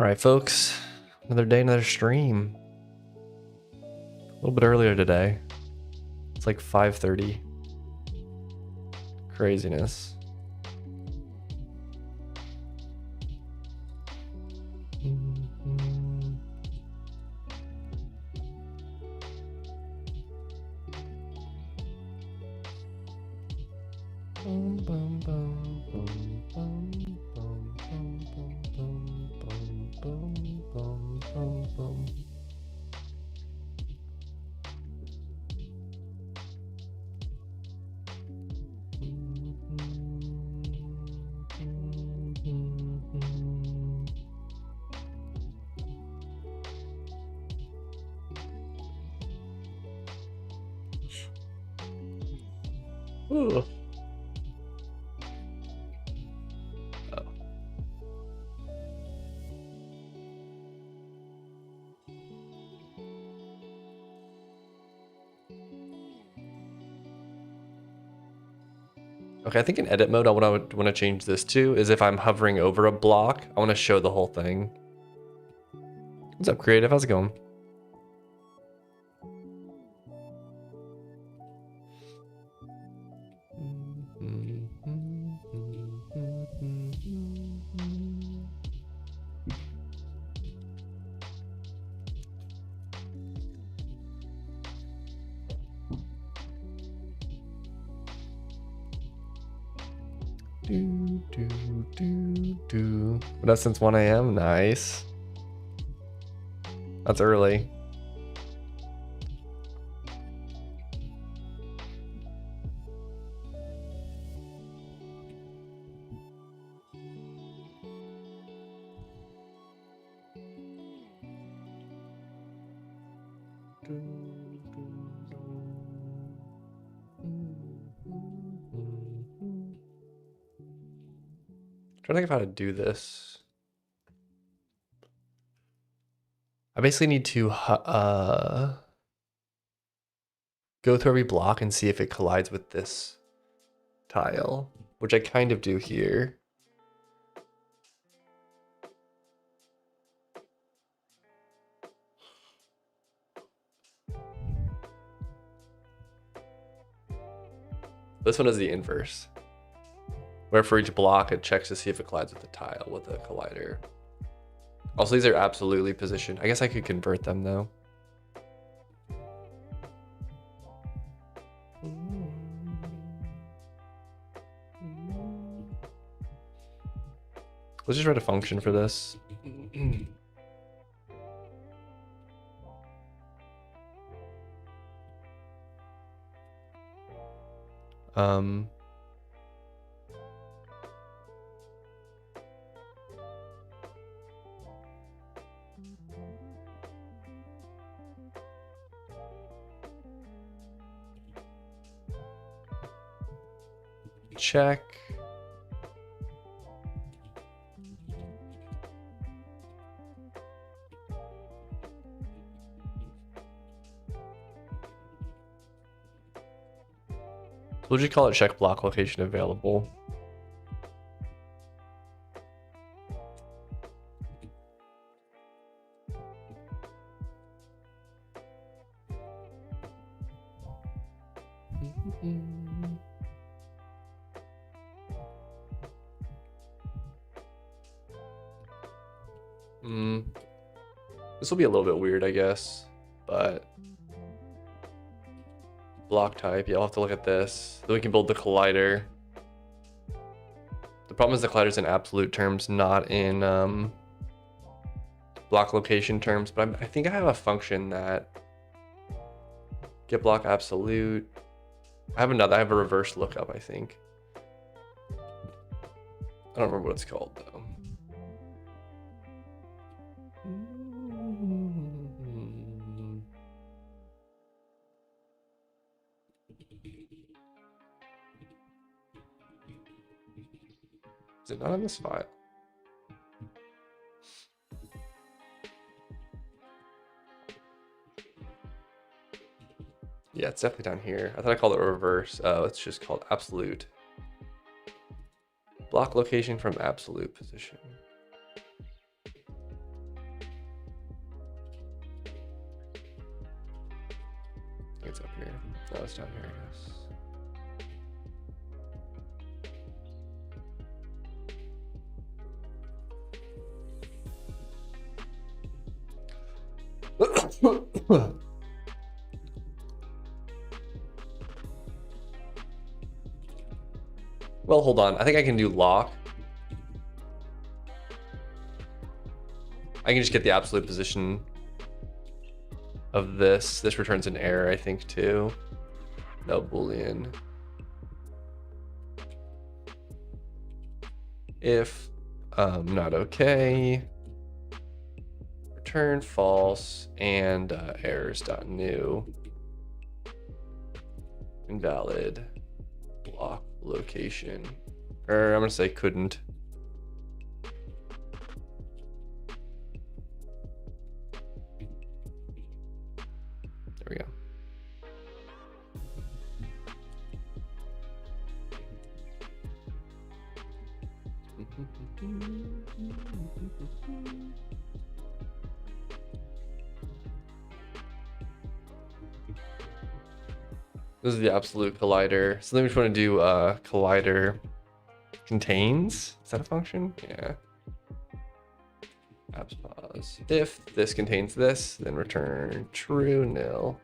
right, folks. Another day, another stream. A little bit earlier today. It's like 5:30. Craziness. Ooh. Oh. Okay, I think in edit mode, what I would want to change this to is if I'm hovering over a block, I want to show the whole thing. What's up, Creative? How's it going? But that's since 1 a.m. Nice. That's early. Trying to think of how to do this. I basically need to go through every block and see if it collides with this tile, which I kind of do here. This one is the inverse, where for each block it checks to see if it collides with the tile with a collider. Also, these are absolutely positioned. I guess I could convert them though. Let's just write a function for this. Check. We'll just call it check block location available. This will be a little bit weird, I guess, but block type, yeah, I'll have to look at this. Then we can build the collider. The problem is the collider's in absolute terms, not in block location terms, but I think I have a function that get block absolute. I have a reverse lookup, I think. I don't remember what it's called though. Is it not on this file? Yeah, it's definitely down here. I thought I called it reverse. Oh, it's just called absolute. Block location from absolute position. think it's up here. No, it's down here, I guess. Well, hold on. I think I can do lock. I can just get the absolute position of this. This returns an error, I think, too. No Boolean. If not okay, return false and errors.new. Invalid block location. Or I'm gonna say couldn't. There we go. This is the absolute collider. So then we just want to do collider contains. Is that a function? Yeah. Abs pause. If this contains this, then return true nil.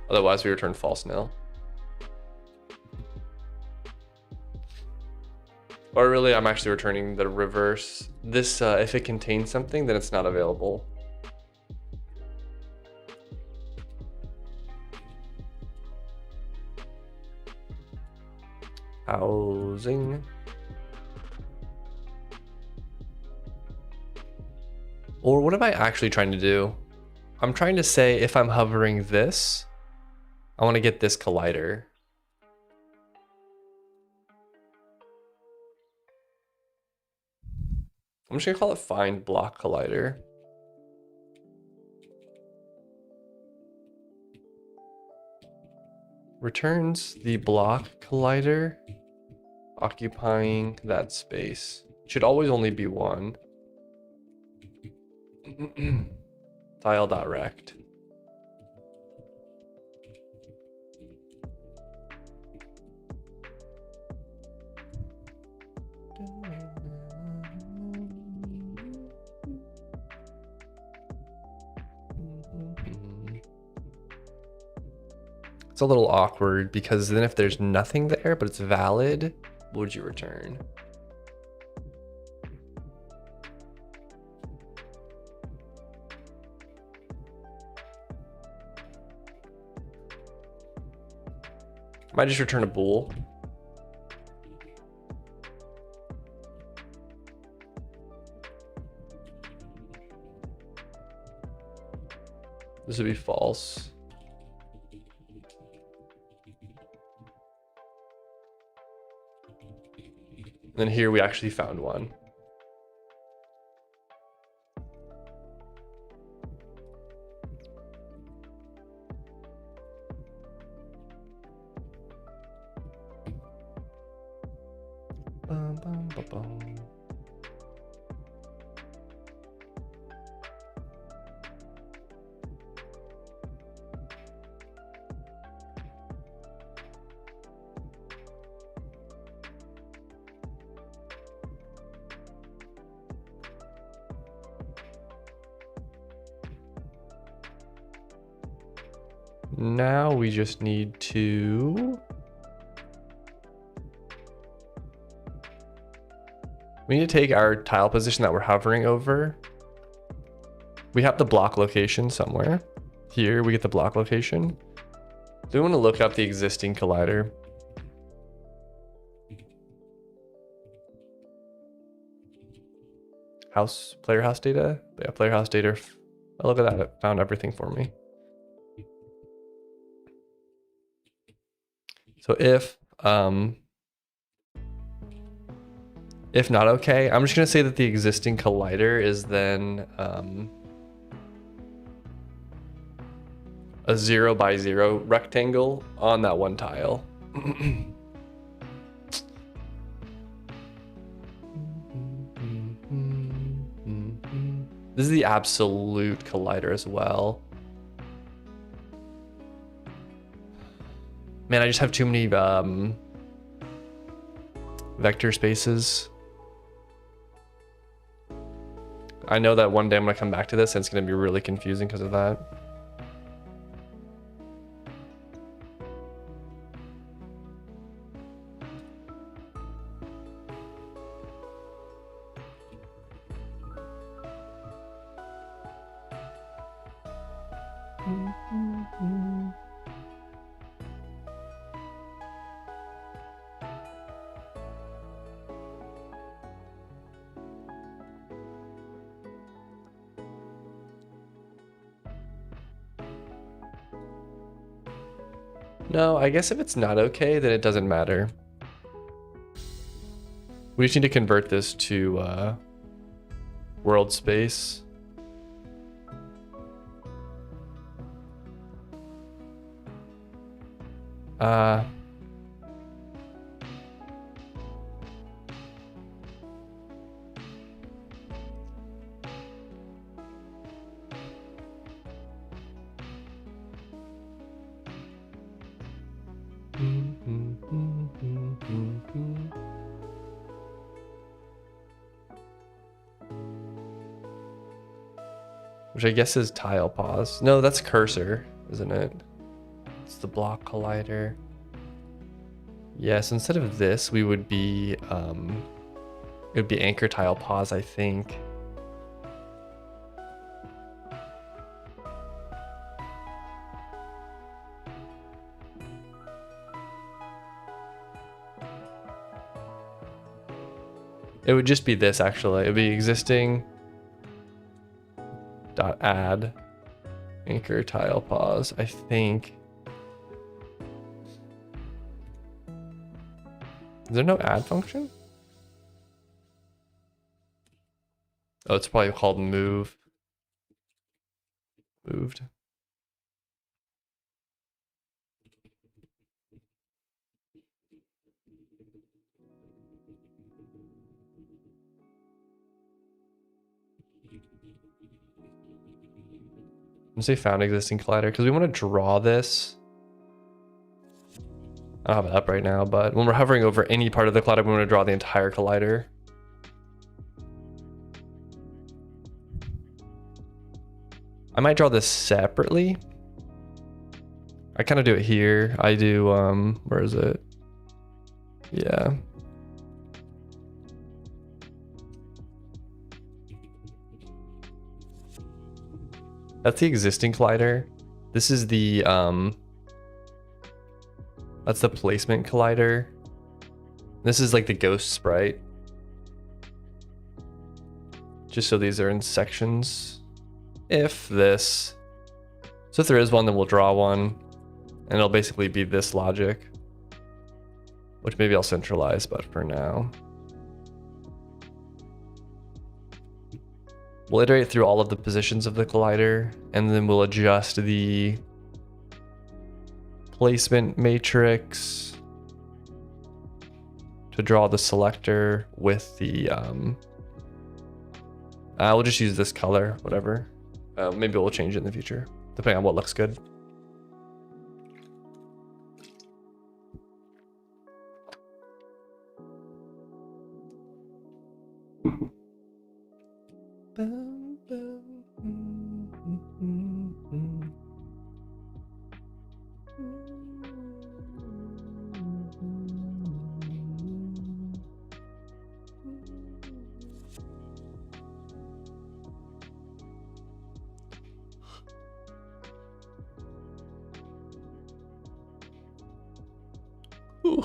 Otherwise, we return false nil. Or really, I'm actually returning the reverse. This, if it contains something, then it's not available. Housing. Or what am I actually trying to do? I'm trying to say if I'm hovering this, I want to get this collider. I'm just gonna call it find block collider. Returns the block collider occupying that space. Should always only be one. Tile.rect. It's a little awkward because then if there's nothing there but it's valid, what would you return? I might just return a bool. This would be false. And then here we actually found one. Bum, bum, bum, bum. Now we just need to... We need to take our tile position that we're hovering over. We have the block location somewhere. Here we get the block location. Do we want to look up the existing collider? Player house data? Yeah, player house data. Oh, look at that, it found everything for me. So if not okay, I'm just gonna say that the existing collider is then a 0 by 0 rectangle on that one tile. This is the absolute collider as well. Man, I just have too many vector spaces. I know that one day I'm gonna come back to this and it's gonna be really confusing because of that. No, I guess if it's not okay, then it doesn't matter. We just need to convert this to world space. Which I guess is tile pause. No, that's cursor, isn't it? It's the block collider. Yes, instead of this, we would be, it would be anchor tile pause, I think. It would just be this, actually. It would be existing dot add anchor tile pause, I think. Is there no add function? Oh, it's probably called move. Moved. I'm gonna say found existing collider because we want to draw this. I don't have it up right now, but when we're hovering over any part of the collider, we want to draw the entire collider. I might draw this separately. I kind of do it here. I do, where is it? Yeah. That's the existing collider. This is the, that's the placement collider. This is like the ghost sprite. Just so these are in sections. If this, so if there is one, then we'll draw one, and it'll basically be this logic, which maybe I'll centralize, but for now. We'll iterate through all of the positions of the collider, and then we'll adjust the placement matrix to draw the selector with the, we'll just use this color, whatever. Maybe we'll change it in the future, depending on what looks good. Ooh.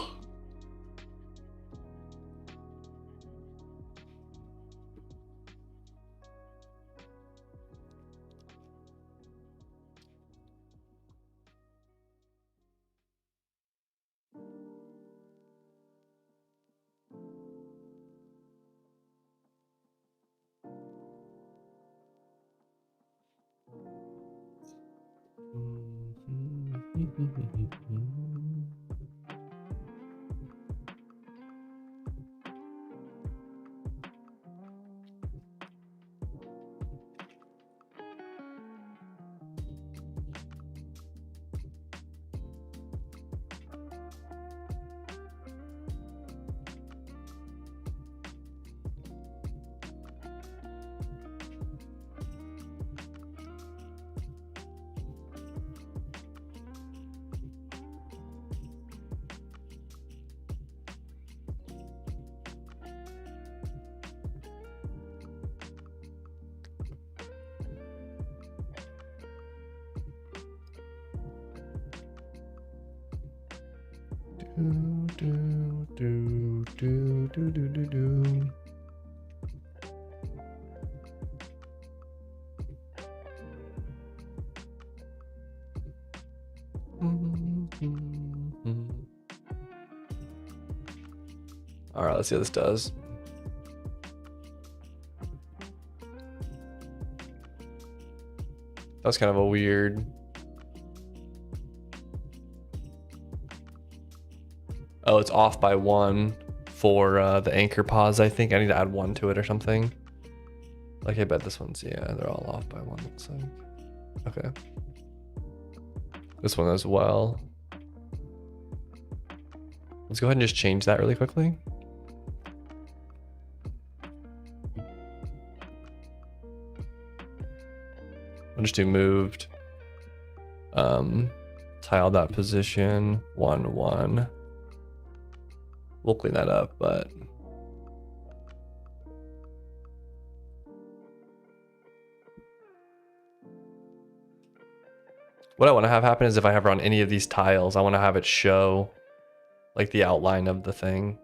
All right, let's see how this does. That's kind of a weird. Oh, it's off by 1 for the anchor pause, I think. I need to add 1 to it or something. Like, I bet this one's, yeah, they're all off by 1. So, okay. This one as well. Let's go ahead and just change that really quickly. I'll just do moved. Tile that position, 1, 1. We'll clean that up, but what I want to have happen is if I have on any of these tiles, I want to have it show like the outline of the thing.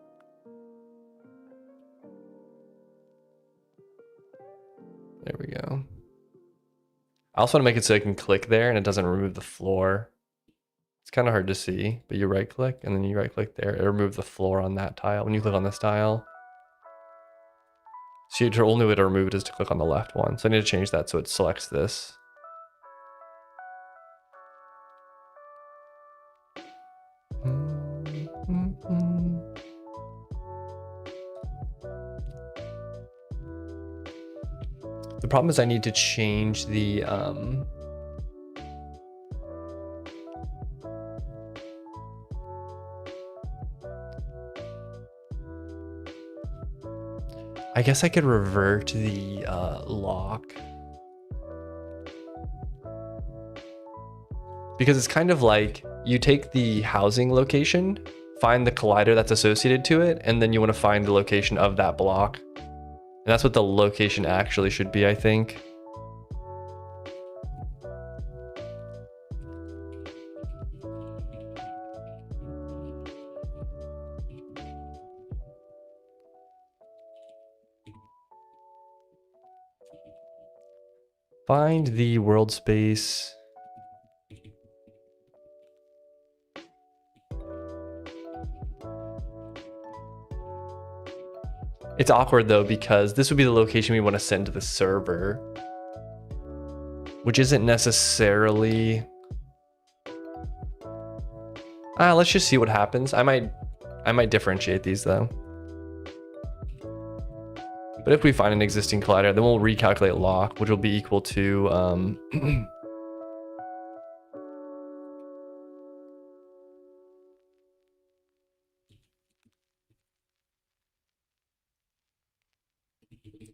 There we go. I also want to make it so I can click there and it doesn't remove the floor. It's kind of hard to see, but you right click and then you right click there. It removes the floor on that tile when you click on this tile. So the only way to remove it is to click on the left one. So I need to change that so it selects this. The problem is I need to change the I guess I could revert the lock, because it's kind of like you take the housing location, find the collider that's associated to it, and then you want to find the location of that block. And that's what the location actually should be, I think. Find the world space. It's awkward though, because this would be the location we want to send to the server, which isn't necessarily. Let's just see what happens. I might differentiate these though. But if we find an existing collider, then we'll recalculate lock, which will be equal to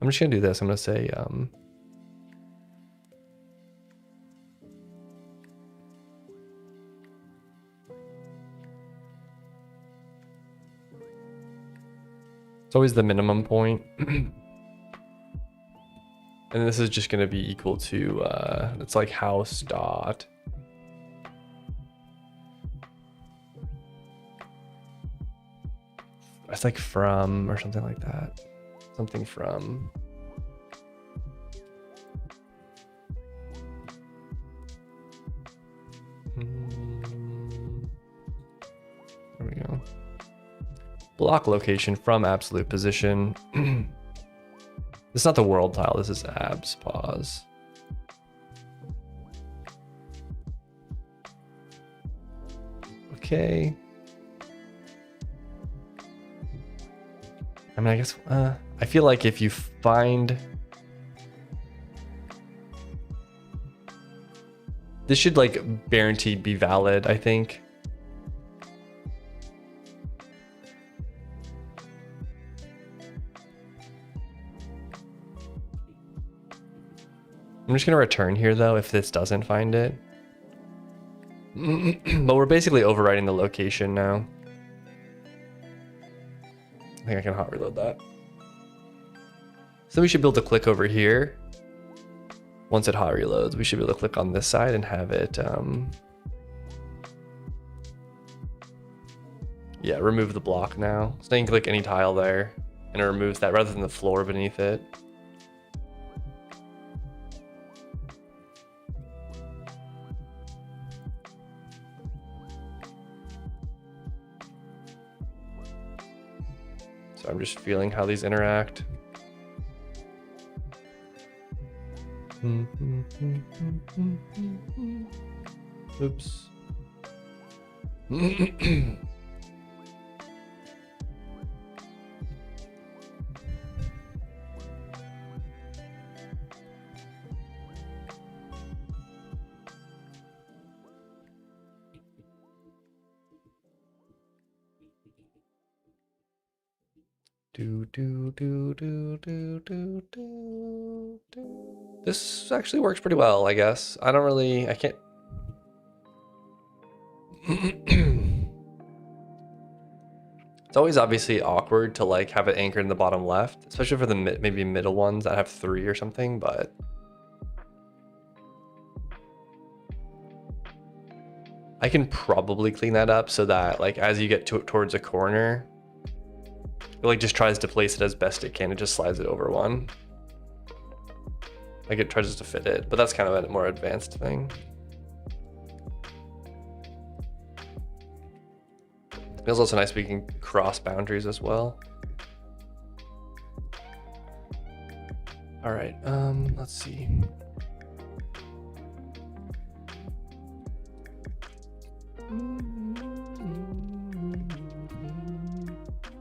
I'm just gonna do this. I'm gonna say it's always the minimum point. And this is just gonna be equal to it's like house dot. It's like from or something like that. Something from. There we go. Block location from absolute position. This is not the world tile, this is abs pause. Okay. I mean, I guess, I feel like if you find, this should like guaranteed be valid, I think. I'm just gonna return here though if this doesn't find it. But we're basically overriding the location now. I think I can hot reload that. So we should be able to click over here. Once it hot reloads, we should be able to click on this side and have it Yeah, remove the block now. So now you can click any tile there and it removes that rather than the floor beneath it. So I'm just feeling how these interact. Oops. This actually works pretty well, I guess. I can't. It's always obviously awkward to like have it anchored in the bottom left, especially for the maybe middle ones that have 3 or something, but I can probably clean that up so that like as you get towards a corner, it like just tries to place it as best it can. It just slides it over one. Like it tries to fit it, but that's kind of a more advanced thing. It feels also nice we can cross boundaries as well. All right, let's see.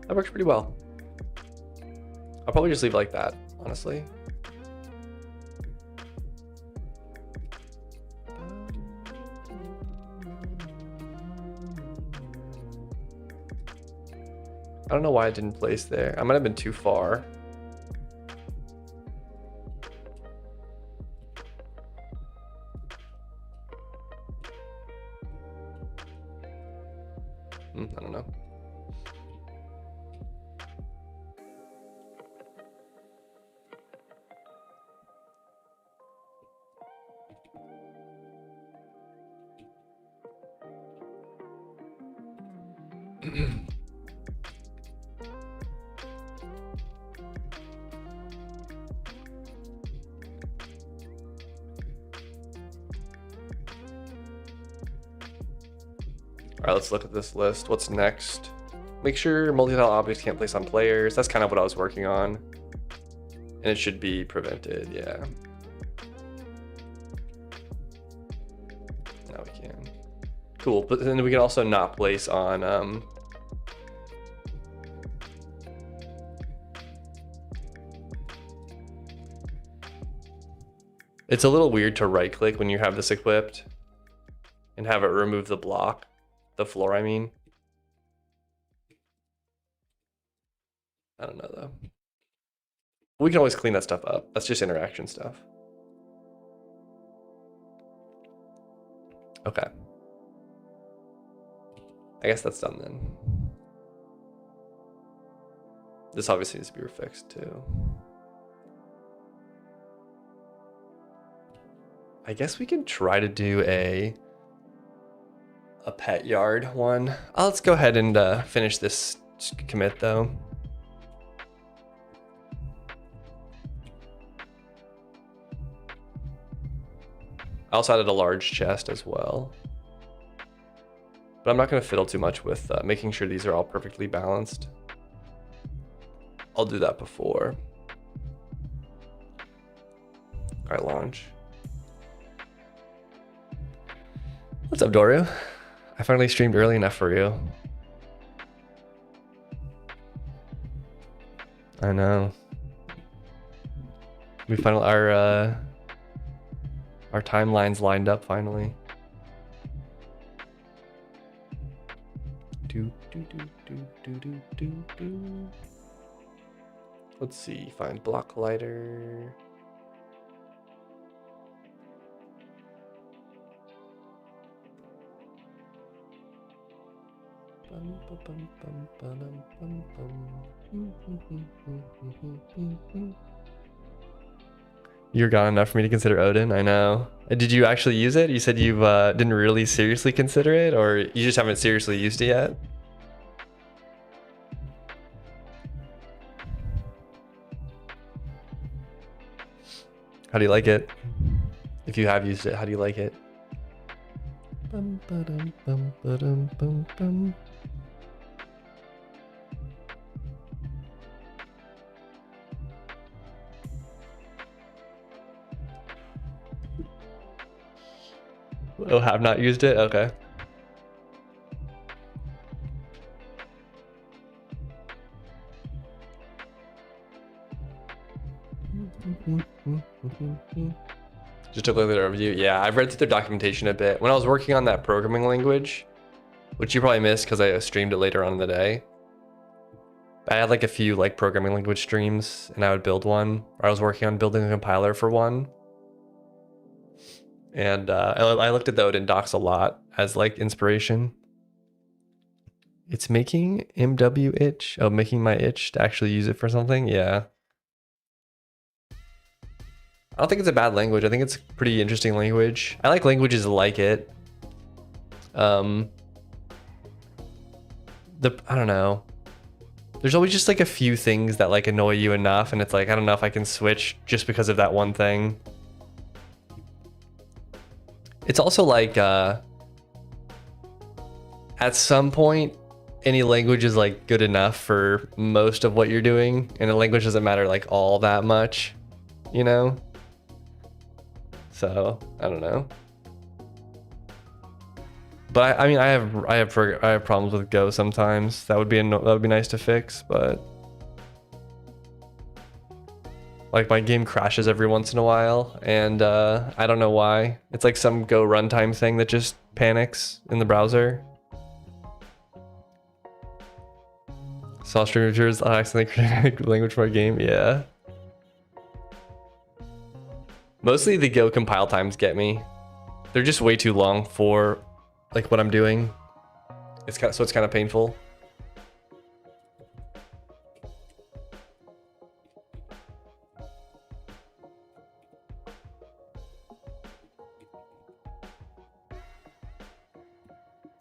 That works pretty well. I'll probably just leave it like that, honestly. I don't know why it didn't place there. I might have been too far. I don't know. All right, let's look at this list. What's next? Make sure multi-tile objects can't place on players. That's kind of what I was working on. And it should be prevented, yeah. Now we can. Cool, but then we can also not place on it's a little weird to right click when you have this equipped and have it remove the block, the floor, I mean. I don't know though. We can always clean that stuff up. That's just interaction stuff. Okay. I guess that's done then. This obviously needs to be refixed too. I guess we can try to do a pet yard one. Let's go ahead and finish this commit though. I also added a large chest as well. But I'm not going to fiddle too much with making sure these are all perfectly balanced. I'll do that before. All right, launch. What's up, Doru? I finally streamed early enough for you. I know. We finally our timelines lined up finally. Let's see, find block collider. You're gone enough for me to consider Odin, I know. Did you actually use it? You said you didn't really seriously consider it, or you just haven't seriously used it yet? How do you like it? If you have used it, how do you like it? Bum, ba-dum, bum, ba-dum, bum, bum. Oh, have not used it? Okay. Just took a look at their overview. Yeah, I've read through their documentation a bit. When I was working on that programming language, which you probably missed because I streamed it later on in the day, I had like a few like programming language streams, and I would build one. Or I was working on building a compiler for one. And I looked at the Odin docs a lot as like inspiration. It's making MW itch. Oh, making my itch to actually use it for something. Yeah. I don't think it's a bad language. I think it's a pretty interesting language. I like languages like it. I don't know. There's always just like a few things that like annoy you enough, and it's like, I don't know if I can switch just because of that one thing. It's also like, at some point, any language is like good enough for most of what you're doing, and a language doesn't matter like all that much, you know? So I don't know. But I mean, I have problems with Go sometimes. That would be nice to fix, but like my game crashes every once in a while, and I don't know why. It's like some Go runtime thing that just panics in the browser. Saw stream of yours, I accidentally created a language for a game. Yeah. Mostly the Go compile times get me. They're just way too long for like what I'm doing. It's kind of painful.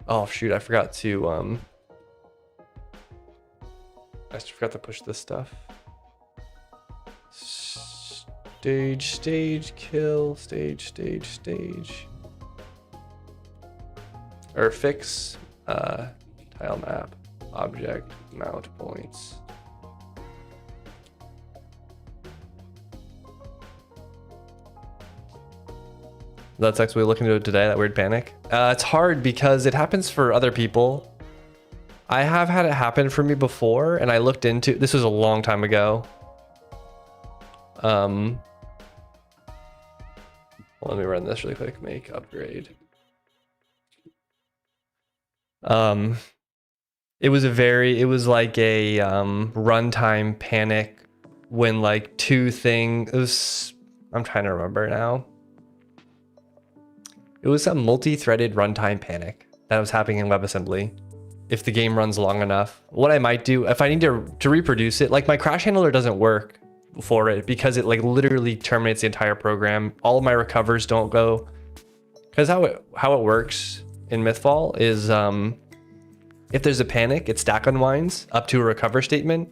Oh shoot, I forgot to push this stuff. Stage, kill, stage. Or fix, tile map, object, mount points. That's actually looking into it today, that weird panic. It's hard because it happens for other people. I have had it happen for me before, and I looked into, this was a long time ago. Let me run this really quick, make upgrade. It was like a runtime panic when like I'm trying to remember now. It was a multi-threaded runtime panic that was happening in WebAssembly. If the game runs long enough, what I might do, if I need to reproduce it, like my crash handler doesn't work for it because it like literally terminates the entire program. All of my recovers don't go, because how it works in Mythfall is if there's a panic, it stack unwinds up to a recover statement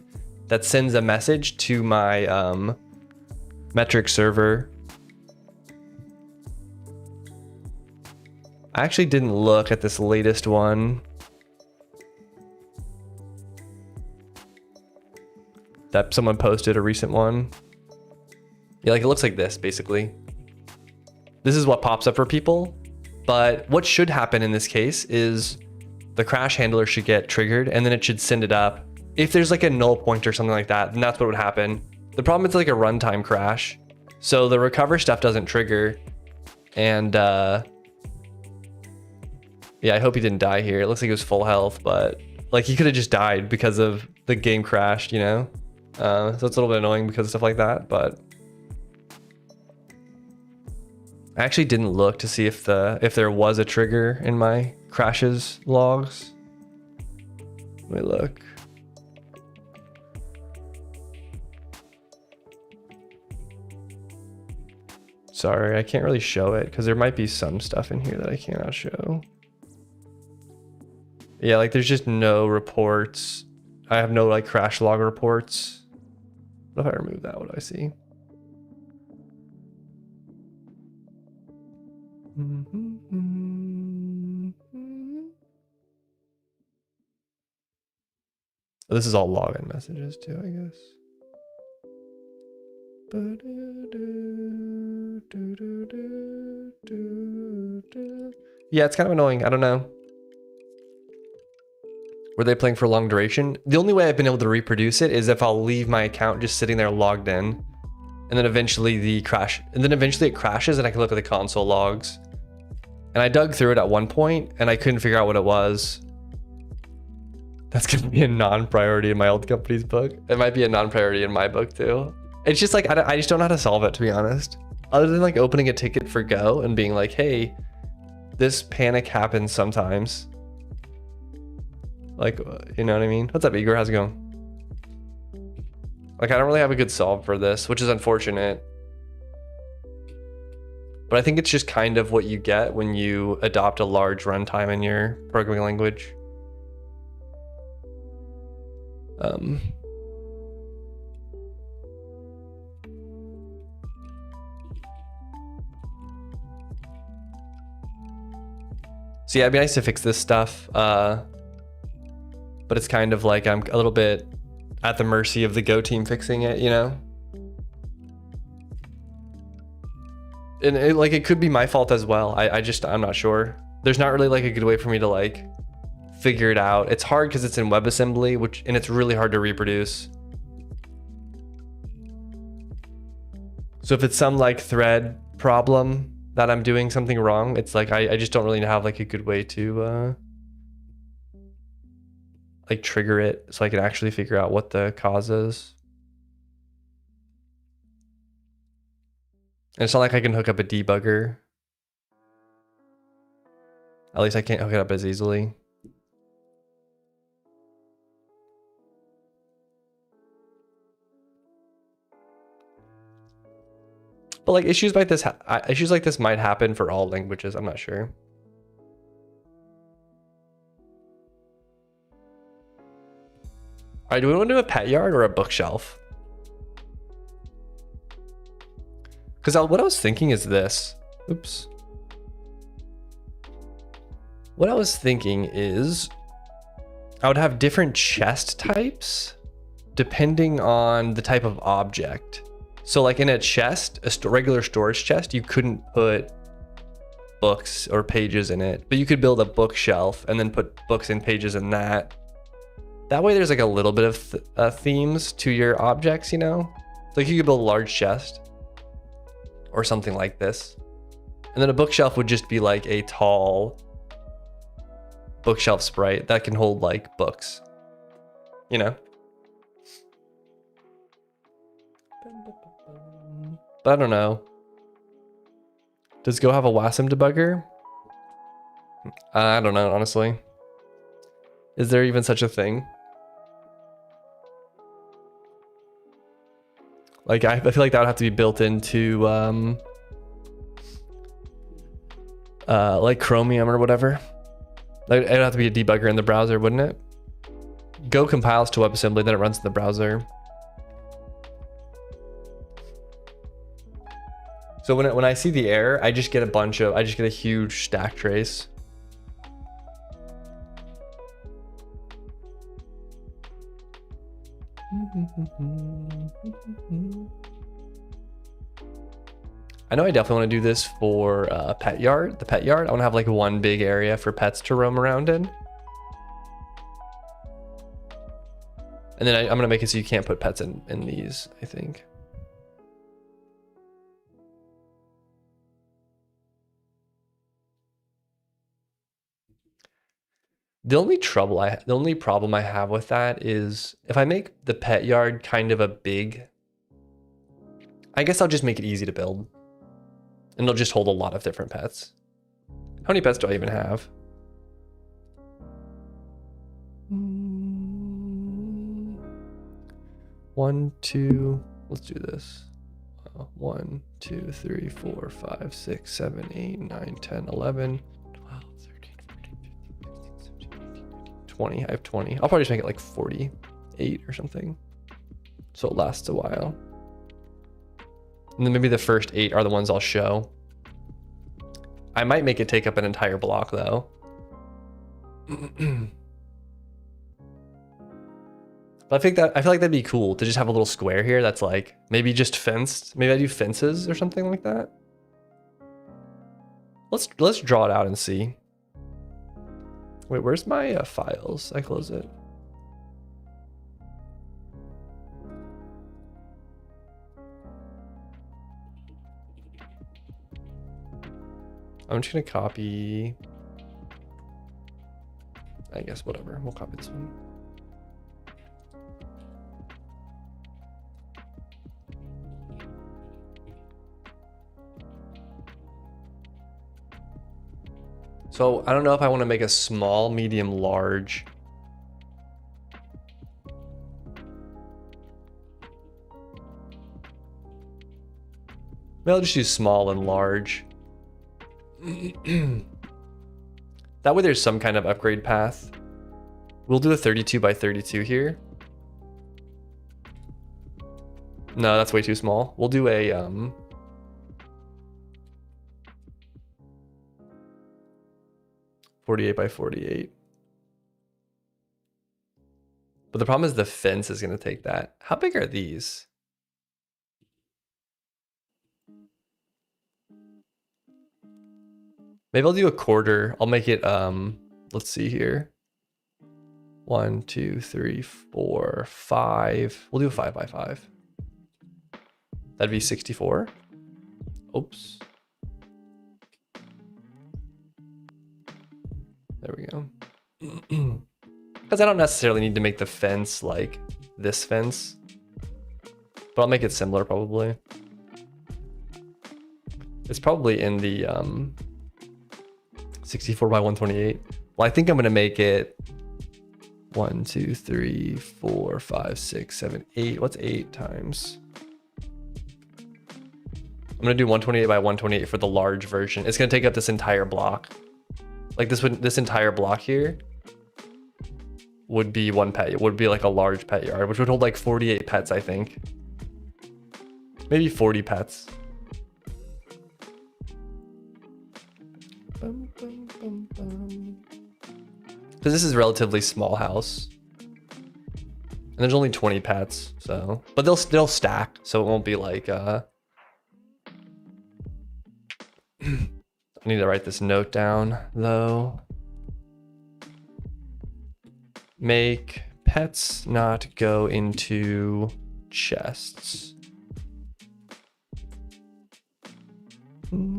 that sends a message to my metric server. I actually didn't look at this latest one that someone posted, a recent one. Yeah, like it looks like this basically. This is what pops up for people. But what should happen in this case is the crash handler should get triggered, and then it should send it up. If there's like a null point or something like that, then that's what would happen. The problem is like a runtime crash. So the recover stuff doesn't trigger. And yeah, I hope he didn't die here. It looks like he was full health, but like he could have just died because of the game crashed, you know? So it's a little bit annoying because of stuff like that, but I actually didn't look to see if there was a trigger in my crashes logs. Let me look. Sorry, I can't really show it because there might be some stuff in here that I cannot show. Yeah, like there's just no reports. I have no like crash log reports. What if I remove that? What do I see? This is all login messages too, I guess. Yeah, it's kind of annoying. I don't know. Were they playing for long duration? The only way I've been able to reproduce it is if I'll leave my account just sitting there logged in, and then eventually it crashes and I can look at the console logs. And I dug through it at one point and I couldn't figure out what it was. That's gonna be a non-priority in my old company's book. It might be a non-priority in my book too. It's just like, I just don't know how to solve it, to be honest. Other than like opening a ticket for Go and being like, hey, this panic happens sometimes. Like, you know what I mean? What's up, Igor? How's it going? Like, I don't really have a good solve for this, which is unfortunate. But I think it's just kind of what you get when you adopt a large runtime in your programming language. So yeah, it'd be nice to fix this stuff. But it's kind of like I'm a little bit at the mercy of the Go team fixing it, you know? And it could be my fault as well. I'm not sure. There's not really like a good way for me to like figure it out. It's hard because it's in WebAssembly, and it's really hard to reproduce. So if it's some like thread problem that I'm doing something wrong, it's like I just don't really have like a good way to like trigger it so I can actually figure out what the cause is. And it's not like I can hook up a debugger. At least I can't hook it up as easily. But like issues like this might happen for all languages. I'm not sure. All right, do we want to do a pet yard or a bookshelf? Because what I was thinking is this. Oops. What I was thinking is I would have different chest types depending on the type of object. So like in a chest, a regular storage chest, you couldn't put books or pages in it, but you could build a bookshelf and then put books and pages in that. That way there's like a little bit of themes to your objects, you know? Like you could build a large chest or something like this. And then a bookshelf would just be like a tall bookshelf sprite that can hold like books, you know? But I don't know. Does Go have a WASM debugger? I don't know, honestly. Is there even such a thing? Like, I feel like that would have to be built into like Chromium or whatever. Like, it'd have to be a debugger in the browser, wouldn't it? Go compiles to WebAssembly, then it runs in the browser. So when I see the error, I just get a huge stack trace. I know I definitely want to do this for pet yard. The pet yard, I want to have like one big area for pets to roam around in. And then I'm going to make it so you can't put pets in these, I think. The only problem I have with that is if I make the pet yard kind of a big, I guess I'll just make it easy to build. And it'll just hold a lot of different pets. How many pets do I even have? 1, 2, let's do this. 1, 2, 3, 4, 5, 6, 7, 8, 9, 10, 11, 12, 13, 14, 15, 16, 17, 18, 19, 20. I have 20. I'll probably just make it like 48 or something. So it lasts a while. And then maybe the first 8 are the ones I'll show. I might make it take up an entire block though. But I feel like that'd be cool to just have a little square here that's like maybe just fenced. Maybe I do fences or something like that. Let's draw it out and see. Wait, where's my files? I close it. I'm just gonna copy. I guess whatever. We'll copy this one. So I don't know if I want to make a small, medium, large. Maybe I'll just use small and large. That way there's some kind of upgrade path. We'll do a 32 by 32 here. No, that's way too small. We'll do a 48 by 48. But the problem is the fence is going to take that. How big are these? Maybe I'll do a quarter. I'll make it, let's see here. 1, 2, 3, 4, 5. We'll do a 5 by 5. That'd be 64. Oops. There we go. Because I don't necessarily need to make the fence like this fence, but I'll make it similar probably. It's probably in the 64 by 128. Well, I think I'm gonna make it 1, 2, 3, 4, 5, 6, 7, 8. What's 8 times? I'm gonna do 128 by 128 for the large version. It's gonna take up this entire block. Like this entire block here would be one pet. It would be like a large pet yard, which would hold like 48 pets, I think. Maybe 40 pets. Because this is a relatively small house. And there's only 20 pets, so. But they'll still stack, so it won't be like, I need to write this note down, though. Make pets not go into chests. Oh,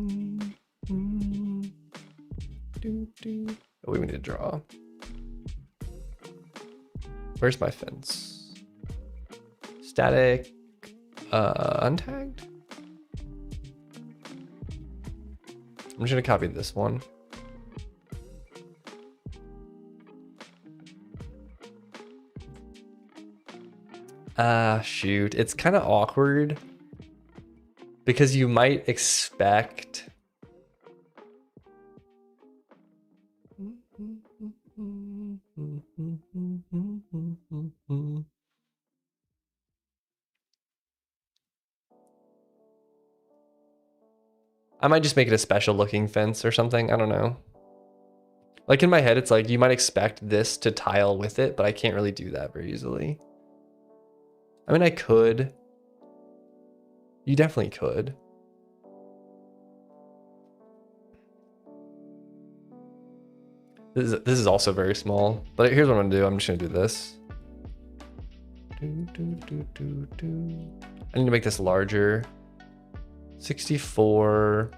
we need to draw. Where's my fence? Static, untagged? I'm just gonna copy this one. Shoot, it's kind of awkward because you might expect I might just make it a special looking fence or something. I don't know. Like in my head, it's like you might expect this to tile with it, but I can't really do that very easily. I mean, I could. You definitely could. This is also very small, but here's what I'm gonna do. I'm just gonna do this. I need to make this larger. 64.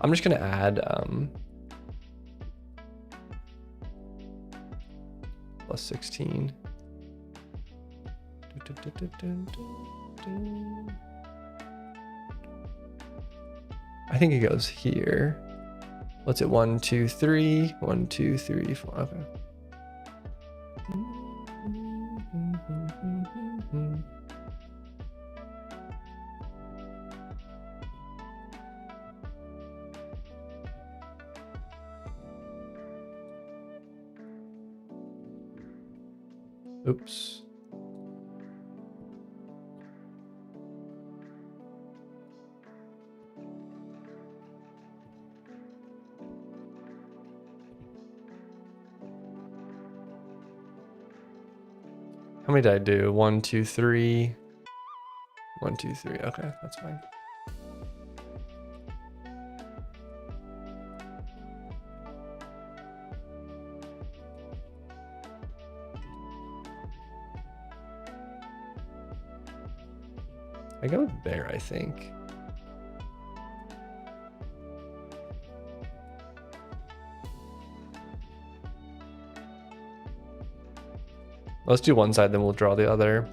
I'm just gonna add plus 16. I think it goes here. What's it? 1, 2, 3. 1, 2, 3, 4. Okay. Oops. How many did I do? 1, 2, 3. 1, 2, 3. Okay, that's fine. I go there, I think. Let's do one side, then we'll draw the other.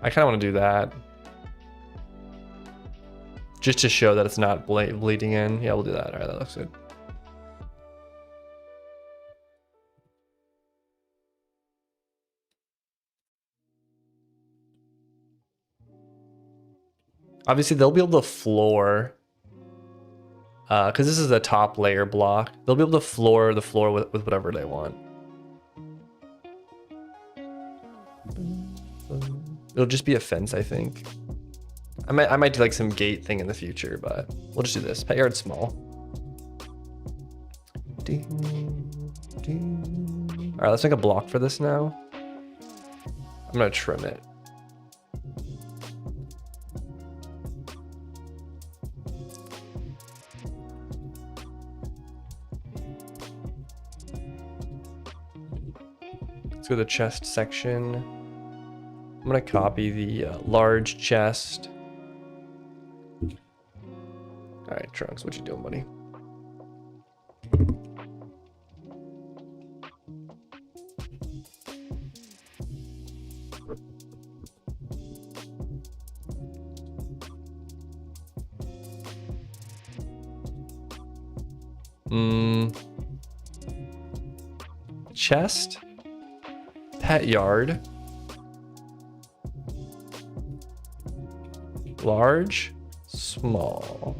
I kind of want to do that. Just to show that it's not bleeding in. Yeah, we'll do that. All right, that looks good. Obviously, they'll be able to floor, because this is a top layer block. They'll be able to floor the floor with whatever they want. It'll just be a fence, I think. I might do like some gate thing in the future, but we'll just do this. Pet yard small. All right, let's make a block for this now. I'm gonna trim it. Let's go to the chest section. I'm gonna copy the large chest. All right, Trunks, what you doing, buddy? Chest, pet yard, large, small.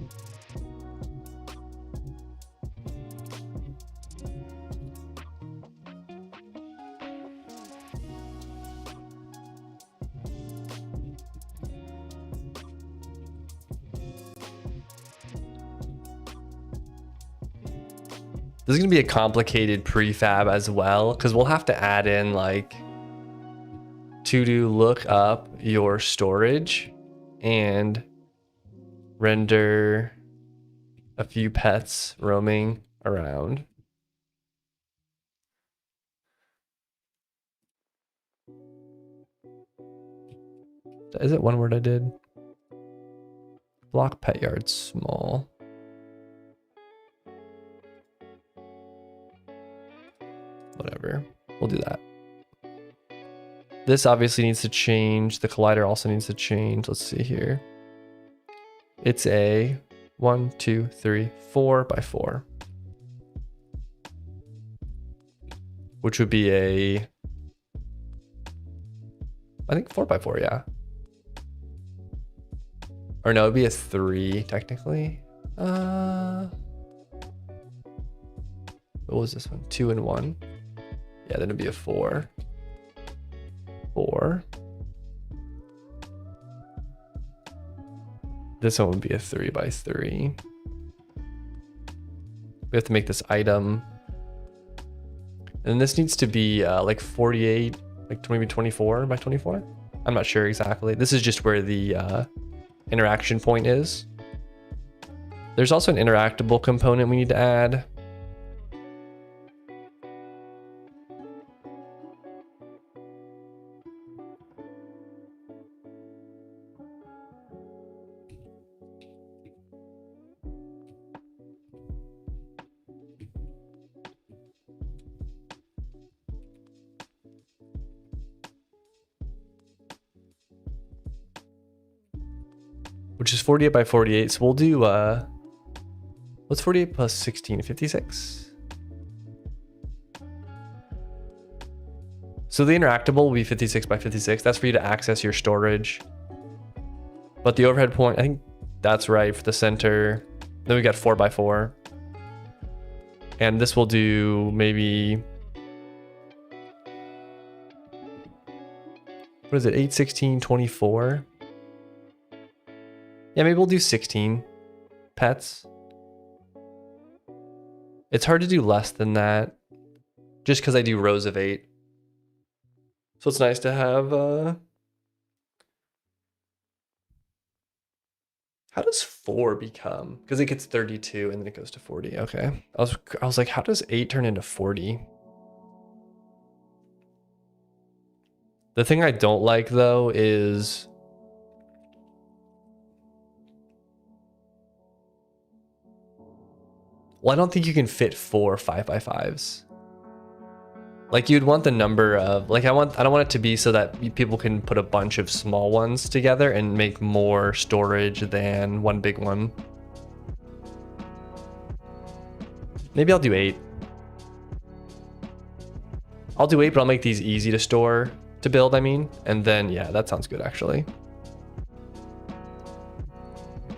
This is going to be a complicated prefab as well, because we'll have to add in like to do look up your storage and render a few pets roaming around. Is it one word I did? Block pet yard small. Whatever, we'll do that. This obviously needs to change. The collider also needs to change. Let's see here. It's a 1, 2, 3, 4 by 4. Which would be a, I think 4 by 4, yeah. Or no, it'd be a 3 technically. What was this one? 2 and 1. Yeah, then it'd be a 4. 4. This one would be a 3 by 3. We have to make this item. And this needs to be like 48, like maybe 24 by 24. I'm not sure exactly. This is just where the interaction point is. There's also an interactable component we need to add. Which is 48 by 48. So we'll do, what's 48 plus 16? 56? So the interactable will be 56 by 56. That's for you to access your storage. But the overhead point, I think that's right for the center. Then we got 4 by 4. And this will do maybe, what is it? 8, 16, 24. Yeah, maybe we'll do 16 pets. It's hard to do less than that just because I do rows of 8. So it's nice to have, how does 4 become? Because it gets 32 and then it goes to 40. Okay. I was like, how does 8 turn into 40? The thing I don't like though is well, I don't think you can fit 4 5x5s. Like you'd want the number of like I don't want it to be so that people can put a bunch of small ones together and make more storage than one big one. Maybe I'll do 8. I'll do 8, but I'll make these easy to store, to build, I mean. And then, yeah, that sounds good, actually.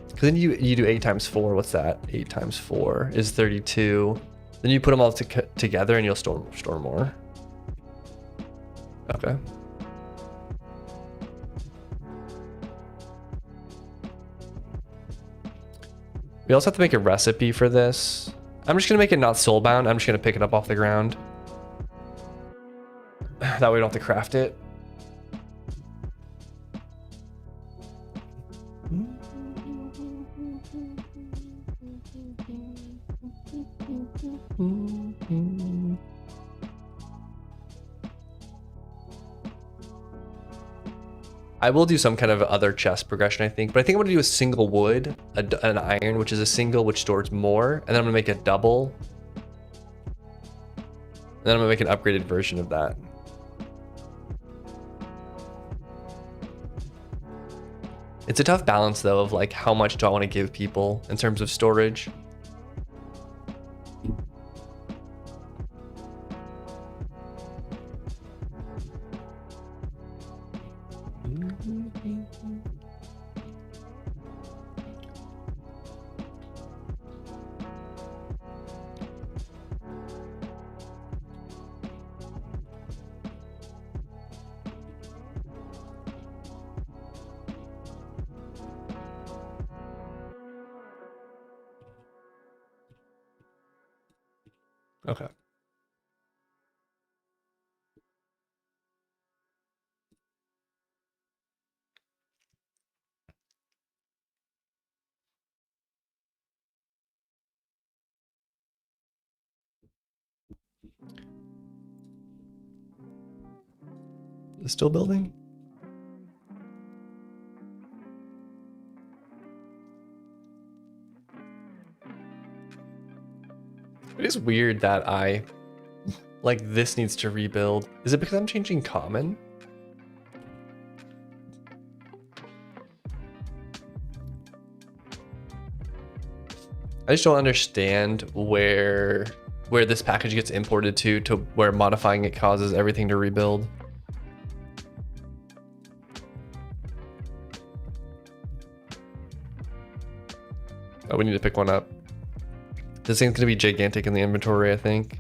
Because then you do 8 times 4. What's that? 8 times 4 is 32. Then you put them all together and you'll store more. Okay. We also have to make a recipe for this. I'm just going to make it not soulbound. I'm just going to pick it up off the ground. That way we don't have to craft it. I will do some kind of other chest progression, I think, but I think I'm gonna do a single wood, an iron, which is a single, which stores more, and then I'm gonna make a double. And then I'm gonna make an upgraded version of that. It's a tough balance though of like how much do I want to give people in terms of storage. Okay. Is it still building? It is weird that like this needs to rebuild. Is it because I'm changing common? I just don't understand where this package gets imported to where modifying it causes everything to rebuild. Oh, we need to pick one up. This thing's gonna be gigantic in the inventory, I think.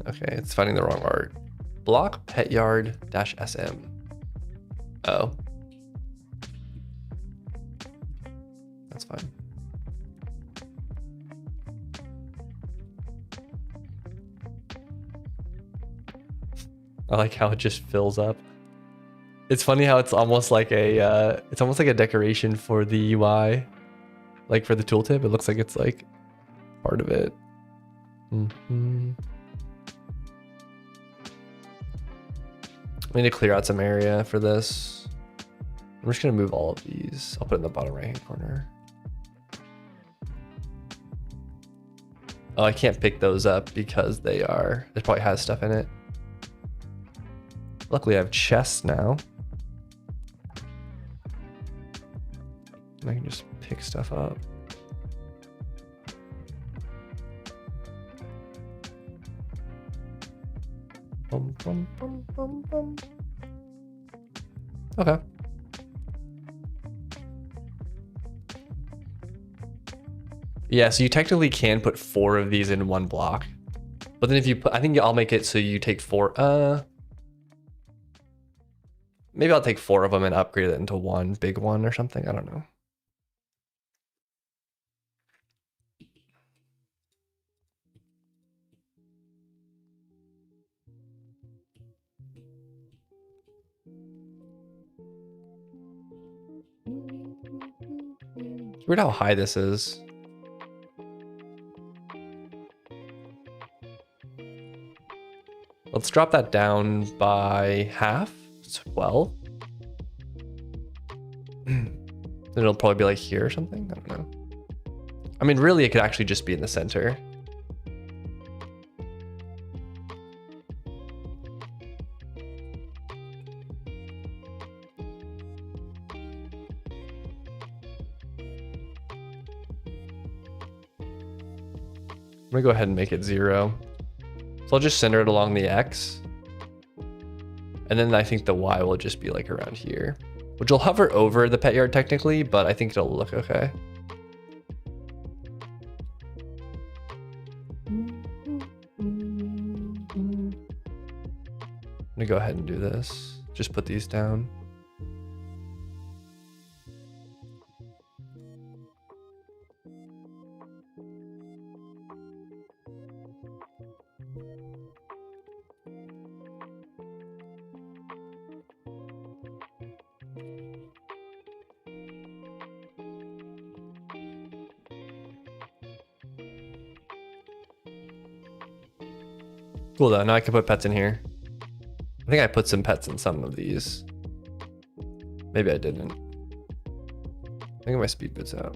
Okay, it's finding the wrong art. Block pet yard -SM. Oh. That's fine. I like how it just fills up. It's funny how it's almost like a decoration for the UI, like for the tooltip. It looks like it's like part of it. I need to clear out some area for this. I'm just gonna move all of these. I'll put it in the bottom right hand corner. Oh, I can't pick those up because it probably has stuff in it. Luckily I have chests now. And I can just pick stuff up. Bum, bum, bum, bum, bum. Okay. Yeah, so you technically can put 4 of these in one block. But then if you put, I think I'll make it so you take 4, maybe I'll take 4 of them and upgrade it into one big one or something. I don't know. Weird how high this is. Let's drop that down by half. 12. Then it'll probably be like here or something. I don't know. I mean, really, it could actually just be in the center. I'm gonna go ahead and make it 0. So I'll just center it along the X. And then I think the Y will just be like around here, which will hover over the pet yard technically, but I think it'll look okay. I'm gonna go ahead and do this. Just put these down. Cool though, now I can put pets in here. I think I put some pets in some of these. Maybe I didn't. I think my speed boot's out.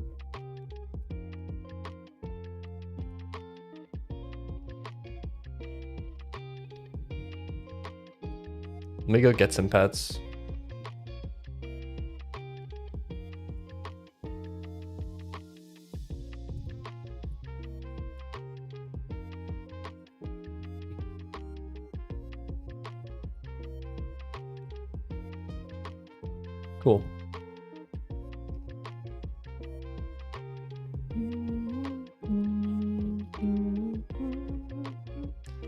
Let me go get some pets. Cool.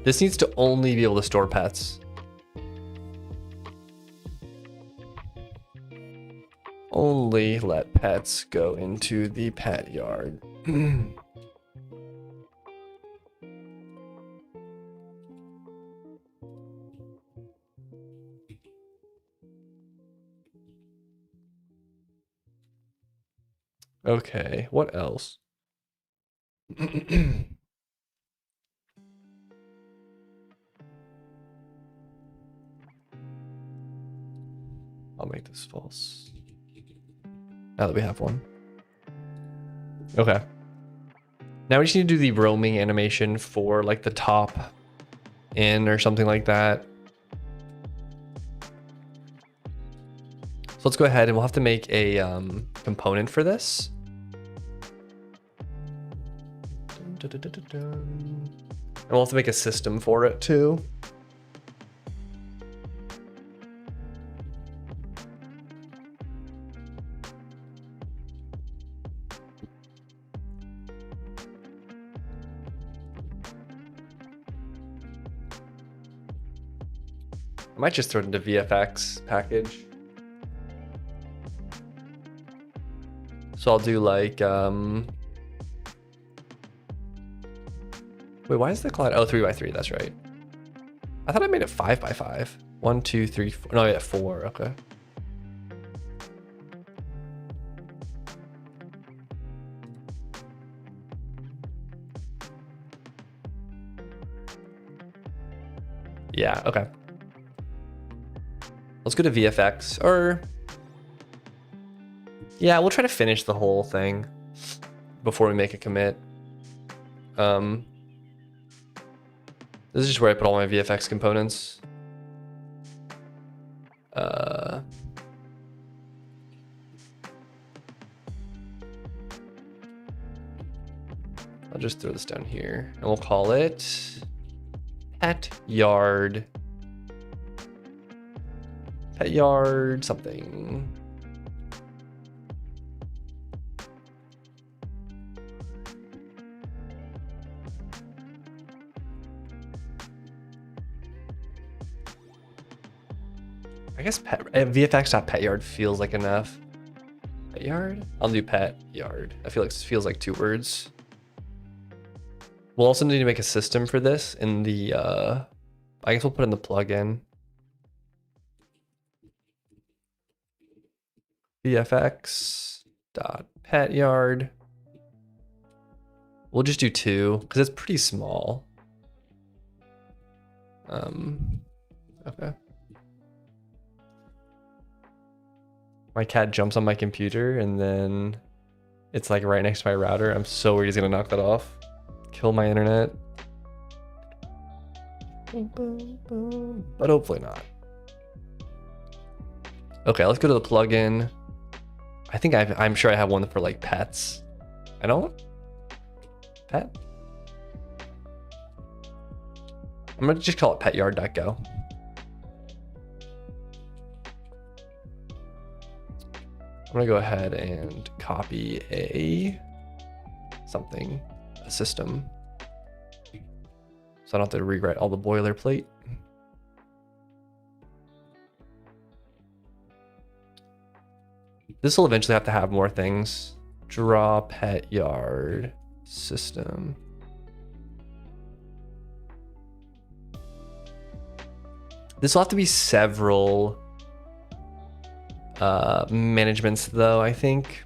This needs to only be able to store pets. Only let pets go into the pet yard. Okay, what else? I'll make this false. Now that we have one. Okay. Now we just need to do the roaming animation for like the top in or something like that. So let's go ahead and we'll have to make a component for this. And we'll have to make a system for it too. I might just throw it into VFX package. So I'll do like, wait, why is the collide? Oh, 3x3, that's right. I thought I made it 5x5. 1, 2, 3, 4. No, yeah, 4, okay. Yeah, okay. Let's go to VFX, or yeah, we'll try to finish the whole thing before we make a commit. This is just where I put all my VFX components. I'll just throw this down here and we'll call it pet yard. Pet yard something. I guess VFX.PetYard feels like enough. Pet yard? I'll do pet yard. I feel like it feels like 2 words. We'll also need to make a system for this in the, I guess we'll put in the plugin. VFX.PetYard. pet yard. We'll just do 2 because it's pretty small. Okay. My cat jumps on my computer and then it's like right next to my router. I'm so worried he's gonna knock that off. Kill my internet. But hopefully not. Okay, let's go to the plugin. I think I'm sure I have one for like pets. I don't? Pet? I'm gonna just call it petyard.go. I'm gonna go ahead and copy a system. So I don't have to rewrite all the boilerplate. This will eventually have to have more things. Draw pet yard system. This will have to be several managements though, I think.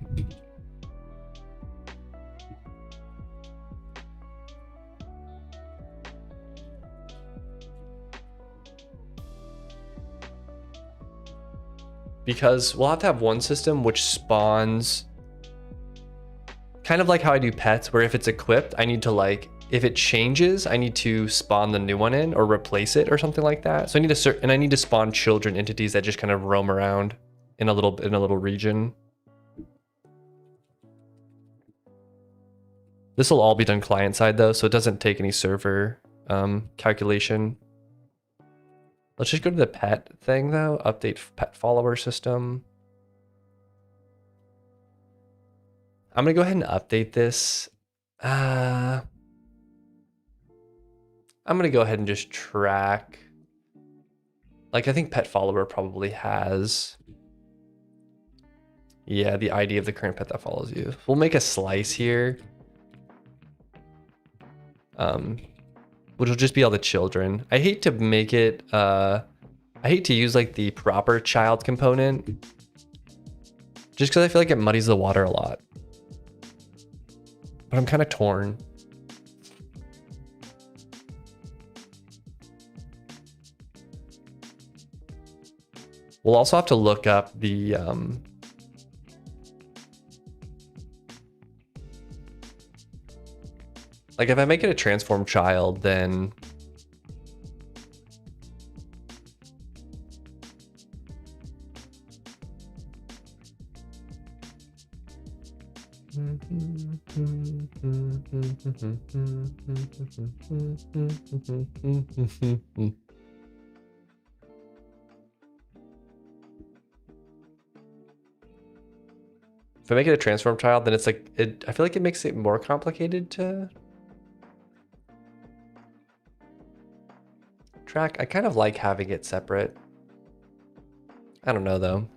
Because we'll have to have one system which spawns kind of like how I do pets, where if it's equipped, I need to like, if it changes, I need to spawn the new one in or replace it or something like that. So I need to I need to spawn children entities that just kind of roam around in a little region. This will all be done client side though, so it doesn't take any server calculation. Let's just go to the pet thing though. Update pet follower system. I'm gonna go ahead and update this. I'm gonna go ahead and just track. Like I think pet follower probably has, yeah, the ID of the current pet that follows you. We'll make a slice here. Which will just be all the children. I hate to make it, I hate to use like the proper child component, just because I feel like it muddies the water a lot. But I'm kind of torn. We'll also have to look up the, like if I make it a transform child, then if I make it a transform child, then it's like, I feel like it makes it more complicated to track. I kind of like having it separate. I don't know though.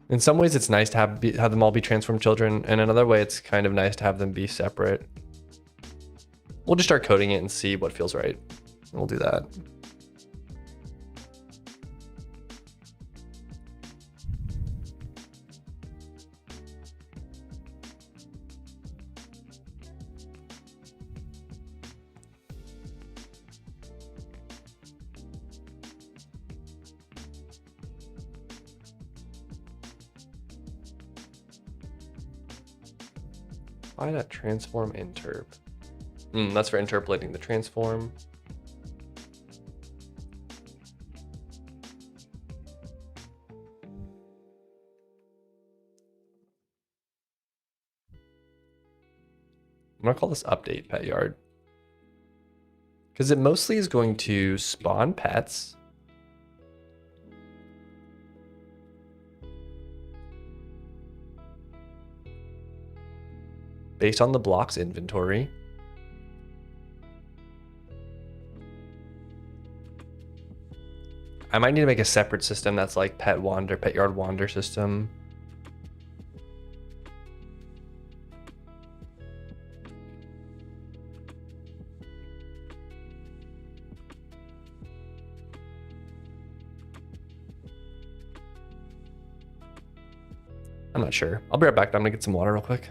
In some ways it's nice to have them all be transformed children, and another way it's kind of nice to have them be separate. We'll just start coding it and see what feels right. We'll do that. Why not transform interp? That's for interpolating the transform. I'm gonna call this update pet yard, because it mostly is going to spawn pets. Based on the block's inventory. I might need to make a separate system that's like pet yard wander system. I'm not sure. I'll be right back. I'm gonna get some water real quick.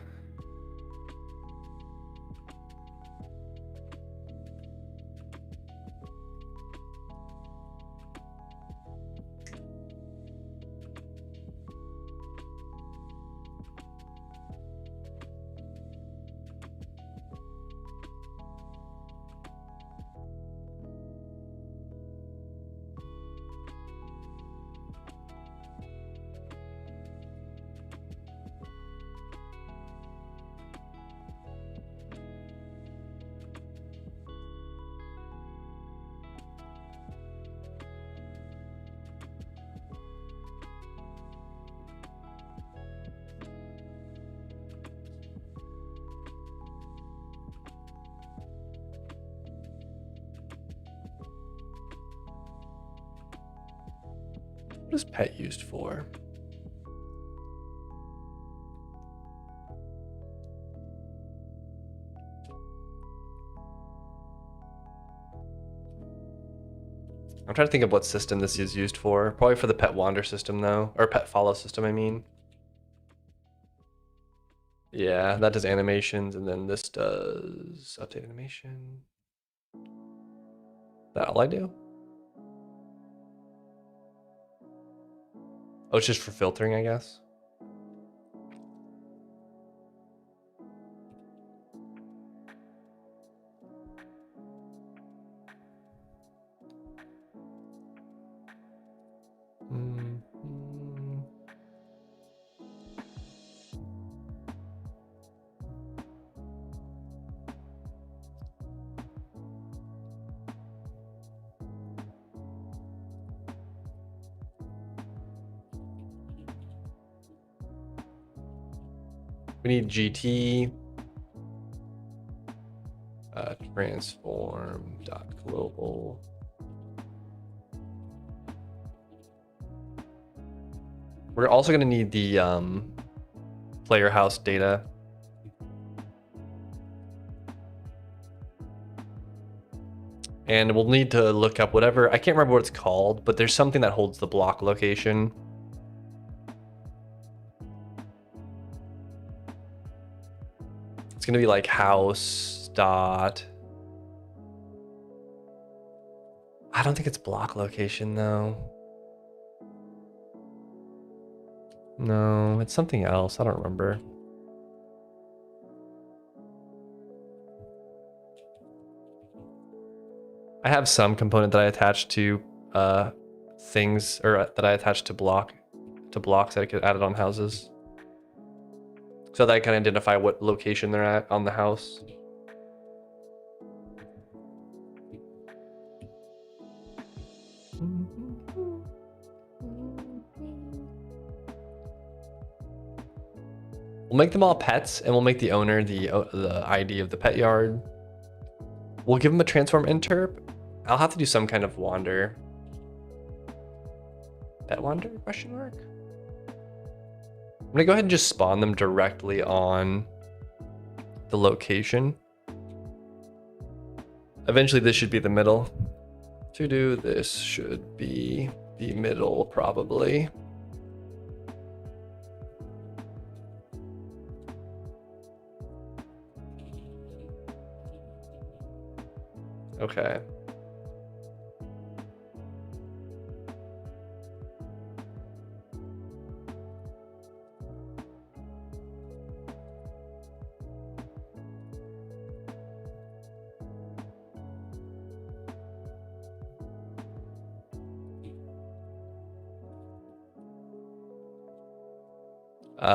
What is pet used for? I'm trying to think of what system this is used for. Probably for the pet wander system though, or pet follow system, I mean. Yeah, that does animations, and then this does update animation. Is that all I do? Oh, it's just for filtering, I guess. Mm-hmm. We need GT transform.global. We're also going to need the player house data. And we'll need to look up whatever, I can't remember what it's called, but there's something that holds the block location. It's going to be like house dot. I don't think it's block location though. No, it's something else. I don't remember. I have some component that I attach to things, or that I attach to blocks that I could add it on houses, so that I can identify what location they're at on the house. We'll make them all pets, and we'll make the owner the ID of the pet yard. We'll give them a transform interp. I'll have to do some kind of wander. Pet wander, question mark? I'm gonna go ahead and just spawn them directly on the location. Eventually this should be the middle. To do this should be the middle probably. Okay.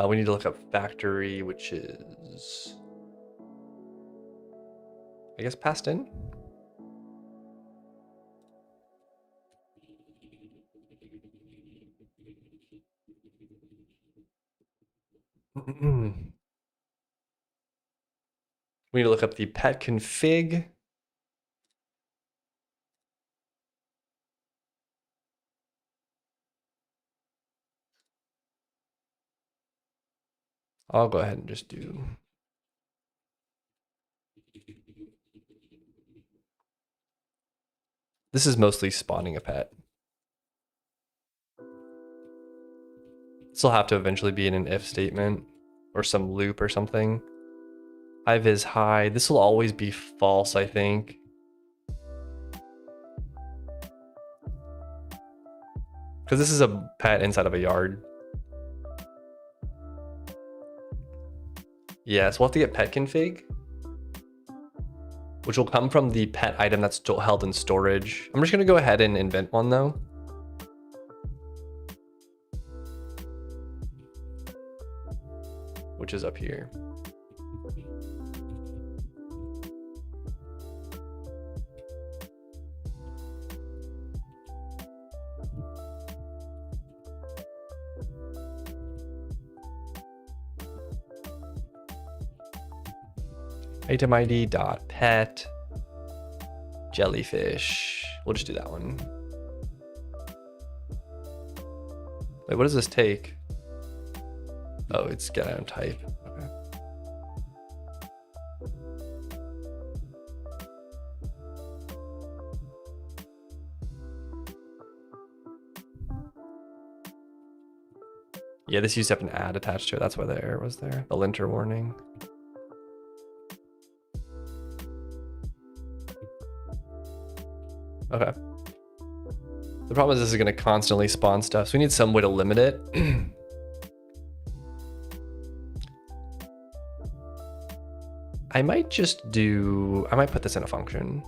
We need to look up factory, which is, I guess, passed in. We need to look up the pet config. I'll go ahead and just do. This is mostly spawning a pet. This will have to eventually be in an if statement or some loop or something. Hive is high. This will always be false, I think. Because this is a pet inside of a yard. Yes, we'll have to get pet config, which will come from the pet item that's still held in storage. I'm just gonna go ahead and invent one though. Which is up here. Item ID dot pet jellyfish. We'll just do that one. Wait, what does this take? Oh, it's get item type. Okay. Yeah, this used to have an add attached to it. That's why the error was there. The linter warning. Okay. The problem is this is going to constantly spawn stuff, so we need some way to limit it. I might put this in a function.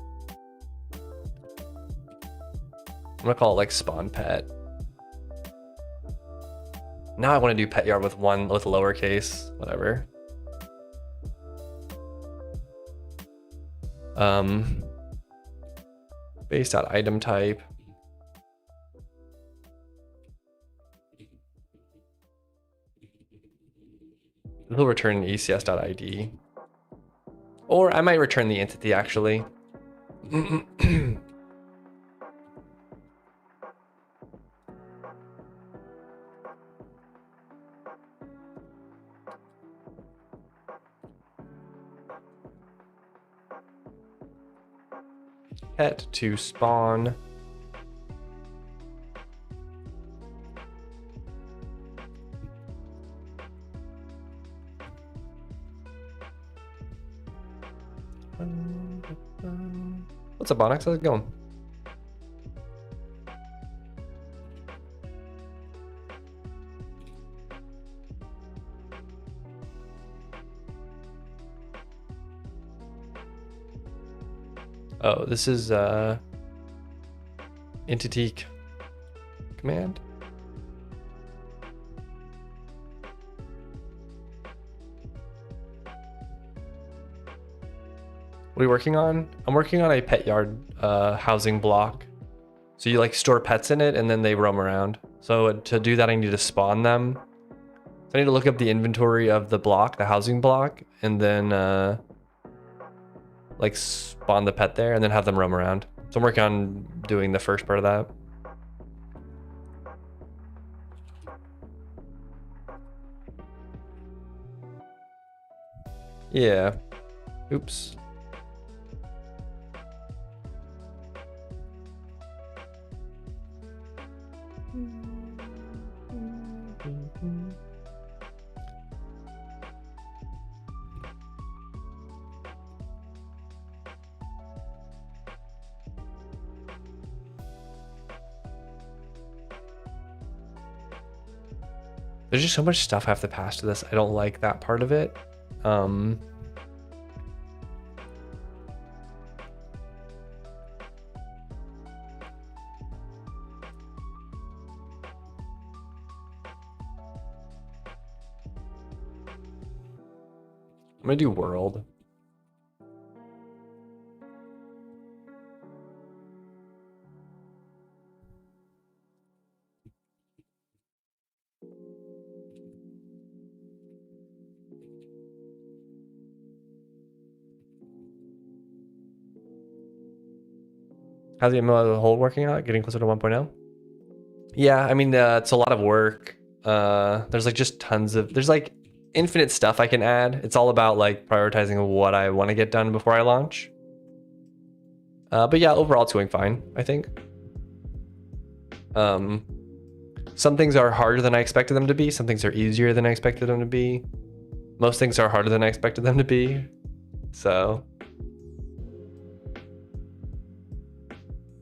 I'm gonna call it like spawn pet. Now I want to do pet yard with lowercase, whatever. Base.item type. We'll return ECS.id. Or I might return the entity actually. Pet to spawn. What's up, Onyx? How's it going? Oh, this is entity command. What are you working on? I'm working on a pet yard housing block. So you like store pets in it and then they roam around. So to do that, I need to spawn them. So I need to look up the inventory of the block, the housing block, and then like spawn the pet there and then have them roam around. So I'm working on doing the first part of that. Yeah. Oops. There's just so much stuff I have to pass to this. I don't like that part of it. I'm gonna do world. How's the ML as a whole working out? Getting closer to 1.0? Yeah, I mean, it's a lot of work. There's like just there's like infinite stuff I can add. It's all about like prioritizing what I want to get done before I launch. But yeah, overall it's going fine, I think. some things are harder than I expected them to be. Some things are easier than I expected them to be. Most things are harder than I expected them to be. So,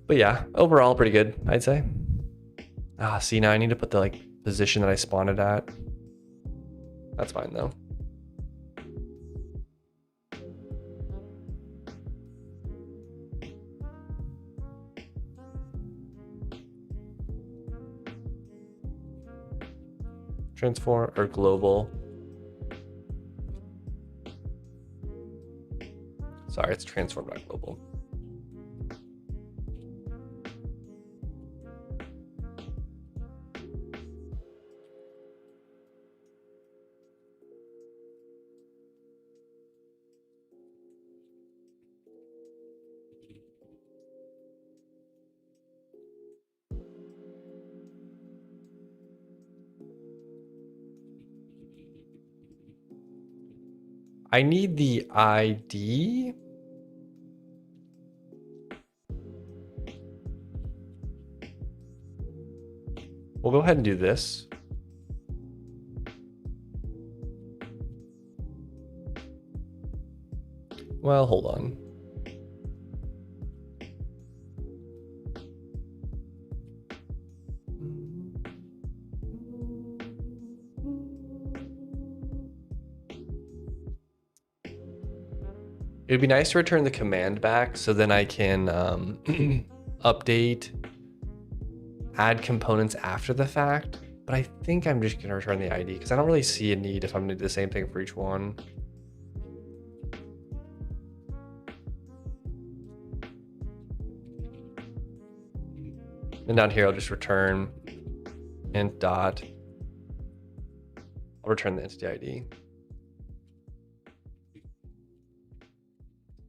but yeah, overall pretty good, I'd say. See, now I need to put the like position that I spawned it at. That's fine though. Transform or global. Sorry, it's transform, not global. I need the ID. We'll go ahead and do this. Well, hold on. It'd be nice to return the command back so then I can update, add components after the fact. But I think I'm just gonna return the ID because I don't really see a need if I'm gonna do the same thing for each one. And down here, I'll just return int dot. I'll return the entity ID.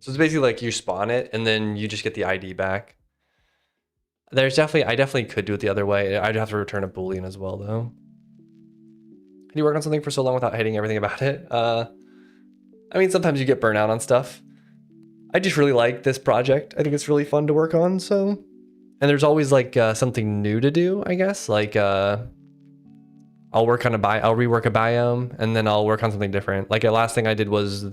So it's basically like you spawn it and then you just get the ID back. I definitely could do it the other way. I'd have to return a Boolean as well though. Can you work on something for so long without hating everything about it? I mean, sometimes you get burnt out on stuff. I just really like this project. I think it's really fun to work on, so. And there's always like something new to do, I guess. Like I'll rework a biome and then I'll work on something different. Like the last thing I did was I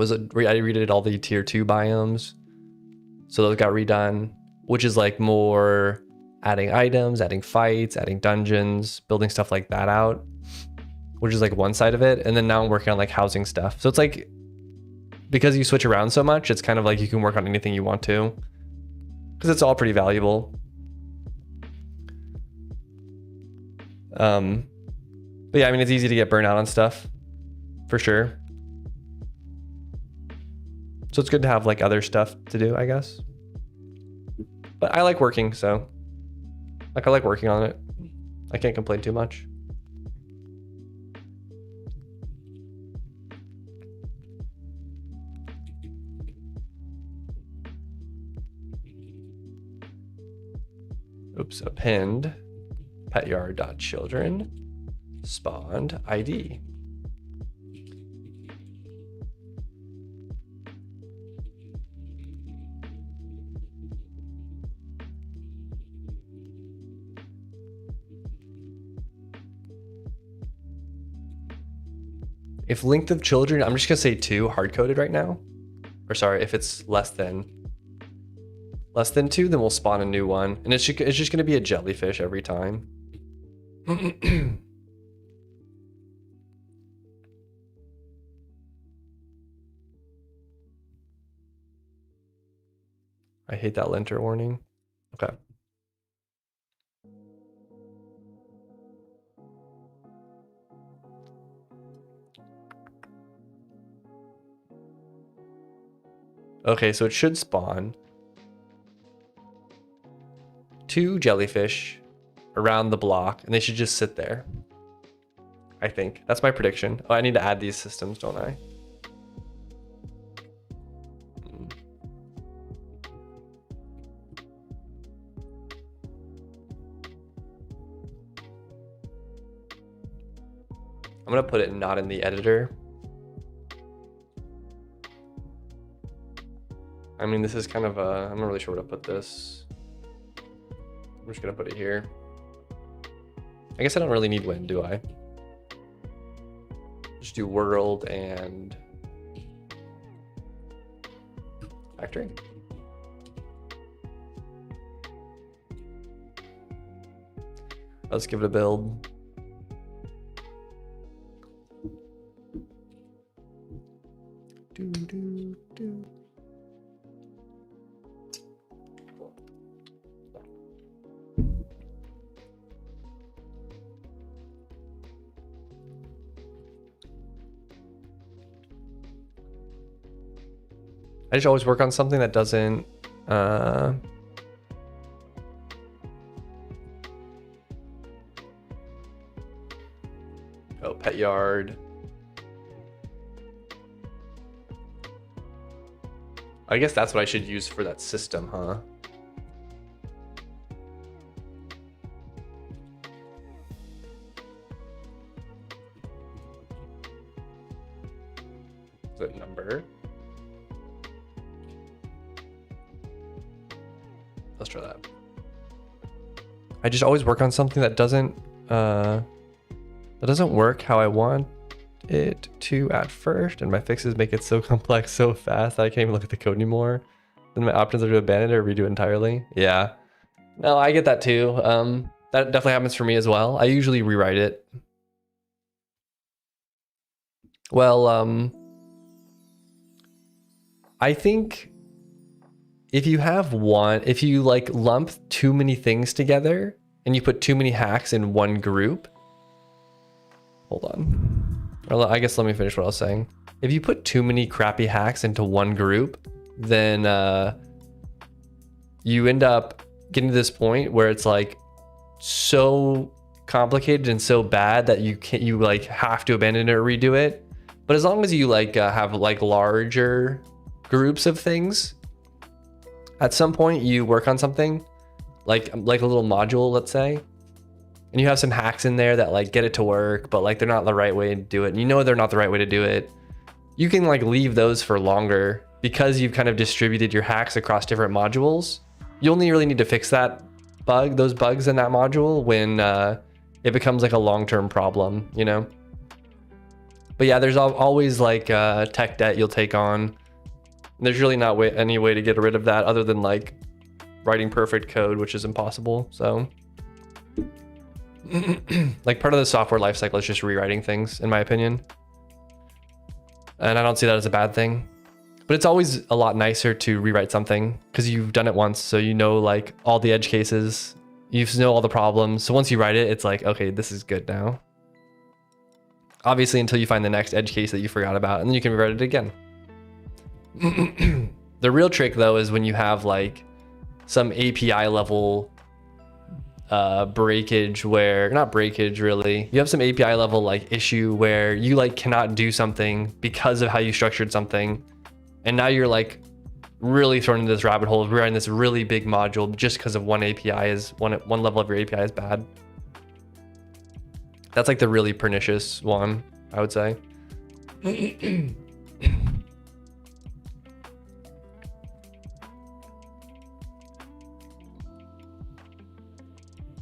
redid all the tier 2 biomes. So those got redone, which is like more adding items, adding fights, adding dungeons, building stuff like that out, which is like one side of it. And then now I'm working on like housing stuff. So it's like, because you switch around so much, it's kind of like you can work on anything you want to, because it's all pretty valuable. But yeah, I mean, it's easy to get burnt out on stuff for sure. So it's good to have like other stuff to do, I guess. But I like working, so like I like working on it. I can't complain too much. Oops, append petyard.children spawned ID. If length of children, I'm just gonna say 2 hard-coded right now. Or sorry, if it's less than 2, then we'll spawn a new one. And it's just gonna be a jellyfish every time. I hate that linter warning. Okay. Okay, so it should spawn 2 jellyfish around the block, and they should just sit there. I think. That's my prediction. Oh, I need to add these systems, don't I? I'm gonna put it not in the editor. I mean, this is kind of a, I'm not really sure where to put this. I'm just gonna put it here. I guess I don't really need wind, do I? Just do world and factory. Let's give it a build. I just always work on something that doesn't oh, pet yard. I guess that's what I should use for that system, huh? Is it number? Let's try that. I just always work on something that doesn't work how I want it to at first, and my fixes make it so complex so fast that I can't even look at the code anymore. Then my options are to abandon it or redo it entirely. Yeah. No, I get that too. That definitely happens for me as well. I usually rewrite it. Well, I think if you like lump too many things together and you put too many hacks in one group, hold on. Or I guess let me finish what I was saying. If you put too many crappy hacks into one group, then you end up getting to this point where it's like so complicated and so bad that you like have to abandon it or redo it. But as long as you like have like larger groups of things, at some point you work on something like a little module, let's say, and you have some hacks in there that like get it to work, but like they're not the right way to do it. And you know they're not the right way to do it. You can like leave those for longer because you've kind of distributed your hacks across different modules. You only really need to fix those bugs in that module when it becomes like a long-term problem, you know? But yeah, there's always like tech debt you'll take on. There's really not any way to get rid of that other than like writing perfect code, which is impossible. So like part of the software lifecycle is just rewriting things, in my opinion. And I don't see that as a bad thing. But it's always a lot nicer to rewrite something because you've done it once. So you know like all the edge cases, you know all the problems. So once you write it, it's like, okay, this is good now. Obviously until you find the next edge case that you forgot about, and then you can rewrite it again. The real trick though is when you have like some API level breakage where, not breakage really, you have some API level like issue where you like cannot do something because of how you structured something. And now you're like really thrown into this rabbit hole of rewriting this really big module just because of one API is one level of your API is bad. That's like the really pernicious one, I would say.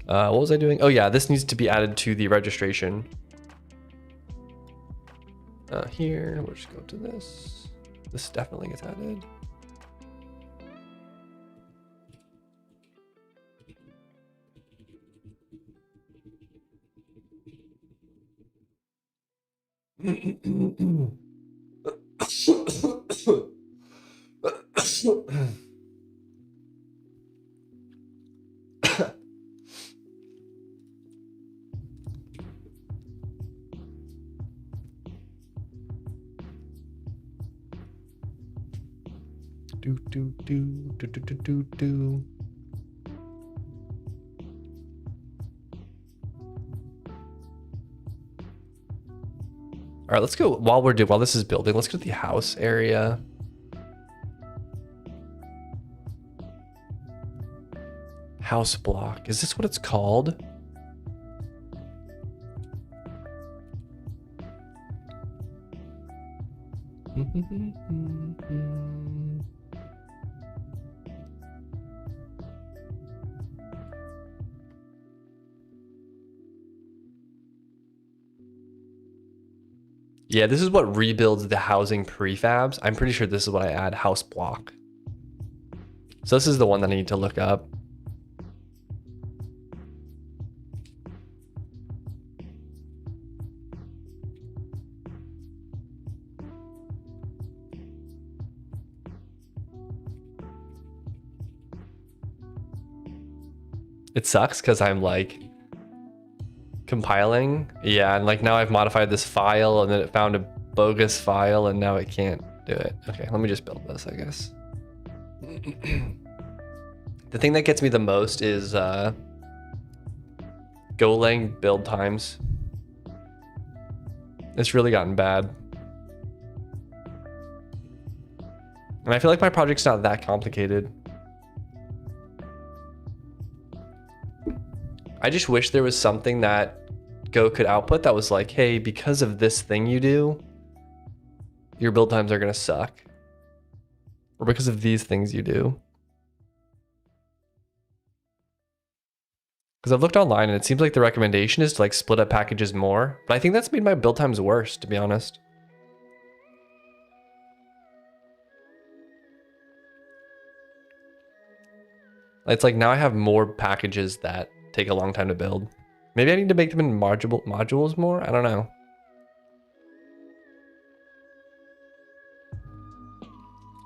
What was I doing? Oh yeah, this needs to be added to the registration. Here, we'll just go to this. This definitely gets added. Do. All right, let's go while this is building. Let's go to the house area. House block. Is this what it's called? Yeah, this is what rebuilds the housing prefabs. I'm pretty sure this is what I add, house block. So this is the one that I need to look up. It sucks because I'm like compiling. Yeah, and like now I've modified this file and then it found a bogus file and now it can't do it. Okay, let me just build this, I guess. The thing that gets me the most is Golang build times. It's really gotten bad. And I feel like my project's not that complicated. I just wish there was something that Go could output that was like, hey, because of this thing you do, your build times are gonna suck. Or because of these things you do. Because I've looked online and it seems like the recommendation is to like split up packages more, but I think that's made my build times worse, to be honest. It's like now I have more packages that take a long time to build. Maybe I need to make them in modules more? I don't know.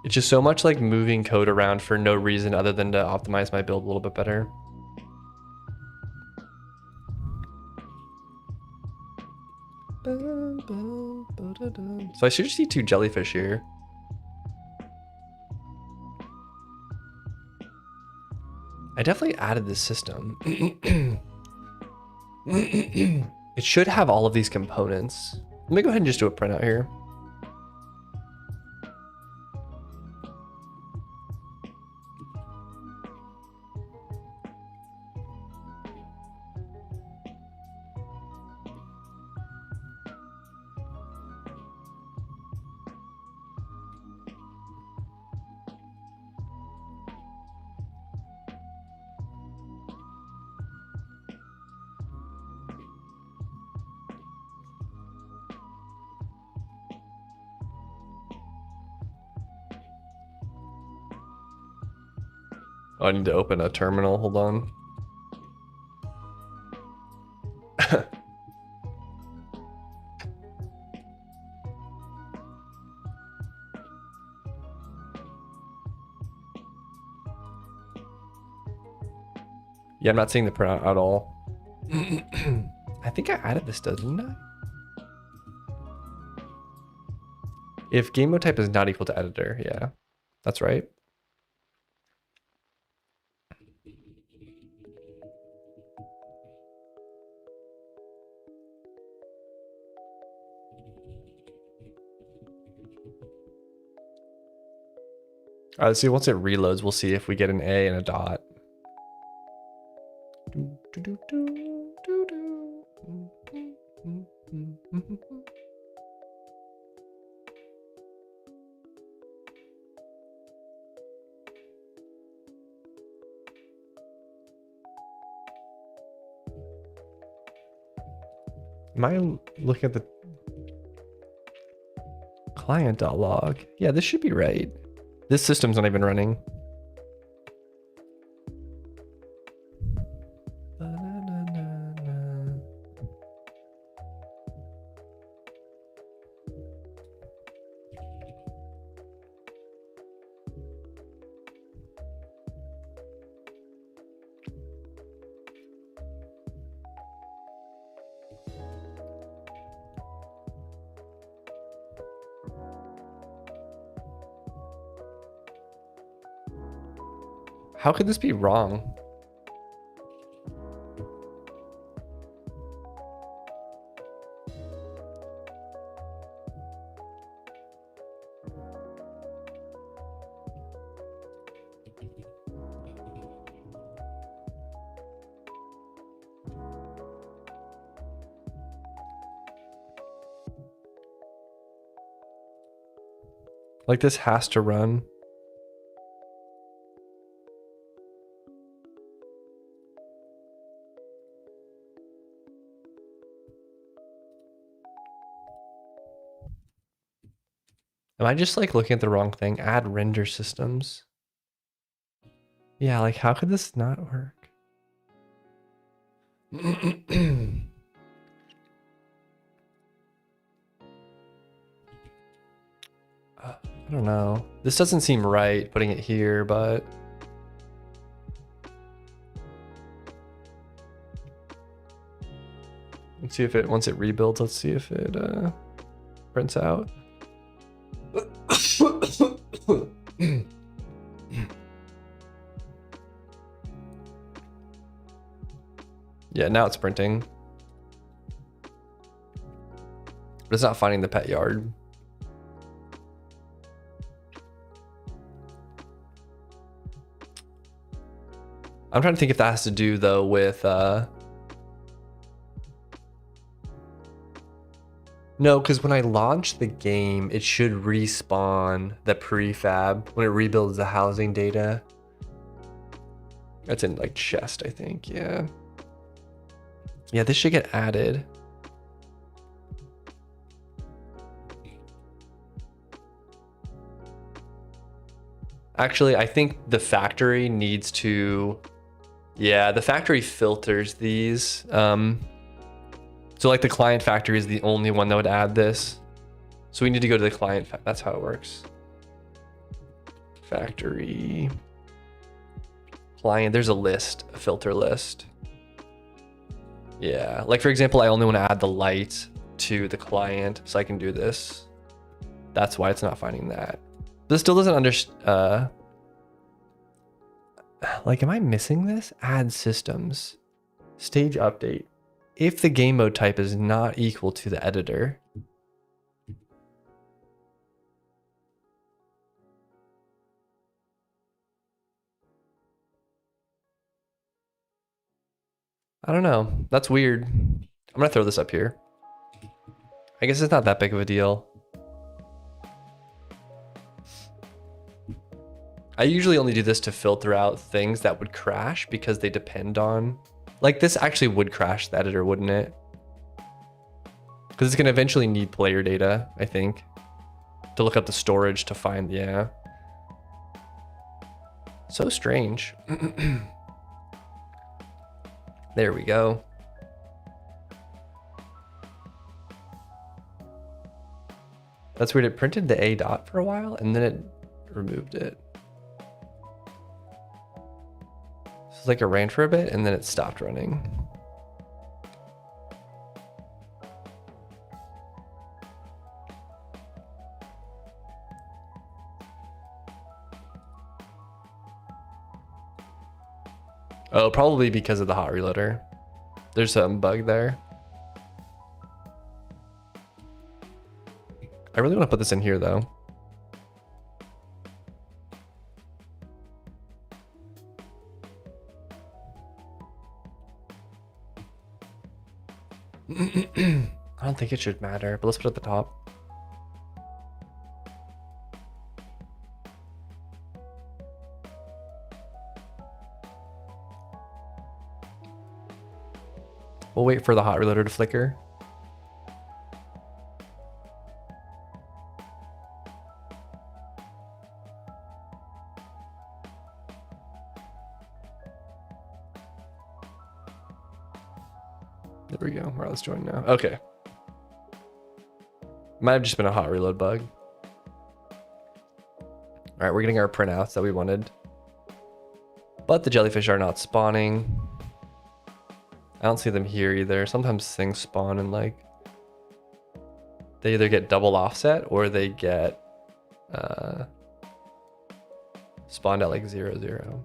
It's just so much like moving code around for no reason other than to optimize my build a little bit better. So I should just see 2 jellyfish here. I definitely added this system. It should have all of these components. Let me go ahead and just do a printout here. Oh, I need to open a terminal, hold on. Yeah, I'm not seeing the printout at all. I think I added this, didn't I? If game mode type is not equal to editor, yeah, that's right. All right, let's see, once it reloads, we'll see if we get an A and a dot. Am I looking at the client.log? Yeah, this should be right. This system's not even running. How could this be wrong? Like this has to run. Am I just like looking at the wrong thing? Add render systems. Yeah, like how could this not work? I don't know. This doesn't seem right putting it here, but let's see if it, once it rebuilds, let's see if it prints out. Yeah, now it's printing. But it's not finding the pet yard. I'm trying to think if that has to do though with no, because when I launch the game, it should respawn the prefab when it rebuilds the housing data. That's in like chest, I think. Yeah. Yeah, this should get added. Actually, I think the factory needs to, yeah, the factory filters these. So like the client factory is the only one that would add this. So we need to go to the client, that's how it works. Factory, client, there's a list, a filter list. Yeah, like for example, I only want to add the light to the client, so I can do this. That's why it's not finding that. This still doesn't understand. Like, am I missing this? Add systems, stage update. If the game mode type is not equal to the editor, I don't know. That's weird. I'm gonna throw this up here. I guess it's not that big of a deal. I usually only do this to filter out things that would crash because they depend on, like this actually would crash the editor, wouldn't it? Because it's gonna eventually need player data, I think, to look up the storage to find, yeah. So strange. There we go. That's weird, it printed the A dot for a while and then it removed it. So it's like it ran for a bit and then it stopped running. Oh, probably because of the hot reloader. There's some bug there. I really want to put this in here though. I don't think it should matter, but let's put it at the top. We'll wait for the hot reloader to flicker. There we go. All right, let's join now. Okay. Might have just been a hot reload bug. All right, we're getting our printouts that we wanted. But the jellyfish are not spawning. I don't see them here either. Sometimes things spawn and like they either get double offset or they get spawned at like 0, 0.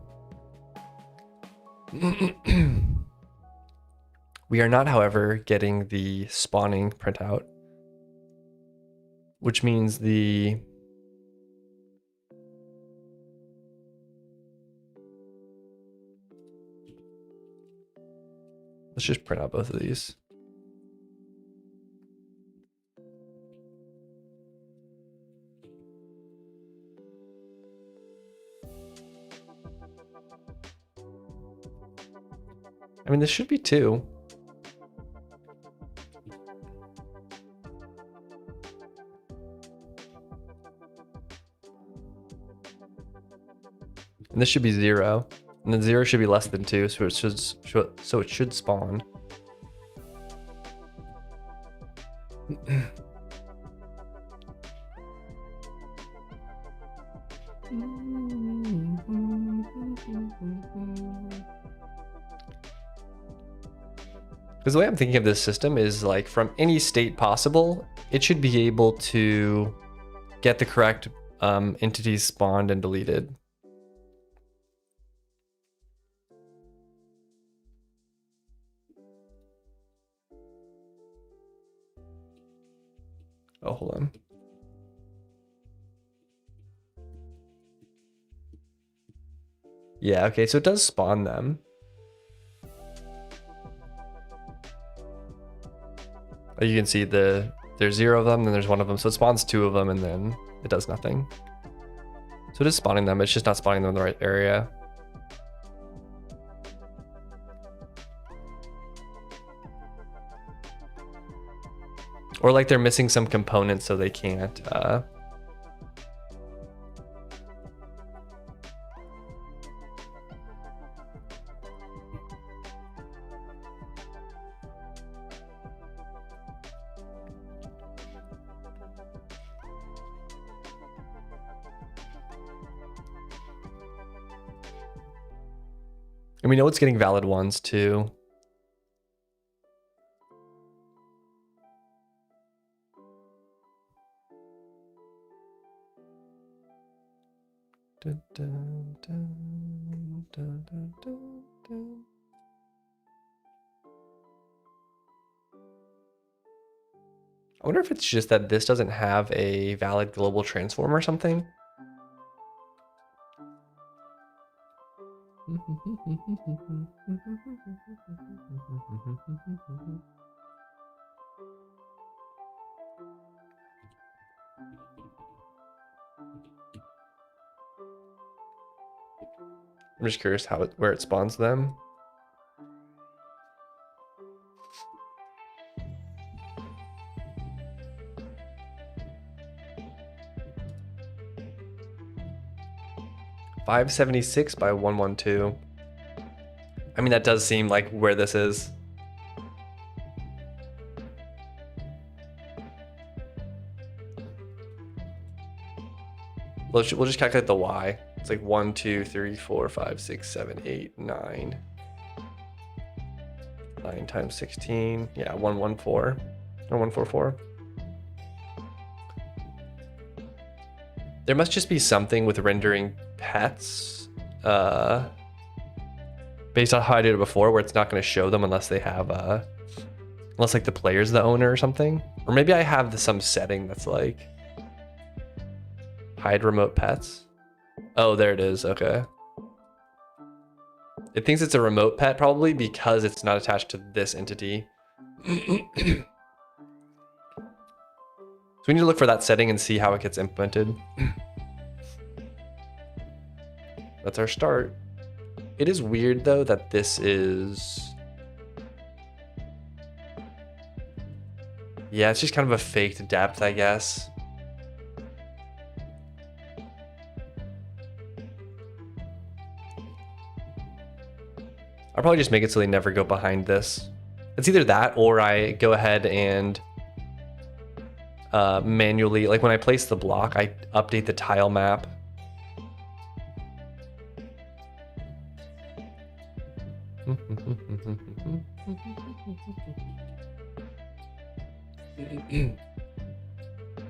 We are not, however, getting the spawning printout, which means the let's just print out both of these. I mean, this should be 2. this should be 0. And then 0 should be less than 2, so it should spawn. Because the way I'm thinking of this system is like from any state possible, it should be able to get the correct entities spawned and deleted. Oh, hold on. Yeah, okay, so it does spawn them. You can see there's 0 of them, then there's 1 of them. So it spawns 2 of them and then it does nothing. So it is spawning them, it's just not spawning them in the right area. Or like they're missing some components so they can't. And we know it's getting valid ones too. Dun, dun, dun, dun, dun, dun, dun. I wonder if it's just that this doesn't have a valid global transform or something. I'm just curious where it spawns them. $576 by 112. I mean, that does seem like where this is. We'll just calculate the Y. It's like 1, 2, 3, 4, 5, 6, 7, 8, 9. 9 times 16. Yeah, 114 or 144. There must just be something with rendering pets based on how I did it before, where it's not going to show them unless they have unless like the player's the owner or something. Or maybe I have some setting that's like hide remote pets. Oh, there it is. Okay. It thinks it's a remote pet probably because it's not attached to this entity. So we need to look for that setting and see how it gets implemented. That's our start. It is weird though that this is... Yeah, it's just kind of a faked depth, I guess. I'll probably just make it so they never go behind this. It's either that or I go ahead and manually, like when I place the block, I update the tile map.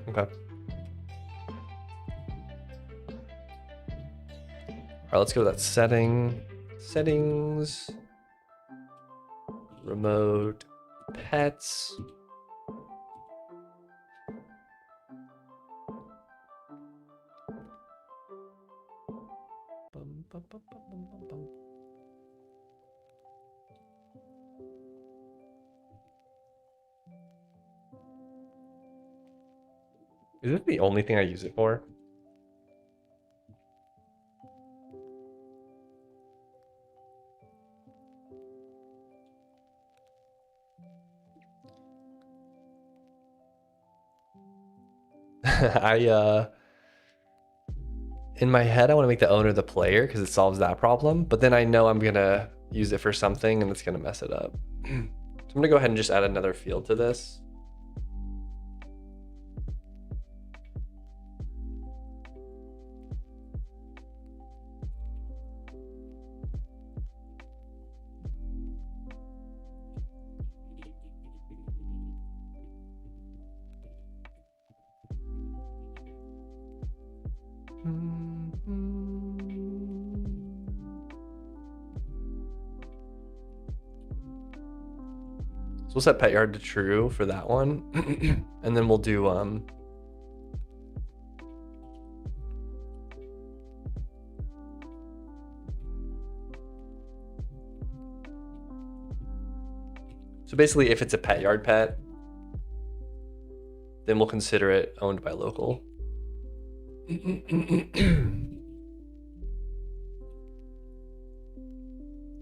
Okay. All right, let's go to that setting. Settings. Remote pets. Bum, bum, bum, bum, bum, bum. Is this the only thing I use it for? in my head, I want to make the owner the player because it solves that problem. But then I know I'm going to use it for something and it's going to mess it up. So I'm going to go ahead and just add another field to this. So we'll set pet yard to true for that one. And then we'll do so basically if it's a pet yard pet, then we'll consider it owned by local.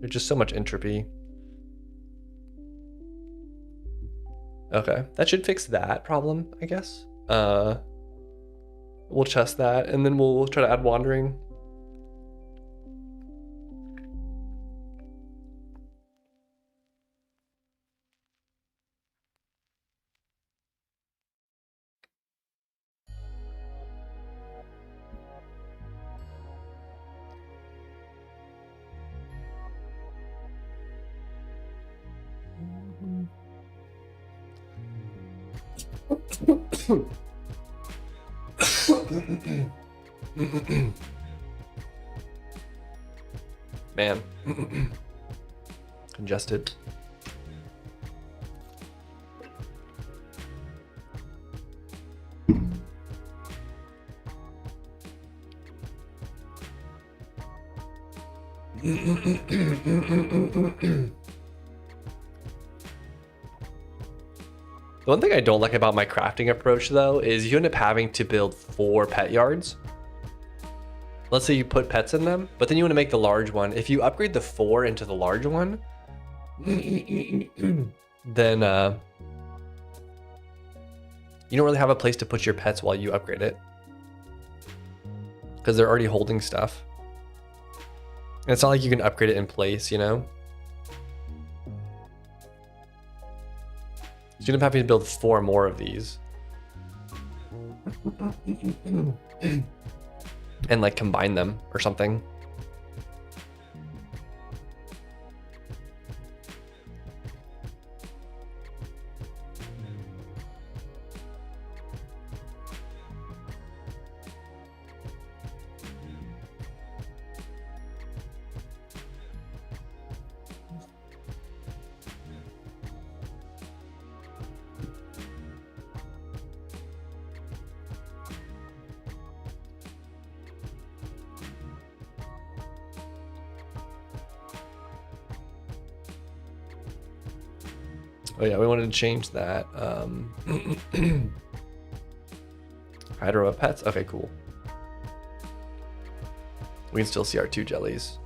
There's just so much entropy. Okay, that should fix that problem, I guess. We'll test that, and then we'll try to add wandering. Man, congested. The one thing I don't like about my crafting approach, though, is you end up having to build 4 pet yards. Let's say you put pets in them, but then you want to make the large one. If you upgrade the 4 into the large one, then you don't really have a place to put your pets while you upgrade it, because they're already holding stuff. And it's not like you can upgrade it in place, you know? So you end up having to build 4 more of these. And like combine them or something. Oh yeah, we wanted to change that. Hydro pets. Okay, cool. We can still see our 2 jellies.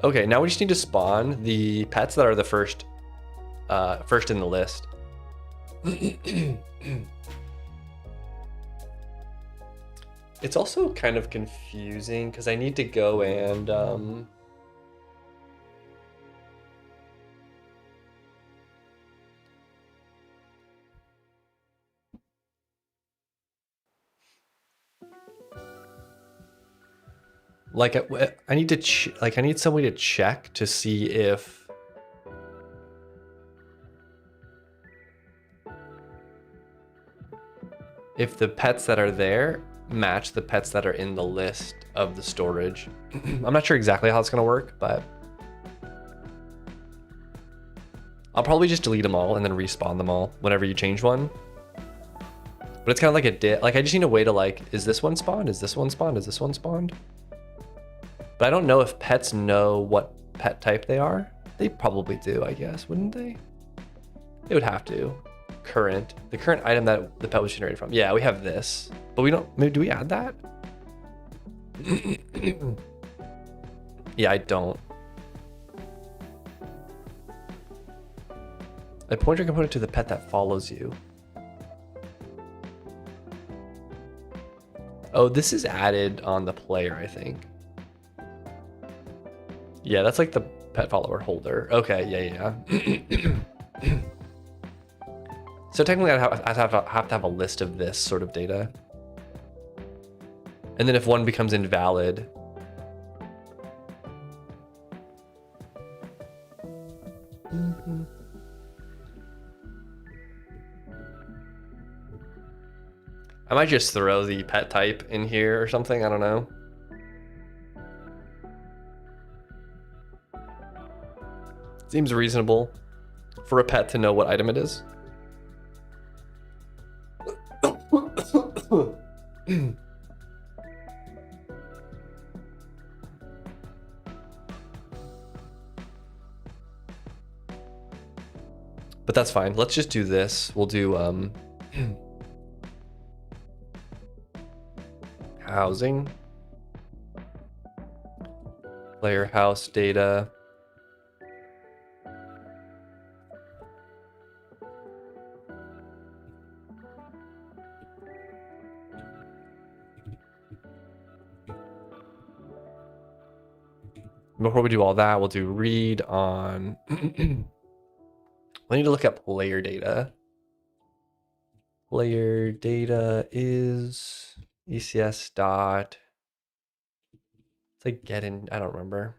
Okay, now we just need to spawn the pets that are the first in the list. It's also kind of confusing because I need to go and like I need to I need somebody to check to see if the pets that are there match the pets that are in the list of the storage. I'm not sure exactly how it's gonna work, but I'll probably just delete them all and then respawn them all whenever you change one. But it's kind of like like I just need a way to like, is this one spawned? Is this one spawned? Is this one spawned? But I don't know if pets know what pet type they are. They probably do, I guess, wouldn't they? They would have to. The current item that the pet was generated from. Yeah, we have this, but we don't, maybe do we add that? Yeah, I don't. A pointer component to the pet that follows you. Oh, this is added on the player, I think. Yeah, that's like the pet follower holder. Okay, yeah. So technically I'd have to have a list of this sort of data. And then if one becomes invalid, I might just throw the pet type in here or something, I don't know. Seems reasonable for a pet to know what item it is. But that's fine. Let's just do this. We'll do housing, player house data. Before we do all that, we'll do read on. We need to look at player data. Player data is ECS dot. It's like get in. I don't remember.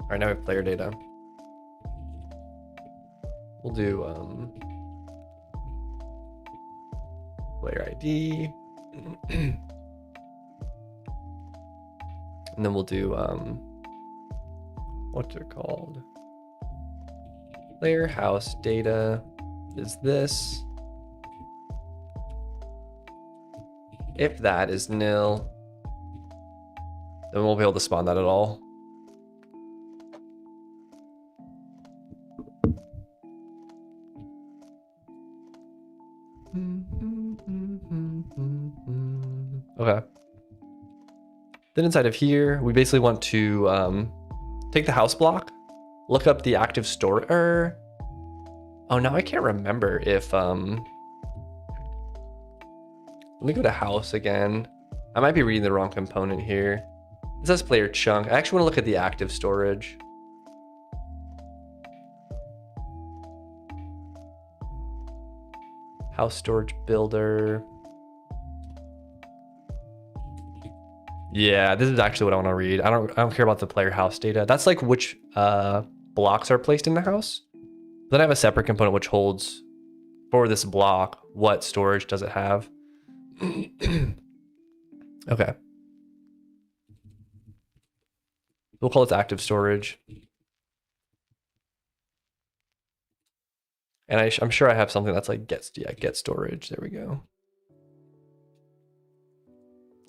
All right, now we have player data. We'll do player ID. And then we'll do what's it called? Player house data is this. If that is nil, then we won't be able to spawn that at all. Okay. Then inside of here, we basically want to take the house block, look up the active store. Oh, now I can't remember if let me go to house again. I might be reading the wrong component here. It says player chunk. I actually want to look at the active storage. House storage builder. Yeah, this is actually what I want to read. I don't care about the player house data. That's like which blocks are placed in the house. Then I have a separate component which holds for this block what storage does it have. Okay. We'll call it active storage. And I'm sure I have something that's like get storage. There we go.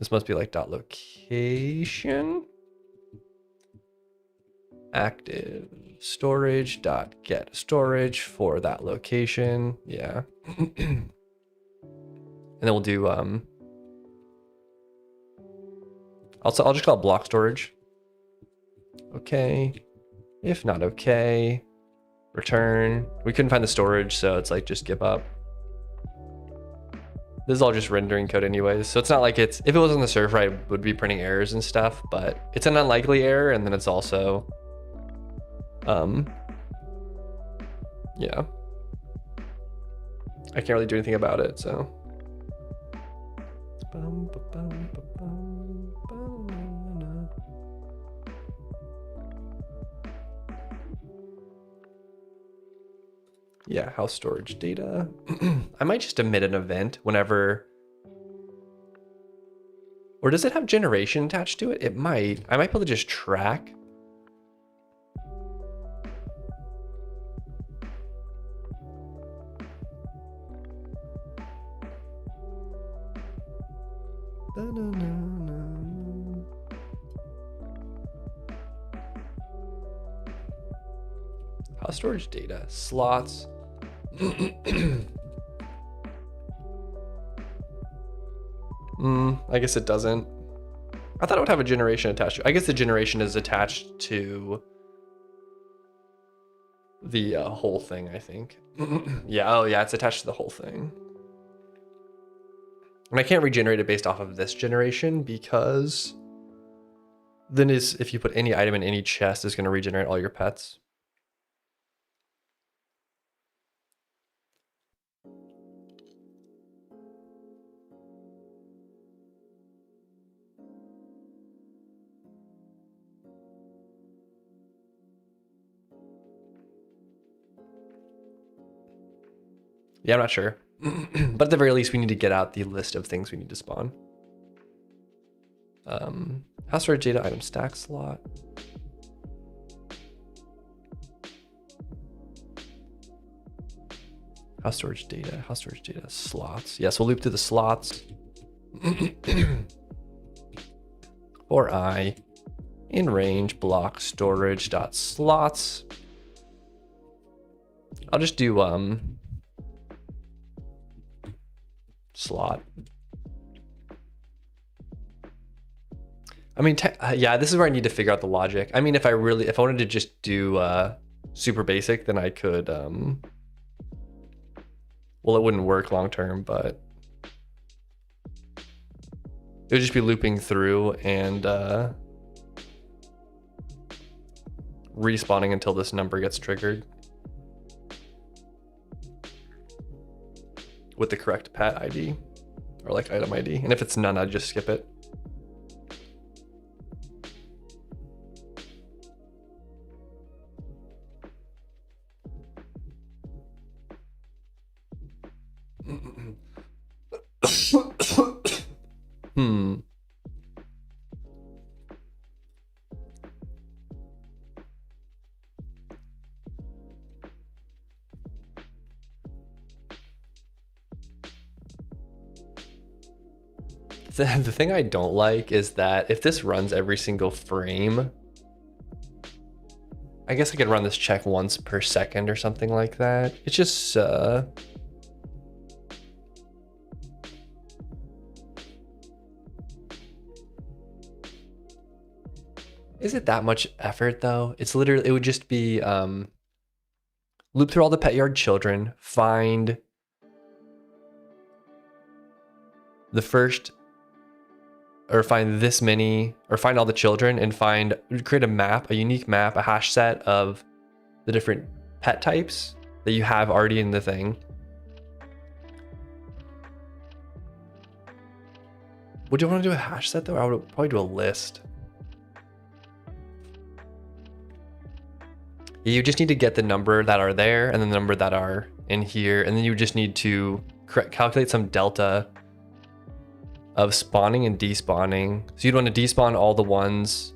This must be like dot location. Active storage dot get storage for that location. Yeah. And then we'll do I'll just call it block storage. Okay. If not okay. Return. We couldn't find the storage, so it's like just give up. This is all just rendering code anyways, so it's not like if it was on the server, I would be printing errors and stuff, but it's an unlikely error, and then it's also, yeah. I can't really do anything about it, so. Yeah, house storage data. I might just emit an event whenever, or does it have generation attached to it? It might. I might be able to just track. House storage data, slots. I guess it doesn't. I thought it would have a generation attached to. I guess the generation is attached to the whole thing, I think. Yeah, oh yeah, it's attached to the whole thing. And I can't regenerate it based off of this generation because then if you put any item in any chest, it's going to regenerate all your pets. Yeah, I'm not sure. But at the very least, we need to get out the list of things we need to spawn. House storage data item stack slot. House storage data slots. Yes, we'll loop through the slots. For I in range block storage dot slots. I'll just do slot. I mean, yeah, this is where I need to figure out the logic. I mean, if I wanted to just do super basic, then I could, well, it wouldn't work long term, but it would just be looping through and respawning until this number gets triggered with the correct pet ID or like item ID. And if it's none, I'd just skip it. The thing I don't like is that if this runs every single frame, I guess I could run this check once per second or something like that. It's just, is it that much effort though? It's literally, it would just be loop through all the pet yard children, find the first, or find this many, or find all the children and create a map, a unique map, a hash set of the different pet types that you have already in the thing. Would you want to do a hash set though? I would probably do a list. You just need to get the number that are there and the number that are in here. And then you just need to calculate some delta of spawning and despawning. So you'd want to despawn all the ones.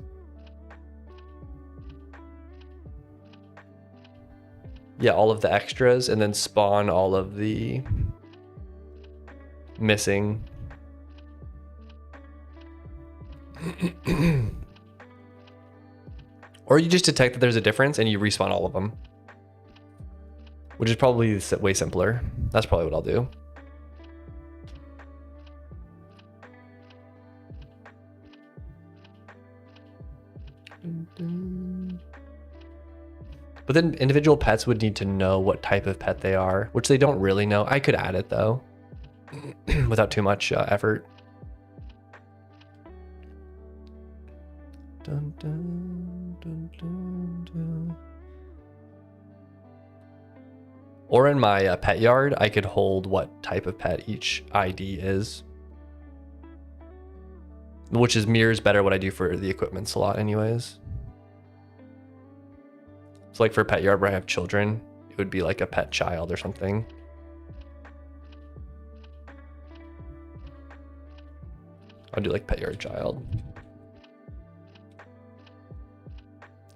Yeah, all of the extras, and then spawn all of the missing. Or you just detect that there's a difference and you respawn all of them, which is probably way simpler. That's probably what I'll do. But then individual pets would need to know what type of pet they are, which they don't really know. I could add it though, without too much effort. Dun, dun, dun, dun, dun. Or in my pet yard, I could hold what type of pet each ID is, which mirrors better what I do for the equipment slot anyways. So like for pet yard where I have children, it would be like a pet child or something. I'll do like pet yard child.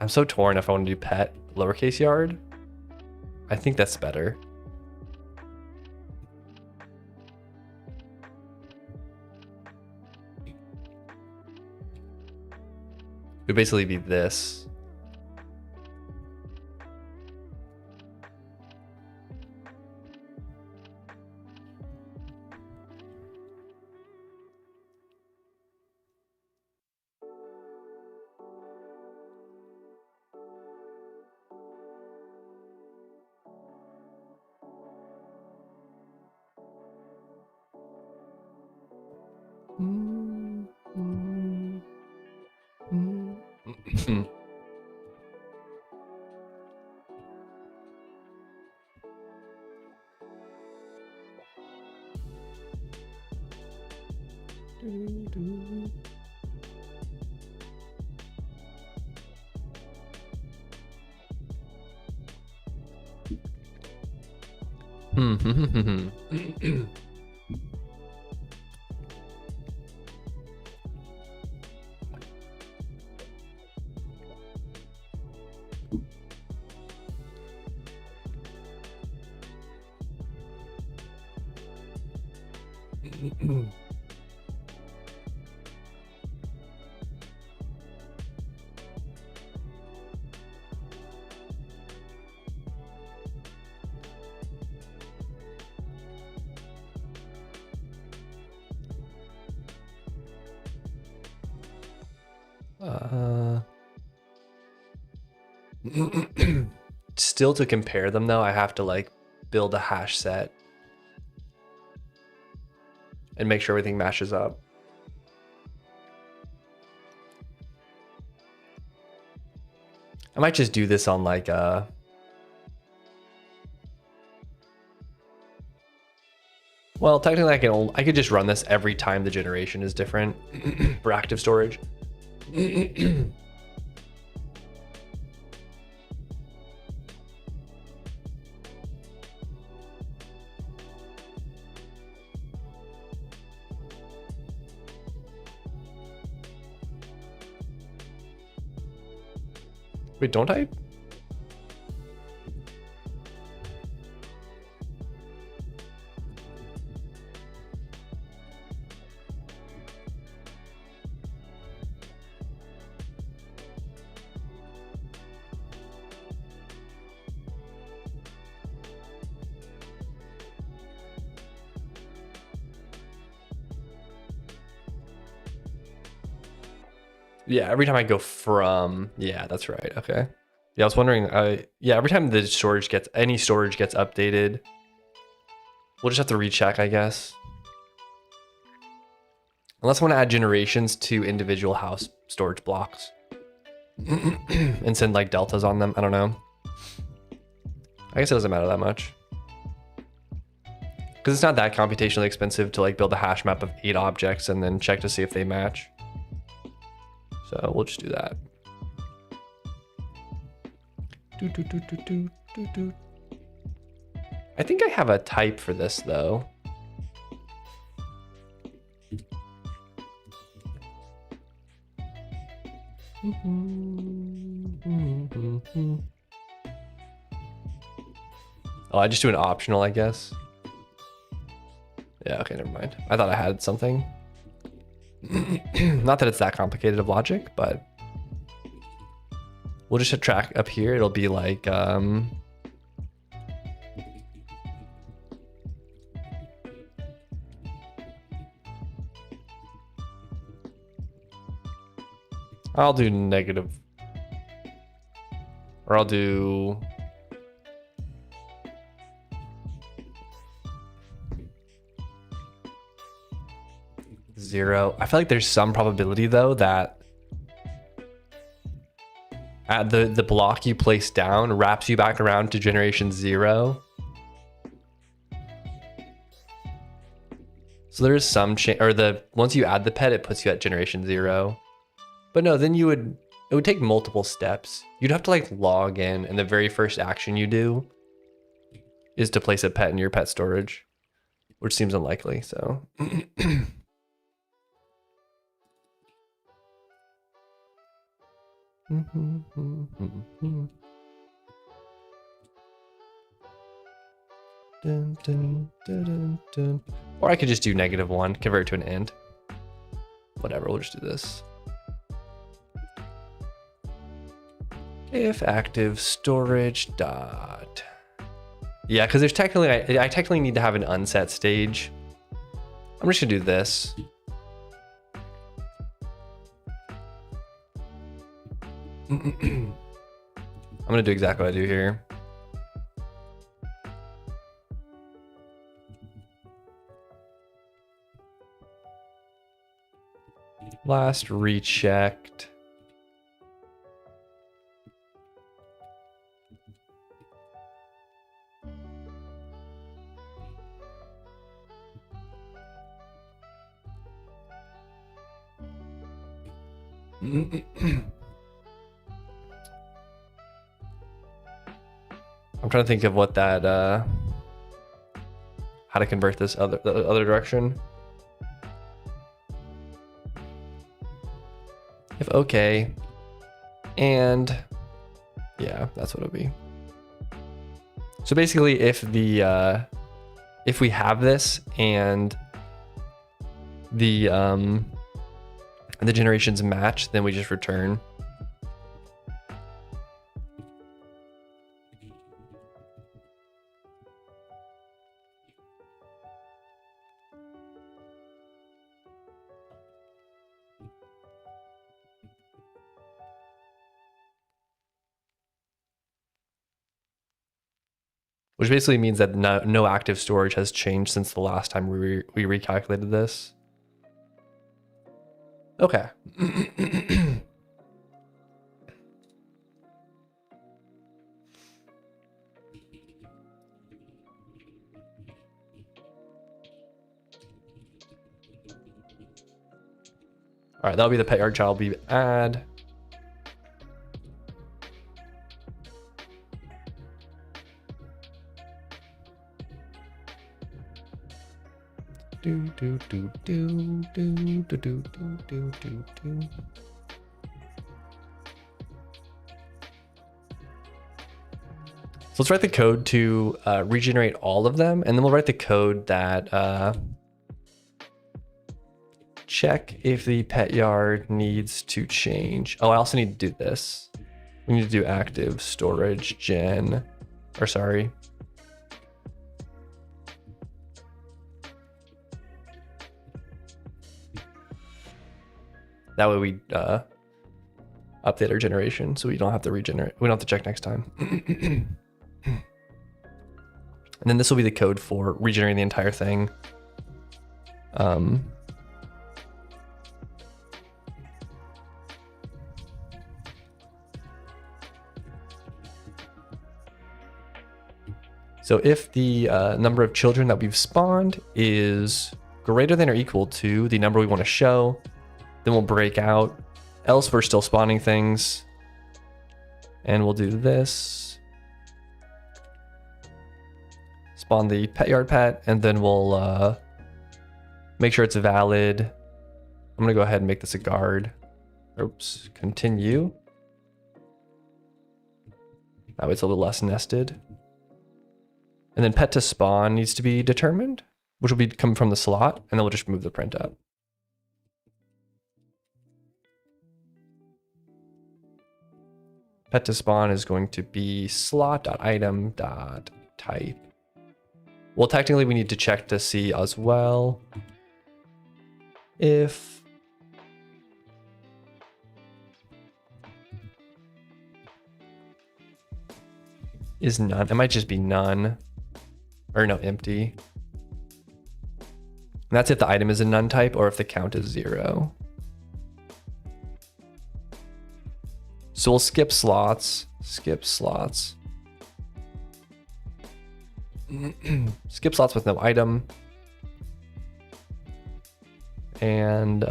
I'm so torn if I want to do pet lowercase yard. I think that's better. would basically be this. Still, to compare them though, I have to like build a hash set and make sure everything matches up. I might just do this on like well, technically I could just run this every time the generation is different for active storage. Wait, don't I? Yeah, every time I go from, yeah, that's right. Okay. Yeah, I was wondering, yeah, every time the storage gets, any storage gets updated, we'll just have to recheck, I guess. Unless I want to add generations to individual house storage blocks and send like deltas on them. I don't know. I guess it doesn't matter that much. Because it's not that computationally expensive to like build a hash map of 8 objects and then check to see if they match. So we'll just do that. I think I have a type for this though. Oh, I just do an optional, I guess. Yeah, okay, never mind. I thought I had something. Not that it's that complicated of logic, but we'll just hit track up here. It'll be like I'll do negative, or I'll do zero. I feel like there's some probability though that at the block you place down wraps you back around to generation 0. So there is some change, or once you add the pet, it puts you at generation 0. But no, then it would take multiple steps. You'd have to like log in, and the very first action you do is to place a pet in your pet storage, which seems unlikely, so. Or I could just do -1, convert it to an int. Whatever, we'll just do this. if active storage dot. Yeah, because there's technically, I technically need to have an unset stage. I'm just gonna do this. I'm gonna do exactly what I do here. Last rechecked. I'm trying to think of what that, how to convert this the other direction. If okay, and yeah, that's what it'll be. So basically, if we have this and the generations match, then we just return. Which basically means that no active storage has changed since the last time we recalculated this. Okay. All right, that'll be the pet yard child we add. Do do do do do do do do do do. So let's write the code to regenerate all of them, and then we'll write the code that check if the pet yard needs to change. Oh, I also need to do this. We need to do active storage gen, or sorry. That way we update our generation so we don't have to regenerate. We don't have to check next time. And then this will be the code for regenerating the entire thing. So if the number of children that we've spawned is greater than or equal to the number we want to show, then we'll break out. Else we're still spawning things. And we'll do this. Spawn the pet yard pet, and then we'll make sure it's valid. I'm gonna go ahead and make this a guard. Oops, continue. That way it's a little less nested. And then pet to spawn needs to be determined, which will be coming from the slot, and then we'll just move the print up. Pet to spawn is going to be slot.item.type. Well, technically we need to check to see as well if is none. It might just be none, or no, empty. And that's if the item is a none type or if the count is 0. So we'll skip slots, skip slots. Skip slots with no item. And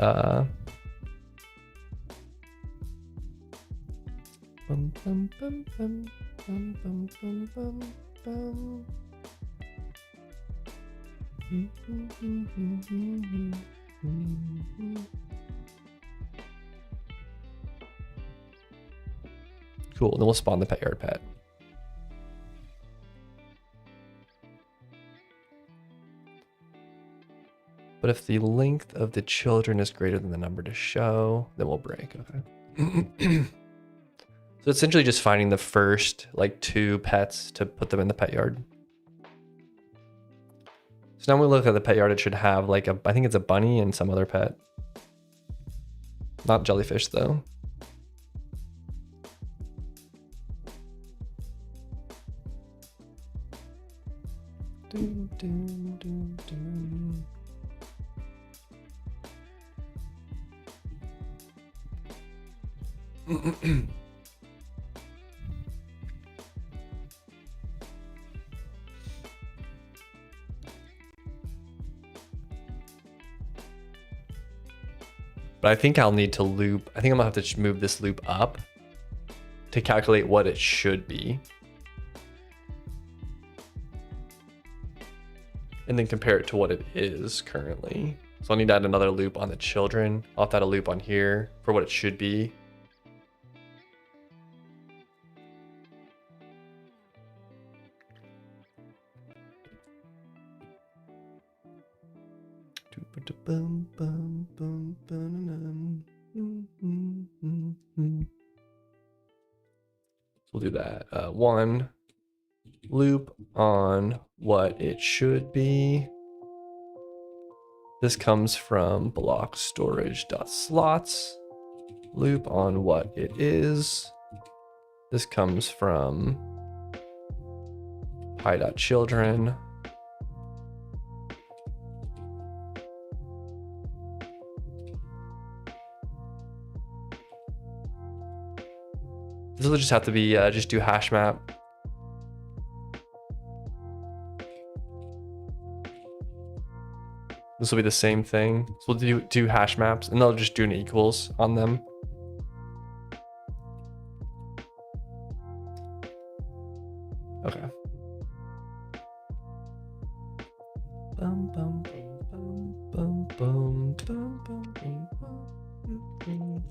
cool, then we'll spawn the pet yard pet. But if the length of the children is greater than the number to show, then we'll break, okay. So essentially just finding the first like 2 pets to put them in the pet yard. So now when we look at the pet yard, it should have like I think it's a bunny and some other pet. Not jellyfish though. Dun, dun, dun, dun. But I think I'll need to loop. I think I'm gonna have to just move this loop up to calculate what it should be. And then compare it to what it is currently. So I'll need to add another loop on the children. I'll have to add a loop on here for what it should be. We'll do that. 1 loop on what it should be. This comes from block storage.slots. Loop on what it is. This comes from pi.children. This will just have to be, just do hash map. This will be the same thing. So we'll do hash maps and they'll just do an equals on them. Okay. Bum, bum, bum, bum, bum, bum, bum, bum, bum.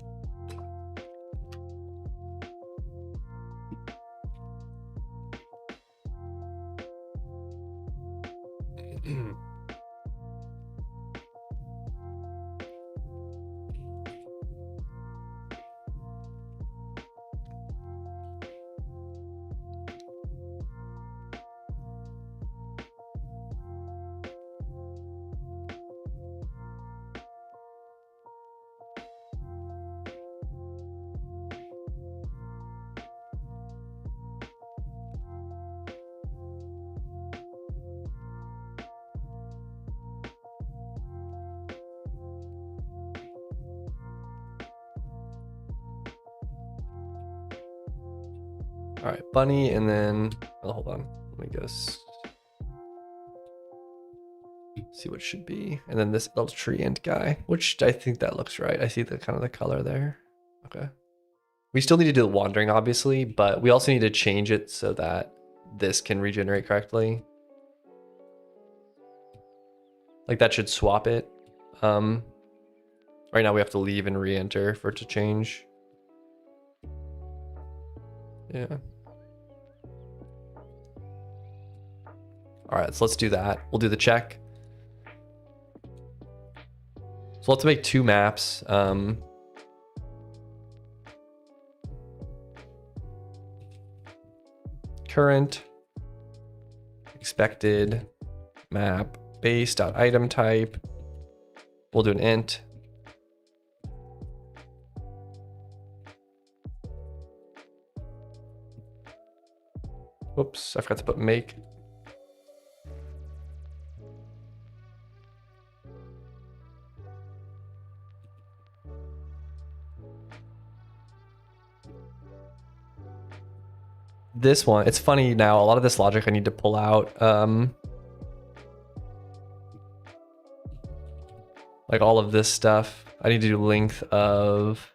All right, bunny, and then, oh, hold on, let me guess. See what it should be. And then this little tree ant guy, which I think that looks right. I see the kind of the color there. Okay. We still need to do the wandering, obviously, but we also need to change it so that this can regenerate correctly. Like that should swap it. Right now we have to leave and re-enter for it to change. Yeah. All right, so let's do that. We'll do the check. So let's make 2 maps. Current expected map base.item type. We'll do an int. Whoops, I forgot to put make. This one, it's funny now, a lot of this logic I need to pull out. Like all of this stuff, I need to do length of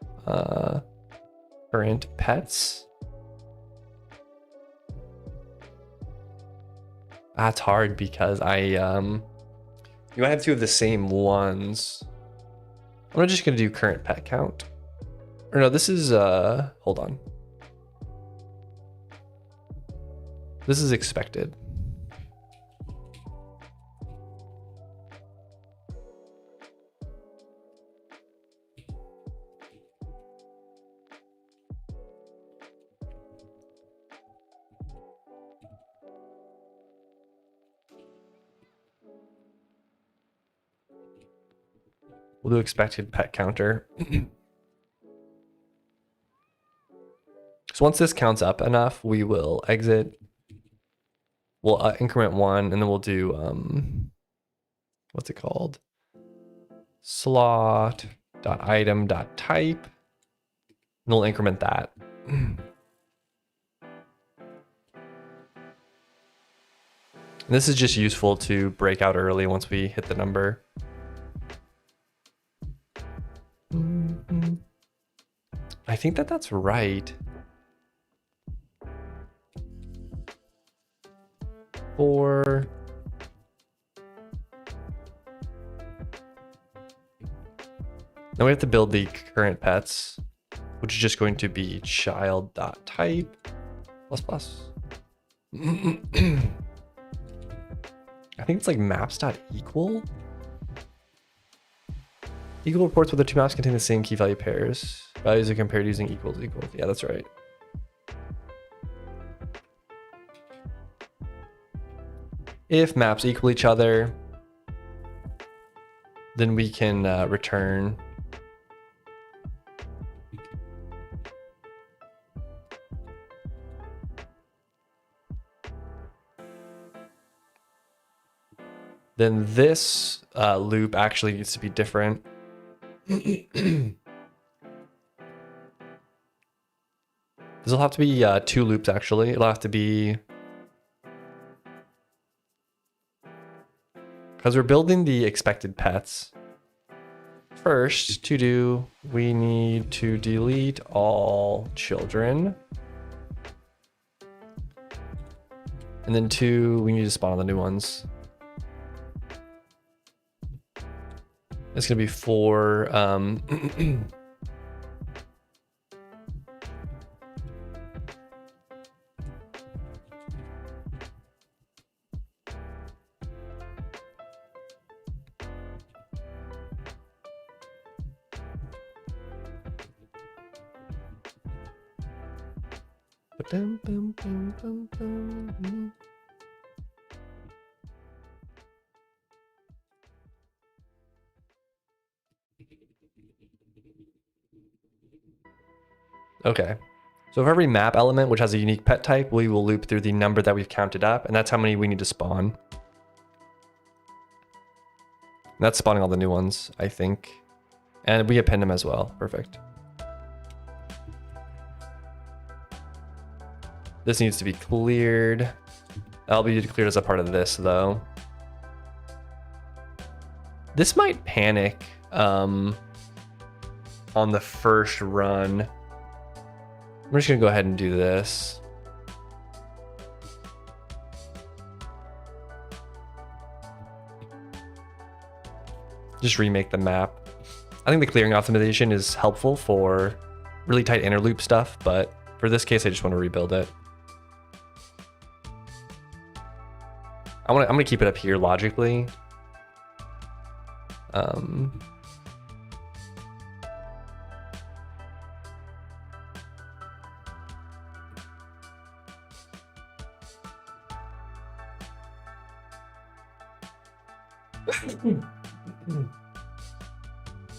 current pets. That's hard because I have 2 of the same ones. I'm just gonna do current pet count. Or no, this is hold on. This is expected. We'll do expected pet counter. So once this counts up enough, we will exit. We'll increment 1, and then we'll do, what's it called? Slot.item.type. And we'll increment that. And this is just useful to break out early once we hit the number. I think that that's right. Then we have to build the current pets, which is just going to be child.type ++. I think it's like maps.equal. Equal reports whether two maps contain the same key value pairs. Values are compared using equals. Yeah, that's right. If maps equal each other, then we can return. Then this loop actually needs to be different. This will have to be 2 loops actually. It'll have to be, because we're building the expected pets. First, to do, we need to delete all children. And then 2, we need to spawn the new ones. It's gonna be 4. Okay, so for every map element which has a unique pet type, we will loop through the number that we've counted up, and that's how many we need to spawn. And that's spawning all the new ones, I think. And we append them as well. Perfect. This needs to be cleared. That'll be cleared as a part of this, though. This might panic on the first run. I'm just gonna go ahead and do this. Just remake the map. I think the clearing optimization is helpful for really tight inner loop stuff, but for this case, I just want to rebuild it. I'm gonna keep it up here logically.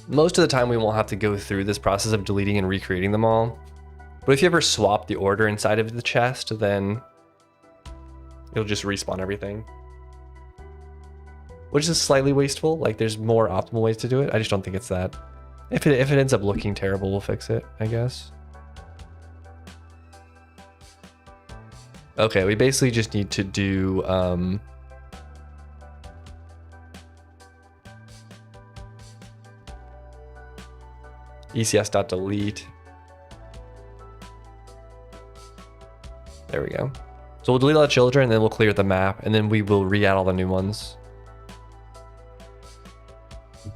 Most of the time we won't have to go through this process of deleting and recreating them all. But if you ever swap the order inside of the chest, then it'll just respawn everything. Which is slightly wasteful. Like, there's more optimal ways to do it. I just don't think it's that. If it ends up looking terrible, we'll fix it, I guess. Okay, we basically just need to do ECS.delete. There we go. So we'll delete all the children, and then we'll clear the map, and then we will re-add all the new ones. All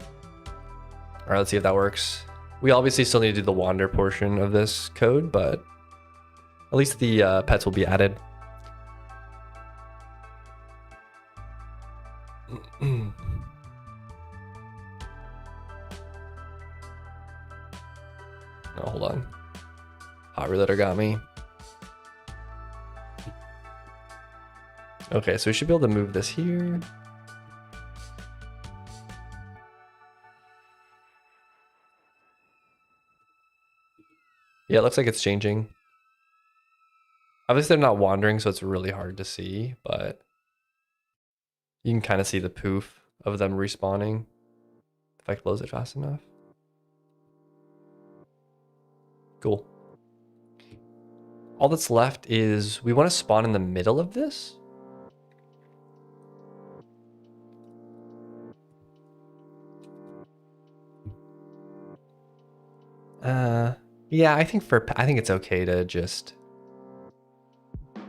right, let's see if that works. We obviously still need to do the wander portion of this code, but at least the pets will be added. Oh, hold on. Hot Roulette got me. Okay, so we should be able to move this here. Yeah, it looks like it's changing. Obviously they're not wandering, so it's really hard to see, but you can kind of see the poof of them respawning if I close it fast enough. Cool. All that's left is we want to spawn in the middle of this. Yeah, I think it's okay to just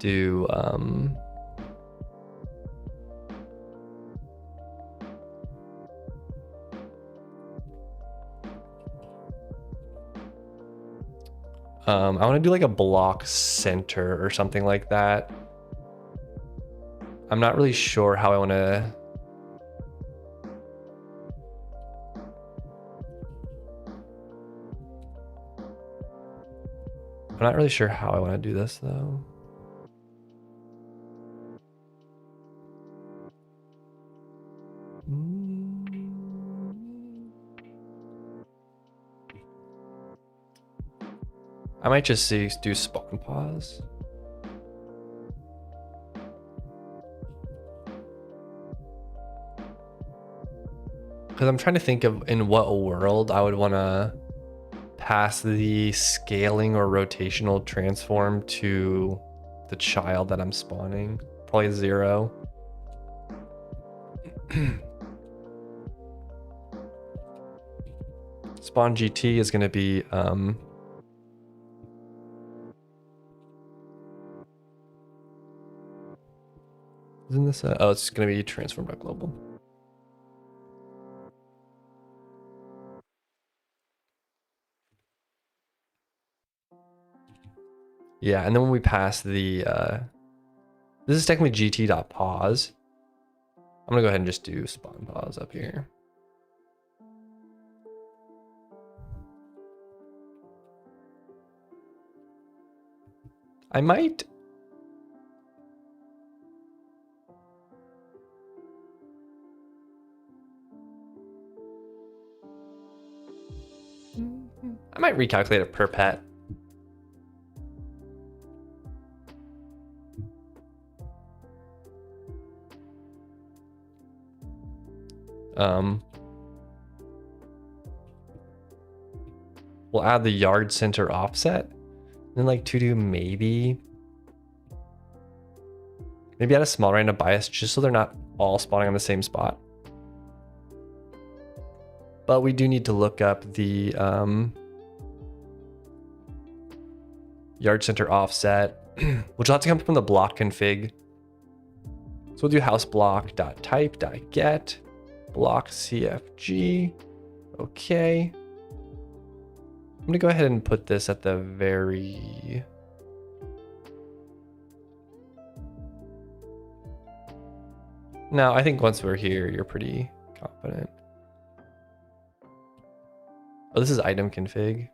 do I want to do like a block center or something like that. I'm not really sure how I want to. I'm not really sure how I want to do this though. I might just do spawn pause. Because I'm trying to think of in what world I would want to pass the scaling or rotational transform to the child that I'm spawning. Probably 0. Spawn GT is going to be isn't this oh, it's going to be transform by global. Yeah, and then when we pass the this is technically gt.pause. I'm gonna go ahead and just do spawn pause up here. I might. I might recalculate it per pet. We'll add the yard center offset. Then like to do maybe add a small random bias just so they're not all spawning on the same spot. But we do need to look up the yard center offset, which will have to come from the block config. So we'll do house block.type.get block CFG. Okay. I'm gonna go ahead and put this at the very no, I think once we're here, you're pretty confident. Oh, this is item config.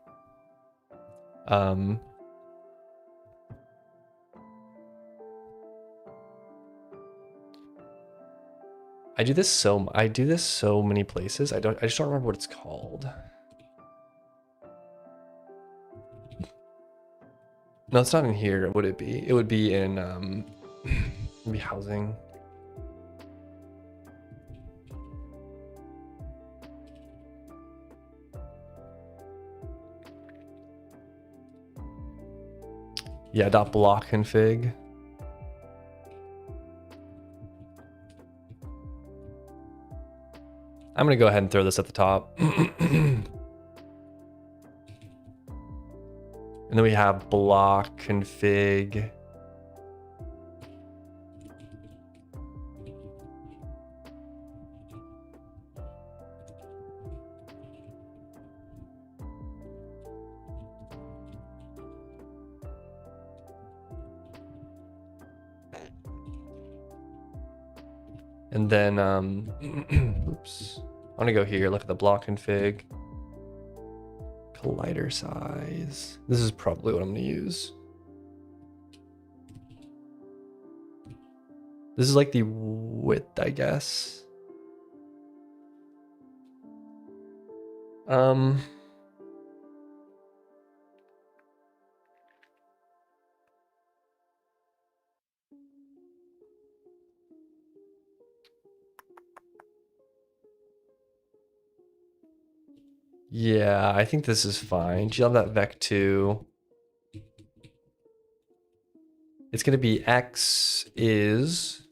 I do this so many places. I just don't remember what it's called. No, it's not in here. Would it be? It would be in maybe housing. Yeah, .block config. I'm gonna go ahead and throw this at the top. And then we have block config. And then, oops. I want to go here, look at the block config. Collider size. This is probably what I'm going to use. This is like the width, I guess. Yeah, I think this is fine. Do you have that vec2? It's going to be x is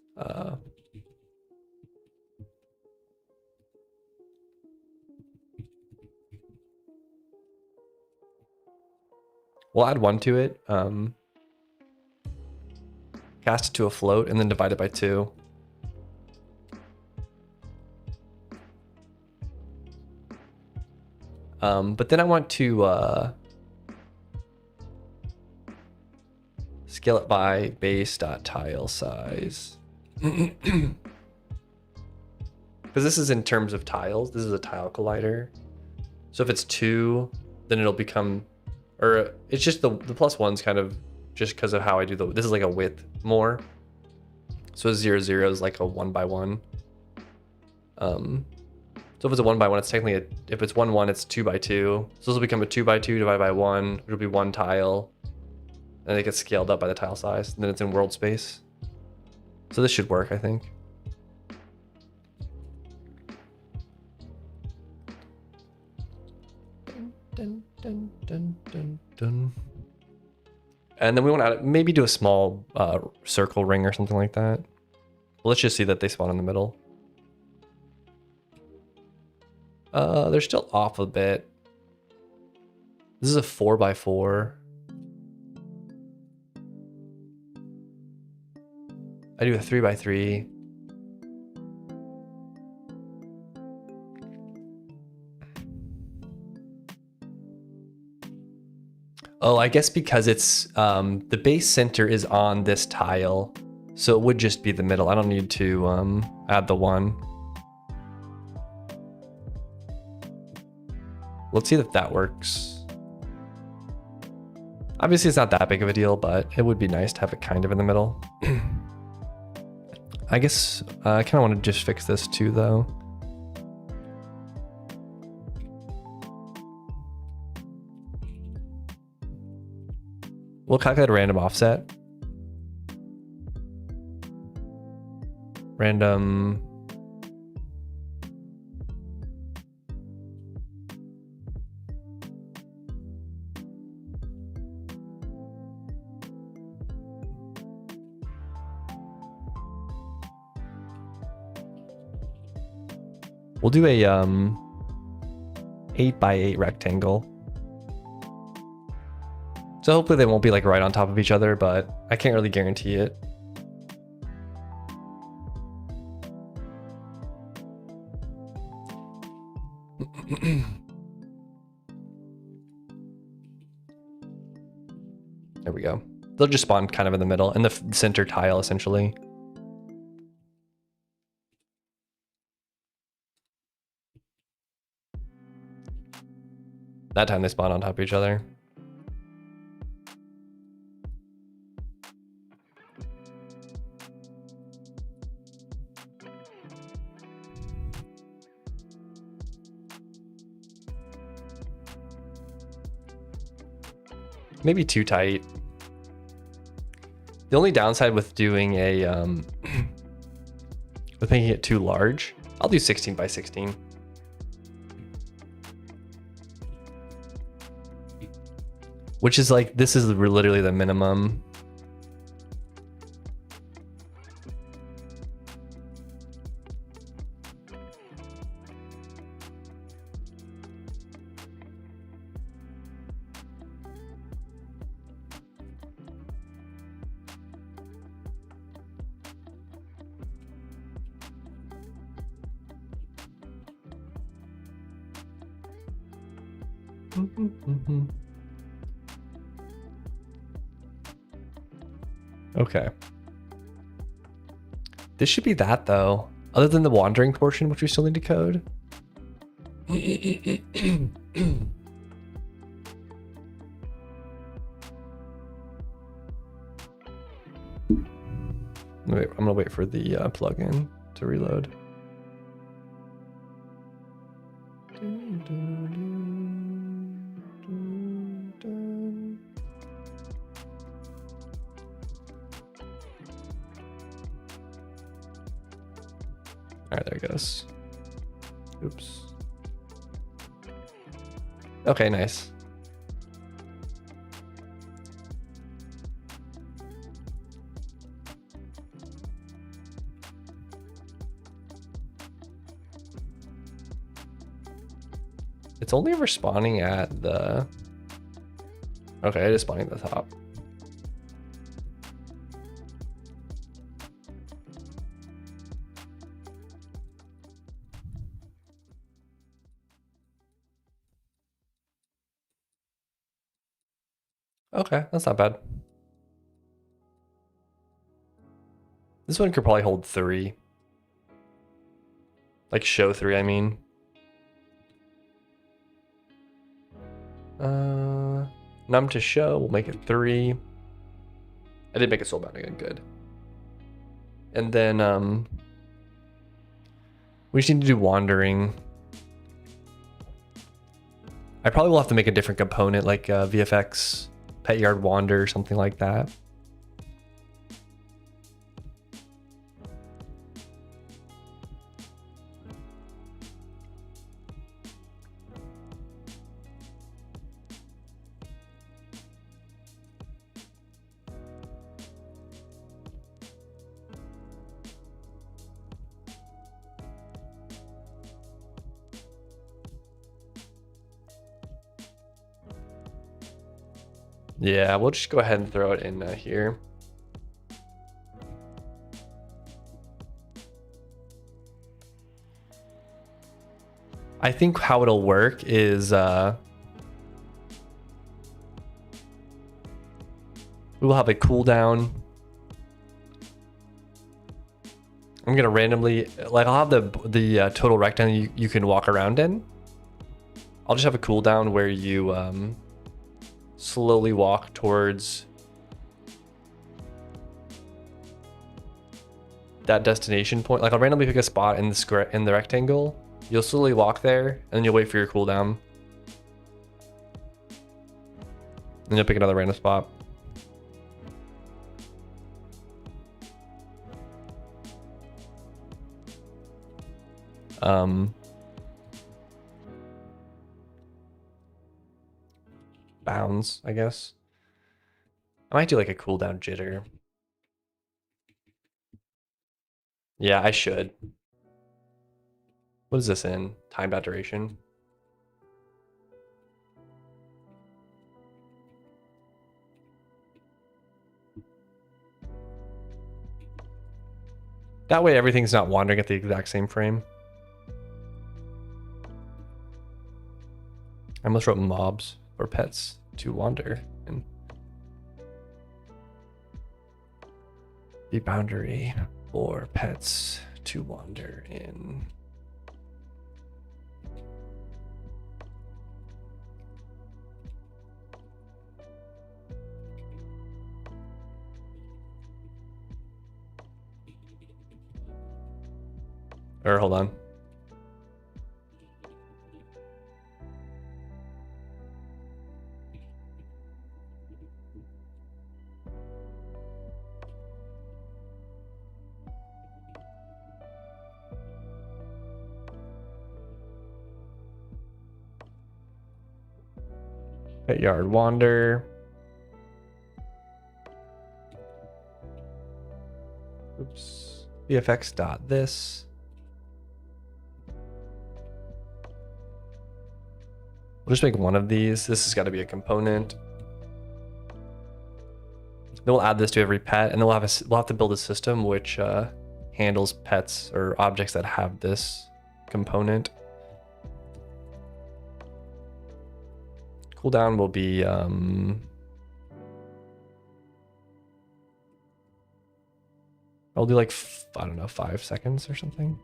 we'll add 1 to it, cast it to a float, and then divide it by 2. But then I want to scale it by base.tile size. Because this is in terms of tiles. This is a tile collider. So if it's 2, then it'll become, or it's just the +1's kind of just because of how I do this is like a width more. So 0, 0 is like a 1 by 1. So if it's a 1 by 1, it's technically if it's 1, 1, it's 2 by 2. So this will become a 2 by 2 divided by 1. It'll be 1 tile. And it gets scaled up by the tile size. And then it's in world space. So this should work, I think. Dun, dun, dun, dun, dun. And then we want to maybe do a small circle ring or something like that. Let's just see that they spawn in the middle. They're still off a bit. This is a 4 by 4. I do a 3 by 3. Oh, I guess because it's the base center is on this tile, so it would just be the middle. I don't need to add the 1. Let's see if that works. Obviously, it's not that big of a deal, but it would be nice to have it kind of in the middle. I guess I kind of want to just fix this too, though. We'll calculate a random offset. Random. We'll do a 8 by 8 rectangle. So hopefully they won't be like right on top of each other, but I can't really guarantee it. There we go. They'll just spawn kind of in the middle, in the center tile essentially. That time they spawn on top of each other. Maybe too tight. The only downside with doing a with making it too large, I'll do 16 by 16. Which is like, this is literally the minimum. Okay. This should be that though, other than the wandering portion, which we still need to code. I'm gonna wait for the plugin to reload. All right, there it goes. Oops. Okay, nice. It's only ever spawning at the... Okay, it is spawning at the top. Okay, that's not bad. This one could probably hold 3. Like show 3, I mean. Num to show, we'll make it 3. I did make it soulbound again, good. And then we just need to do wandering. I probably will have to make a different component like VFX, pet yard wander, something like that. Yeah, we'll just go ahead and throw it in here. I think how it'll work is we will have a cooldown. I'm gonna randomly, like I'll have the total rectangle you can walk around in. I'll just have a cooldown where you slowly walk towards that destination point. Like I'll randomly pick a spot in the square in the rectangle. You'll slowly walk there, and then you'll wait for your cooldown. Then you'll pick another random spot. Bounds, I guess. I might do like a cooldown jitter. Yeah, I should. What is this in? Time dot duration. That way everything's not wandering at the exact same frame. I almost wrote mobs or pets to wander in. The boundary for pets to wander in. Or hold on. Pet yard wander. Oops. VFX dot this. We'll just make one of these. This has got to be a component. Then we'll add this to every pet, and then we'll have to build a system which handles pets or objects that have this component. Cooldown will be I'll do like I don't know, 5 seconds or something.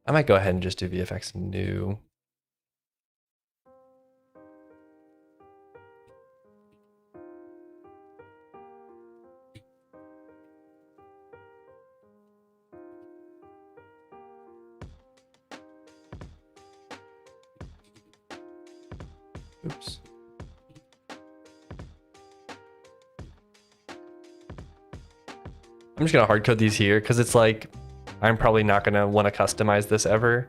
I might go ahead and just do VFX new. Oops. I'm just gonna hard code these here because it's like, I'm probably not gonna want to customize this ever.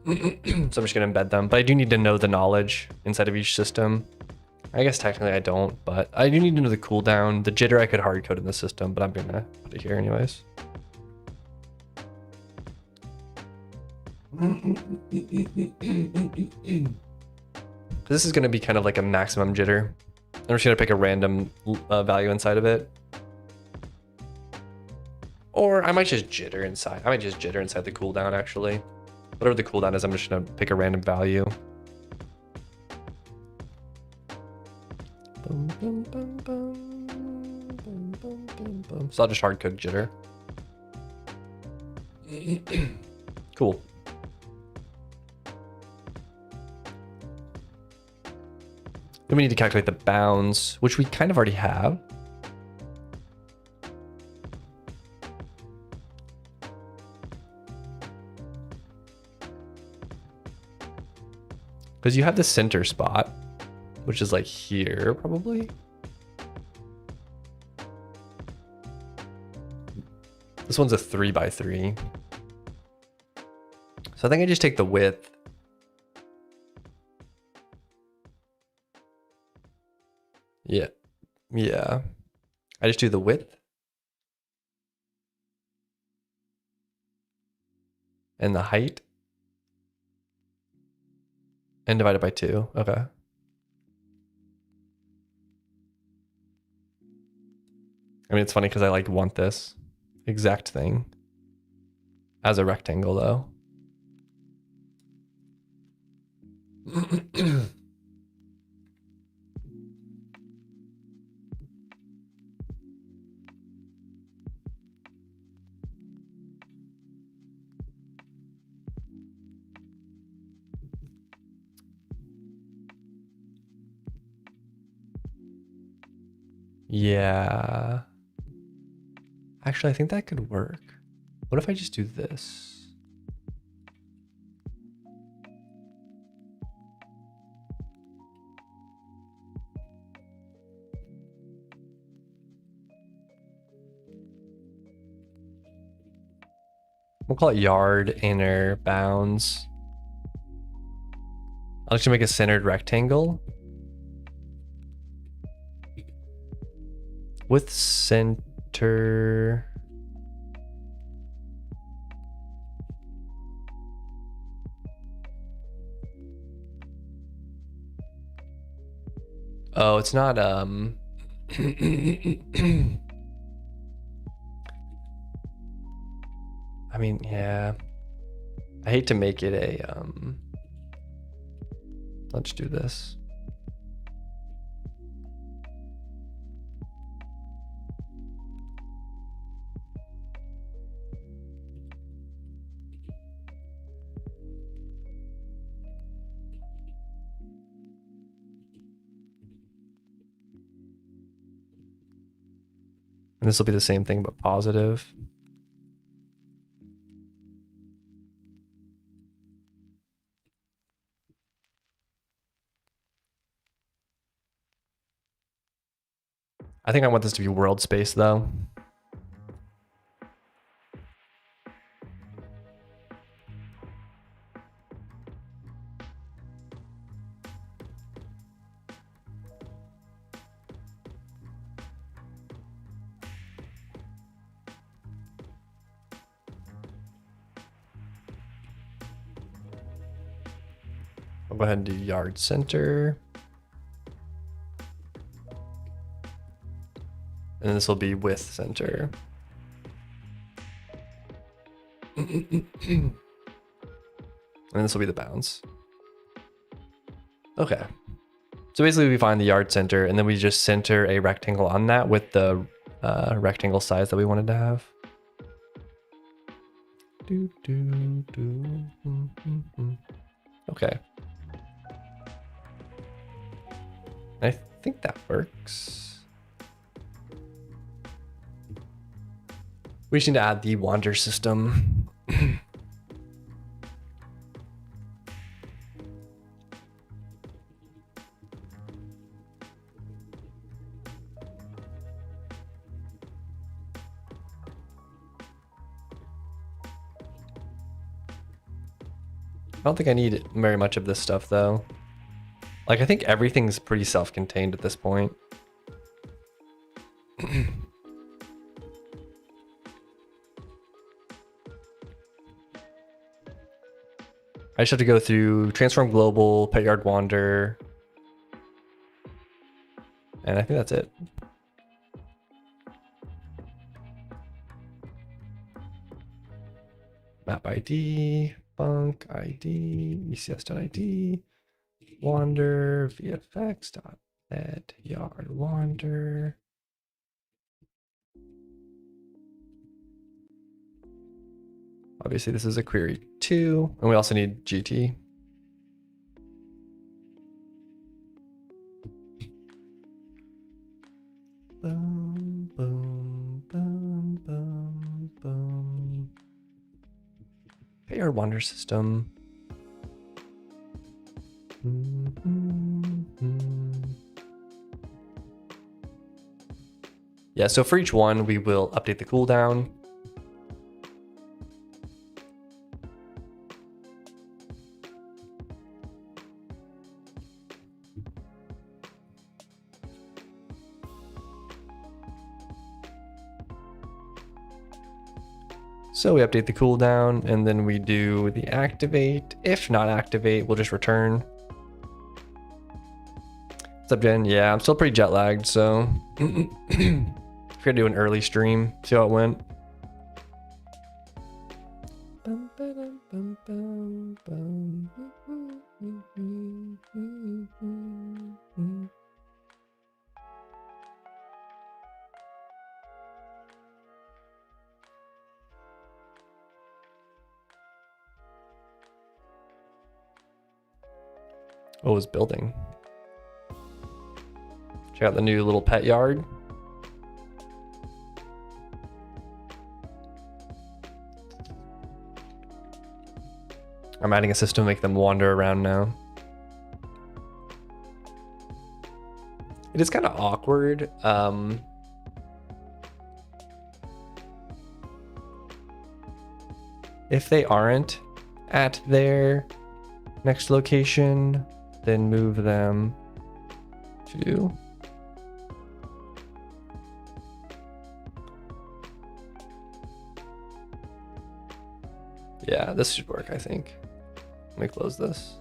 So I'm just gonna embed them, but I do need to know the knowledge inside of each system. I guess technically I don't, but I do need to know the cooldown. The jitter I could hard code in the system, but I'm gonna put it here anyways. This is gonna be kind of like a maximum jitter. I'm just gonna pick a random value inside of it. Or I might just jitter inside. I might just jitter inside the cooldown actually. Whatever the cooldown is, I'm just gonna pick a random value. Boom, boom, boom, boom, boom, boom, boom, boom. So I'll just hard code jitter. Cool. Then we need to calculate the bounds, which we kind of already have. Because you have the center spot, which is like here, probably. This one's a 3x3. So I think I just take the width. Yeah. I just do the width. And the height. And divide it by 2. Okay. I mean, it's funny because I like want this exact thing as a rectangle though. Yeah. Actually, I think that could work. What if I just do this? We'll call it yard inner bounds. I'll actually make a centered rectangle with center. Oh, it's not I mean, yeah. I hate to make it a let's do this. And this will be the same thing, but positive. I think I want this to be world space though. I'll go ahead and do yard center. And this will be width center. And this will be the bounds. Okay. So basically we find the yard center and then we just center a rectangle on that with the rectangle size that we wanted to have. Okay. I think that works. We just need to add the wander system. don't think I need very much of this stuff though. Like I think everything's pretty self-contained at this point. I just have to go through transform global, pet yard wander, and I think that's it. Map ID, bunk ID, ECS.ID, wander, VFX.net, yard wander. Obviously this is a query too, and we also need GT. Boom, boom, boom, boom, boom. Pay our wander system. Yeah, so for each one, we will update the cooldown. So we update the cooldown and then we do the activate. If not activate, we'll just return. What's up, Jen? Yeah, I'm still pretty jet lagged, so we're gonna do an early stream, see how it went. Oh, it's building. Check out the new little pet yard. I'm adding a system to make them wander around now. It is kind of awkward. If they aren't at their next location, then move them to yeah, this should work, I think. Let me close this.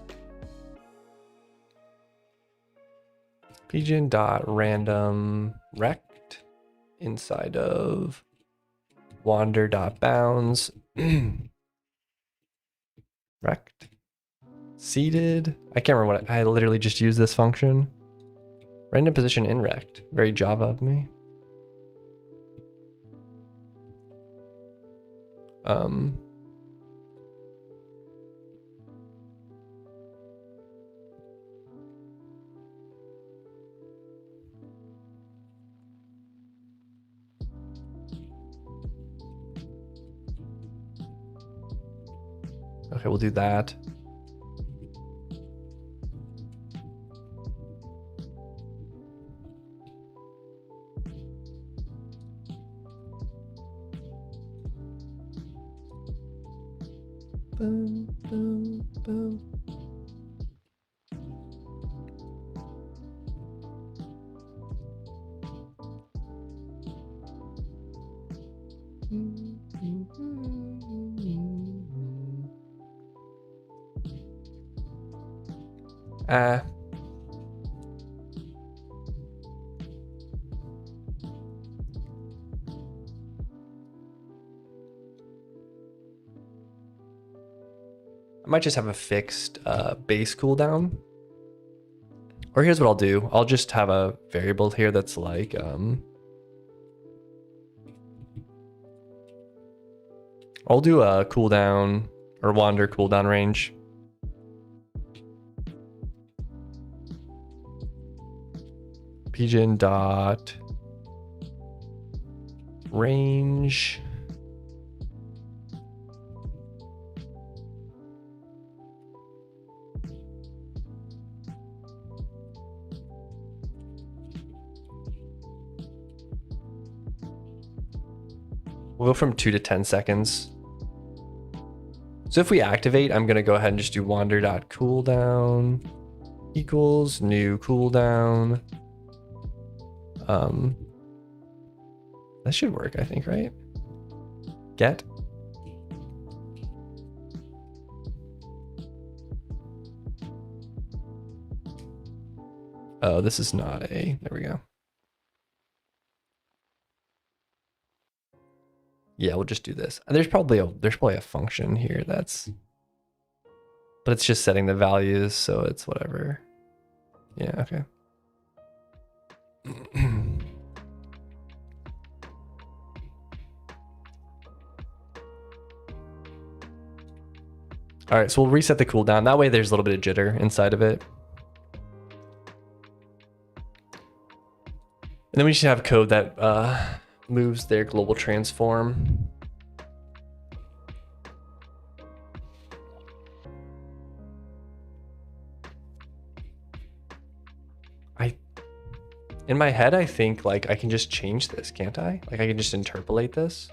Pigeon.random rect inside of wander.bounds rect seated. I can't remember what I literally just used this function. Random position in rect. Very Java of me. Okay, we'll do that. Boom, boom, boom. I might just have a fixed base cooldown. Or here's what I'll do. I'll just have a variable here that's like I'll do a cooldown or wander cooldown range. Pigeon dot range. We'll go from 2 to 10 seconds. So if we activate, I'm gonna go ahead and just do wander.cooldown equals new cooldown. That should work, I think, right? Get. Oh, this is not a, there we go. Yeah, we'll just do this. There's probably a function here that's, but it's just setting the values, so it's whatever. Yeah, okay. All right, so we'll reset the cooldown. That way there's a little bit of jitter inside of it. And then we should have code that moves their global transform. In my head, I think like I can just change this, can't I? Like I can just interpolate this.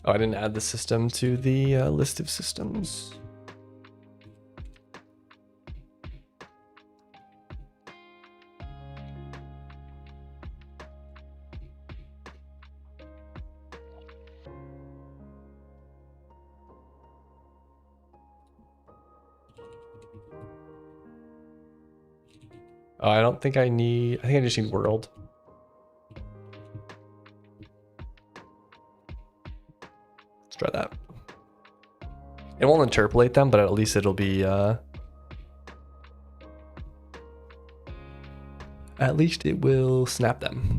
Oh, I didn't add the system to the list of systems. Oh, I don't think I need, I think I just need world. Let's try that. It won't interpolate them, but at least it'll be, at least it will snap them.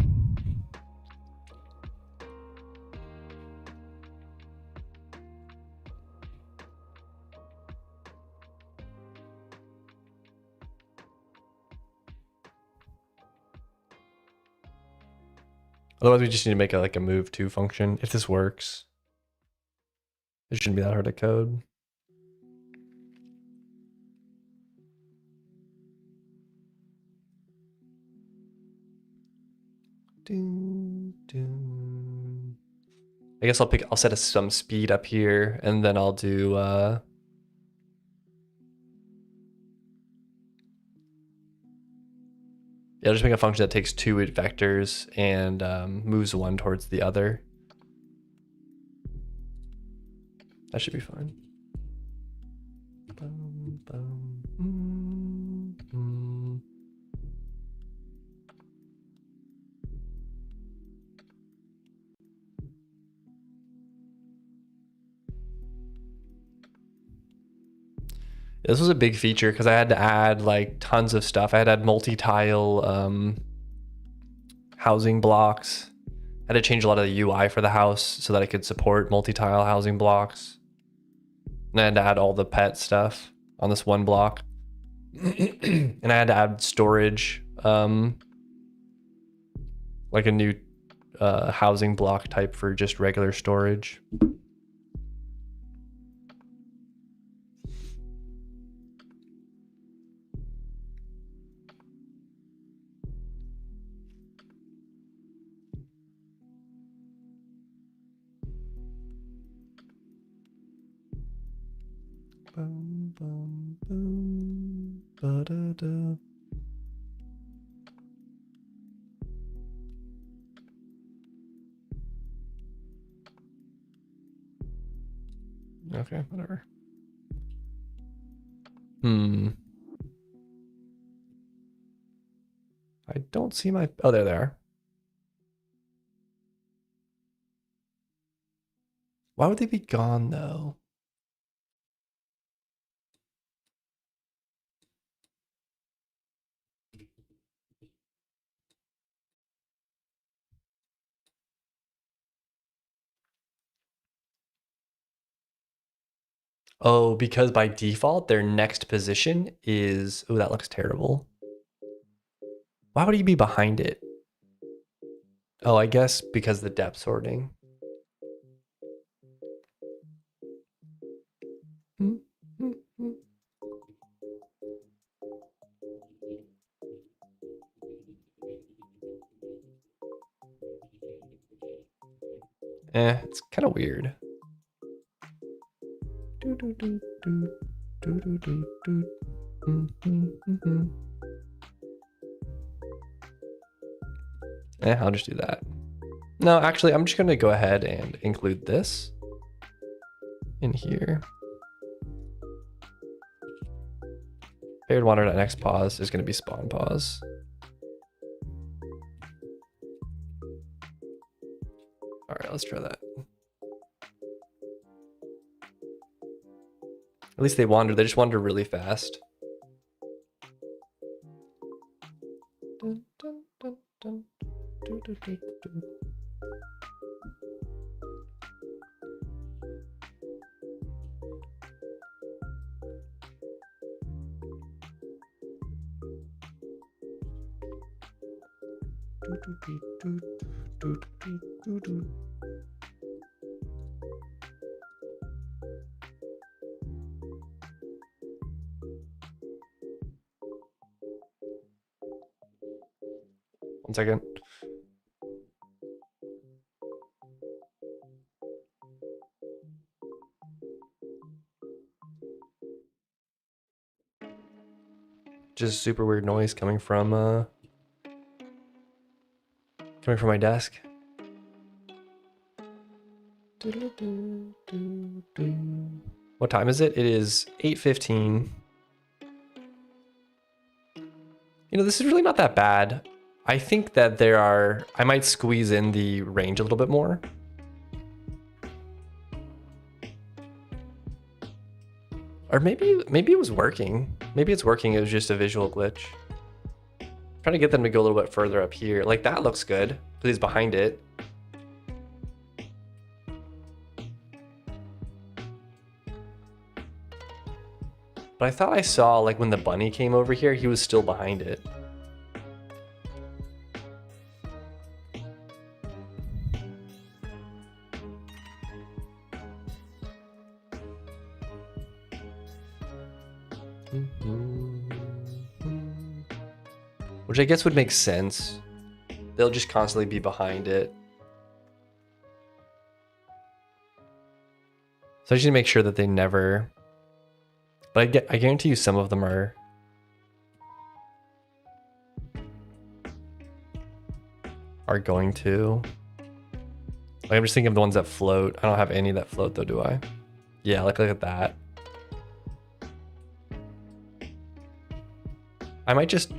Otherwise, we just need to make like a move to function. If this works, it shouldn't be that hard to code. I guess I'll set some speed up here, and then I'll do yeah, I'll just make a function that takes 2 vectors and moves one towards the other. That should be fine. This was a big feature because I had to add like tons of stuff. I had to add multi-tile housing blocks. I had to change a lot of the UI for the house so that I could support multi-tile housing blocks. And I had to add all the pet stuff on this one block. And I had to add storage, like a new housing block type for just regular storage. Boom, boom, boom, ba-da-da. Okay, whatever. I don't see my, oh, there they are. Why would they be gone though? Oh, because by default, their next position is, oh, that looks terrible. Why would he be behind it? Oh, I guess because the depth sorting. It's kind of weird. I'll just do that. No, actually, I'm just going to go ahead and include this in here. Paired wander.next pause is going to be spawn pause. All right, let's try that. At least they wander. They just wander really fast. One second. Just super weird noise coming from my desk. What time is it? It is 8:15. You know, this is really not that bad. I think that I might squeeze in the range a little bit more. Or maybe it was working. Maybe it's working, it was just a visual glitch. I'm trying to get them to go a little bit further up here. Like that looks good, but he's behind it. But I thought I saw, like, when the bunny came over here, he was still behind it. Which I guess would make sense. They'll just constantly be behind it. So I just need to make sure that they never... But I guarantee you some of them are going to. Like, I'm just thinking of the ones that float. I don't have any that float though, do I? Yeah, like look at that. I might just...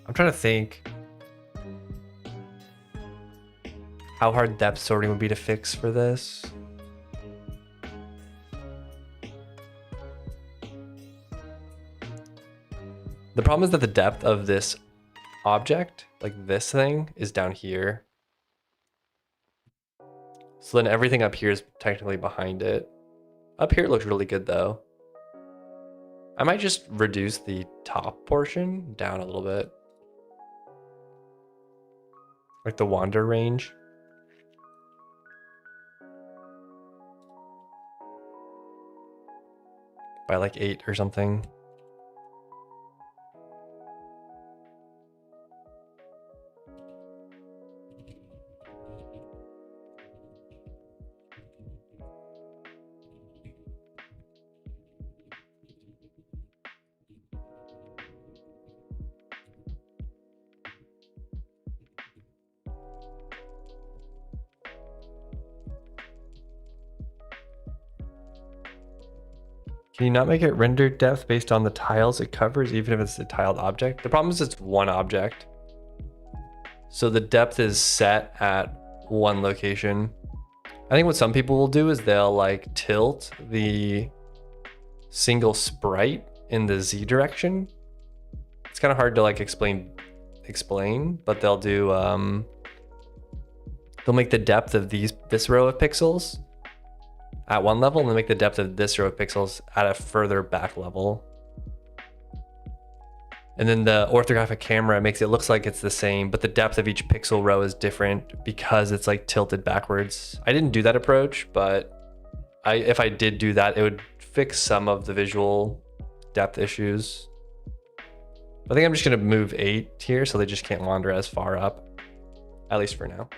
I'm trying to think how hard depth sorting would be to fix for this. The problem is that the depth of this object, like this thing, is down here. So then everything up here is technically behind it. Up here it looks really good though. I might just reduce the top portion down a little bit. Like the wander range. By like 8 or something. Can you not make it render depth based on the tiles it covers, even if it's a tiled object? The problem is it's one object. So the depth is set at one location. I think what some people will do is they'll like tilt the single sprite in the Z direction. It's kind of hard to like explain, but they'll do they'll make the depth of this row of pixels at one level, and they'll make the depth of this row of pixels at a further back level. And then the orthographic camera makes it looks like it's the same, but the depth of each pixel row is different because it's like tilted backwards. I didn't do that approach, but if I did do that, it would fix some of the visual depth issues. I think I'm just gonna move 8 here so they just can't wander as far up, at least for now.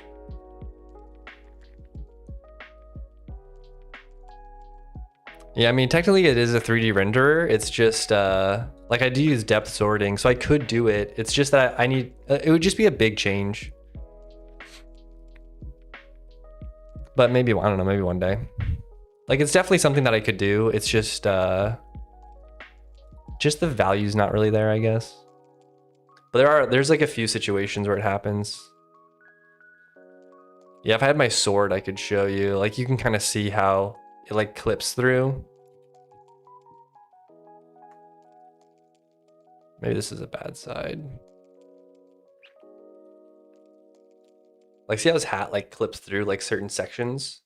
Yeah, I mean, technically it is a 3D renderer. It's just, like I do use depth sorting, so I could do it. It's just that I need, it would just be a big change. But maybe, I don't know, maybe one day. Like it's definitely something that I could do. It's just the value's not really there, I guess. But there's like a few situations where it happens. Yeah, if I had my sword, I could show you. Like you can kind of see how it like clips through. Maybe this is a bad side. Like see how his hat like clips through like certain sections?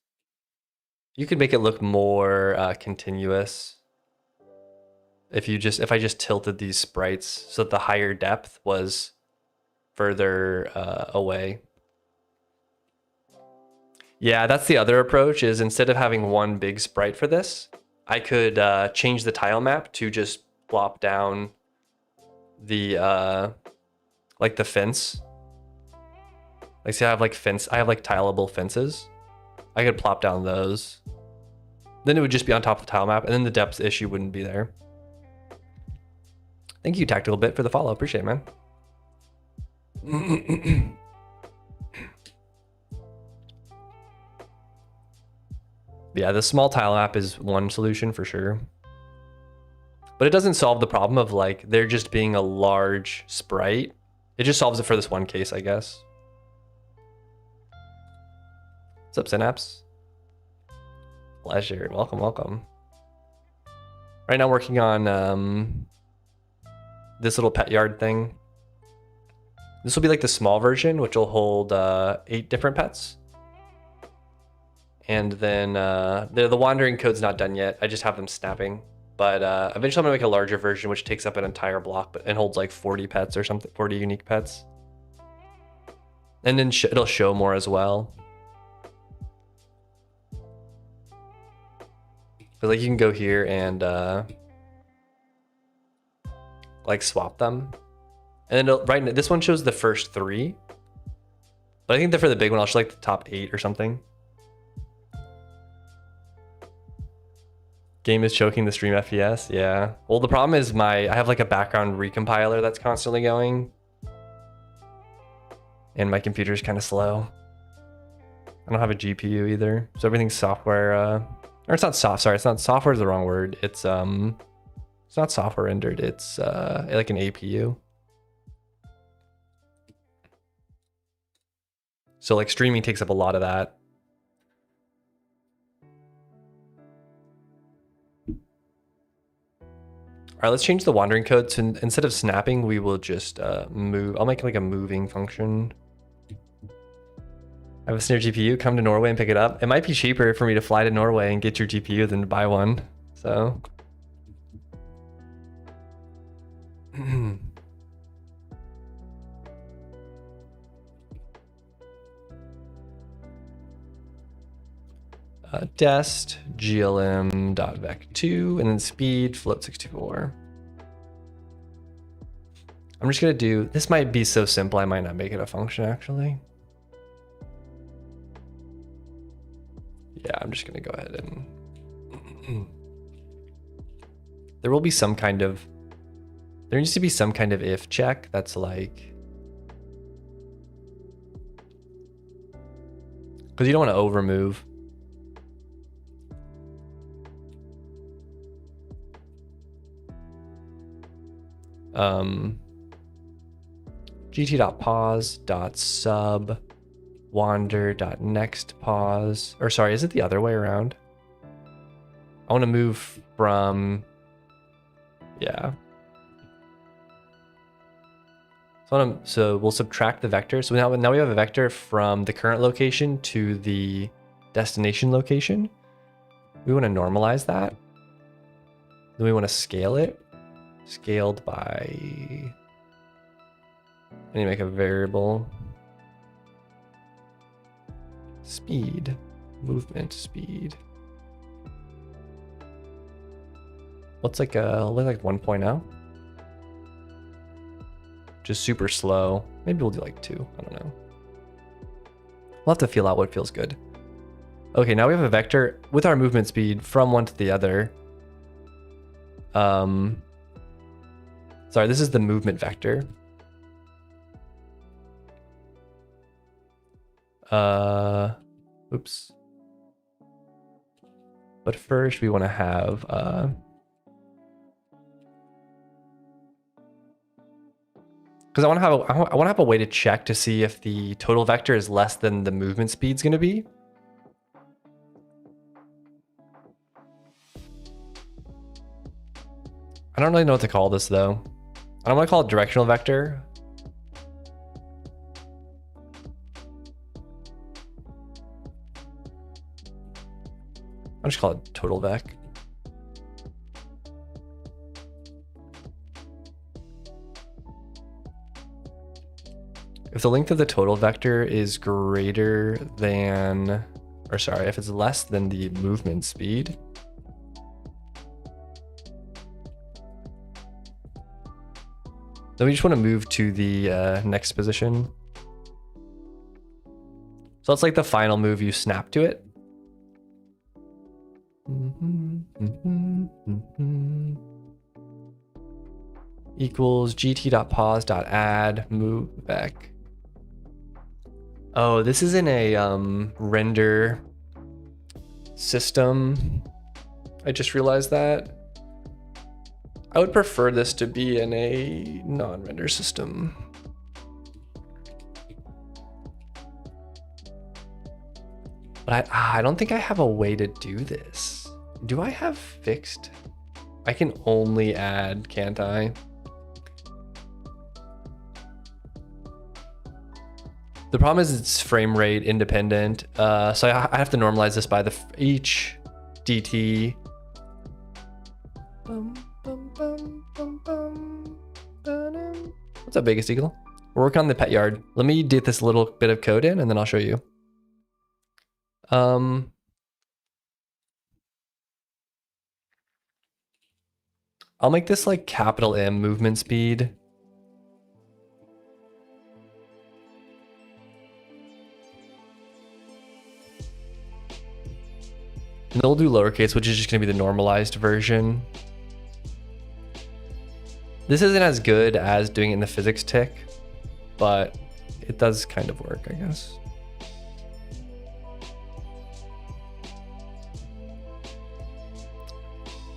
You could make it look more continuous. If I just tilted these sprites so that the higher depth was further away. Yeah, that's the other approach, is instead of having one big sprite for this, I could change the tile map to just plop down the like the fence. Like see I have like tileable fences. I could plop down those. Then it would just be on top of the tile map, and then the depth issue wouldn't be there. Thank you, Tactical Bit, for the follow. Appreciate it, man. Yeah, the small tile map is one solution for sure. But it doesn't solve the problem of like there just being a large sprite. It just solves it for this one case, I guess. What's up, Synapse? Pleasure. Welcome, welcome. Right now working on this little pet yard thing. This will be like the small version, which will hold 8 different pets. And then the wandering code's not done yet. I just have them snapping. But eventually I'm gonna make a larger version, which takes up an entire block and holds like 40 pets or something, 40 unique pets. And then it'll show more as well. But like you can go here and like swap them. And then right now, this one shows the first 3. But I think that for the big one, I'll show like the top 8 or something. Game is choking the stream FPS, yeah. Well, the problem is I have like a background recompiler that's constantly going. And my computer's kind of slow. I don't have a GPU either. So everything's software, or it's not sorry, it's not software is the wrong word. It's not software rendered, it's like an APU. So like streaming takes up a lot of that. All right, let's change the wandering code. So instead of snapping, we will just move. I'll make like a moving function. I have a Snare GPU, come to Norway and pick it up. It might be cheaper for me to fly to Norway and get your GPU than to buy one, so. Dest glm.vec2 and then speed float64. I'm just gonna do, this might be so simple I might not make it a function actually. Yeah, I'm just gonna go ahead and there needs to be some kind of if check that's like, because you don't want to over move. gt.pause.sub wander.next pause, or sorry, is it the other way around? I want to move from, yeah. So we'll subtract the vector. So now we have a vector from the current location to the destination location. We want to normalize that. Then we want to scale it. Scaled by, I need to make a variable. Speed, movement speed. What's like 1.0? Just super slow. Maybe we'll do like 2, I don't know. We'll have to feel out what feels good. Okay, now we have a vector with our movement speed from one to the other. Sorry, this is the movement vector. Oops. But first we want to have, because I want to have a way to check to see if the total vector is less than the movement speed's going to be. I don't really know what to call this though. I don't want to call it directional vector. I'll just call it total vec. If the length of the total vector is greater than, or sorry, if it's less than the movement speed, then we just want to move to the next position. So it's like the final move, you snap to it. Equals gt.pause.add move vec. Oh, this is in a render system. I just realized that. I would prefer this to be in a non-render system. But I don't think I have a way to do this. Do I have fixed? I can only add, can't I? The problem is it's frame rate independent. So I have to normalize this by each DT. What's up, Vegas Eagle? We're working on the pet yard. Let me get this little bit of code in and then I'll show you. I'll make this like capital M movement speed. And then we'll do lowercase, which is just gonna be the normalized version. This isn't as good as doing it in the physics tick, but it does kind of work, I guess.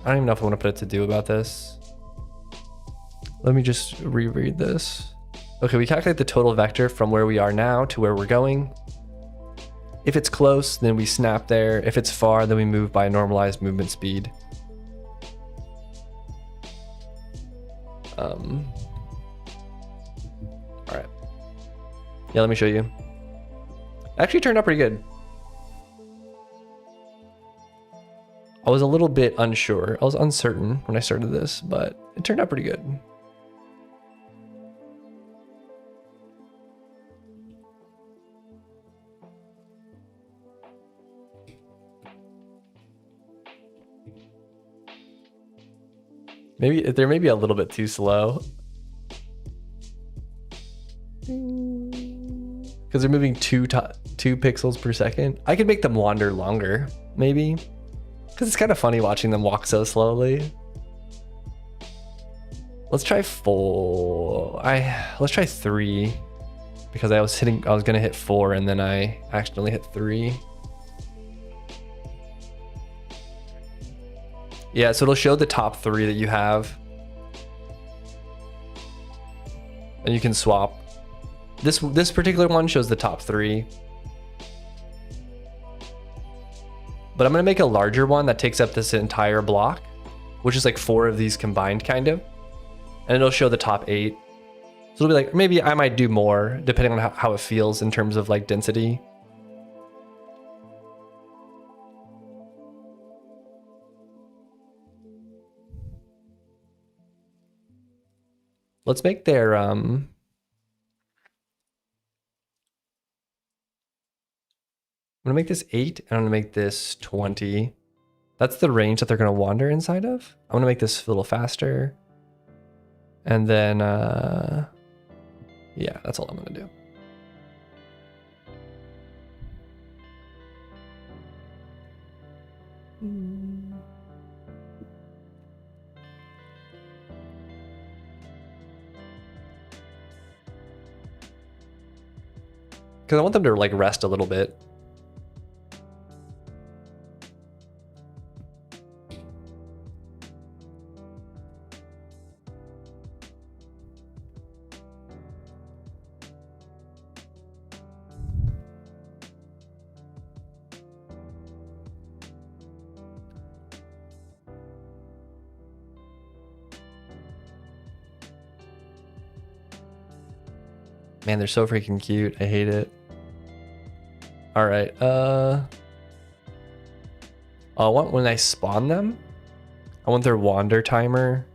I don't even know if I want to put it to do about this. Let me just reread this. Okay, we calculate the total vector from where we are now to where we're going. If it's close, then we snap there. If it's far, then we move by a normalized movement speed. All right. Yeah, let me show you. Actually turned out pretty good. I was a little bit unsure. I was uncertain when I started this, but it turned out pretty good. Maybe there may be a little bit too slow. Because they're moving two pixels per second. I could make them wander longer, maybe. Because it's kind of funny watching them walk so slowly. Let's try 4. Let's try 3. Because I was gonna hit 4 and then I accidentally hit 3. Yeah, so it'll show the top 3 that you have. And you can swap. This particular one shows the top 3. But I'm gonna make a larger one that takes up this entire block, which is like 4 of these combined kind of. And it'll show the top 8. So it'll be like, maybe I might do more depending on how it feels in terms of like density. Let's make their, I'm gonna make this 8 and I'm gonna make this 20. That's the range that they're gonna wander inside of. I'm gonna make this a little faster. And then, yeah, that's all I'm gonna do. Because I want them to like rest a little bit. Man, they're so freaking cute. I hate it. All right. I want when I spawn them, I want their wander timer.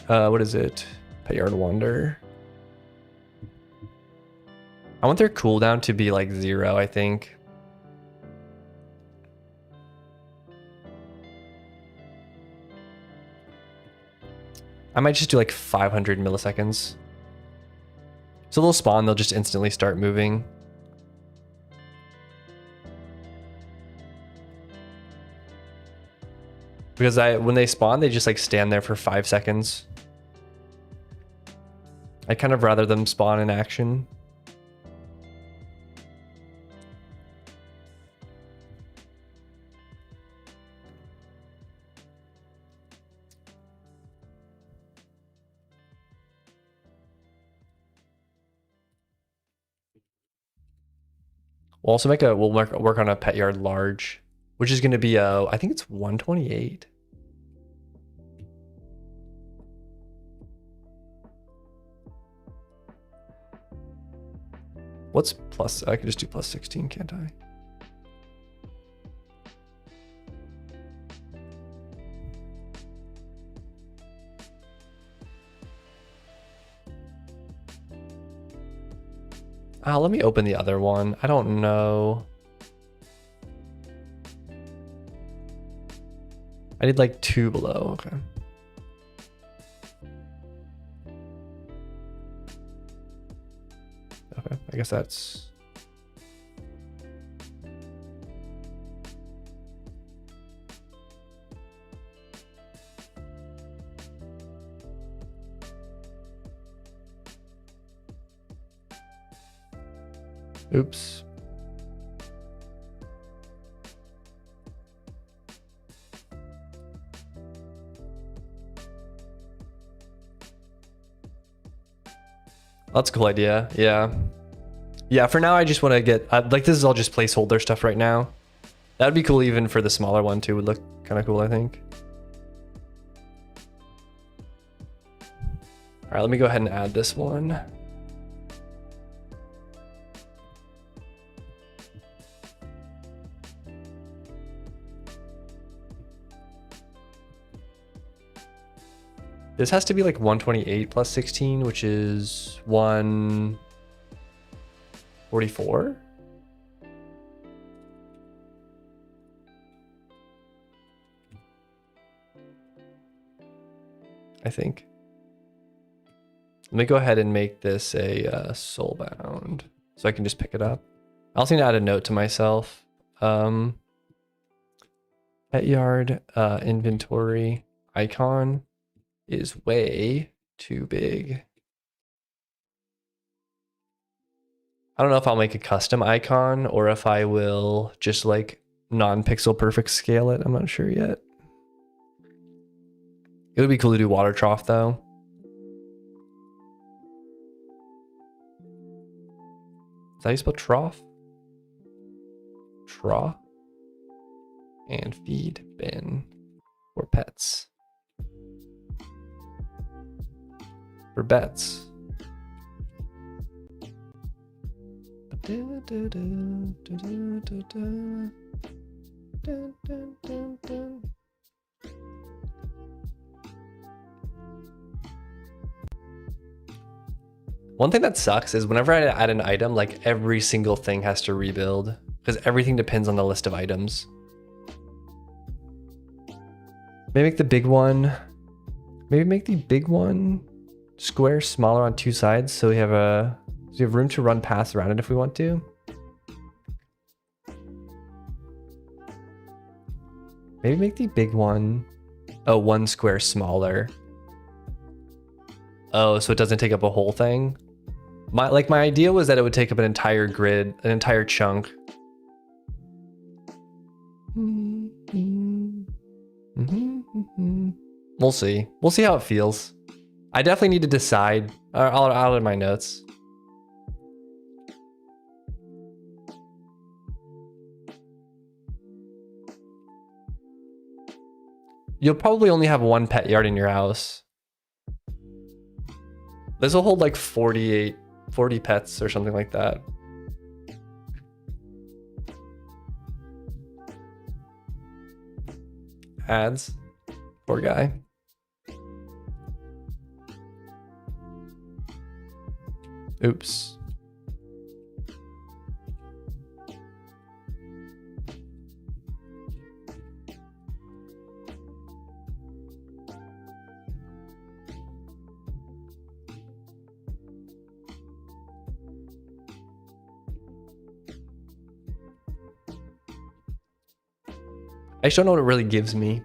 What is it? Pet yard wander. I want their cooldown to be like 0, I think. I might just do like 500 milliseconds. So they'll spawn, they'll just instantly start moving. Because when they spawn, they just like stand there for 5 seconds. I'd kind of rather them spawn in action. We'll also we'll work on a pet yard large, which is going to be I think it's 128. What's plus? I could just do plus 16, can't I? Let me open the other one. I don't know. I need like 2 below. Okay. Okay, I guess that's... Oops. That's a cool idea. Yeah. Yeah, for now I just want to get... like, this is all just placeholder stuff right now. That'd be cool even for the smaller one too. Would look kind of cool, I think. All right, let me go ahead and add this one. This has to be like 128 plus 16, which is 144. I think. Let me go ahead and make this a soulbound so I can just pick it up. I also need to add a note to myself. Pet yard inventory icon is way too big. I don't know if I'll make a custom icon or if I will just like non-pixel perfect scale it. I'm not sure yet. It would be cool to do water trough though. Is that how you spell trough? Trough. And feed bin for pets. for bets. One thing that sucks is whenever I add an item, like every single thing has to rebuild because everything depends on the list of items. Maybe make the big one. Maybe make the big one square smaller on two sides so we have room to run paths around it if we want to. Maybe make the big one, one square smaller. Oh, so it doesn't take up a whole thing? My idea was that it would take up an entire grid, an entire chunk. We'll see. We'll see how it feels. I definitely need to decide. I'll add my notes. You'll probably only have one pet yard in your house. This will hold like 40 pets or something like that. Ads. Poor guy. Oops. I just don't know what it really gives me.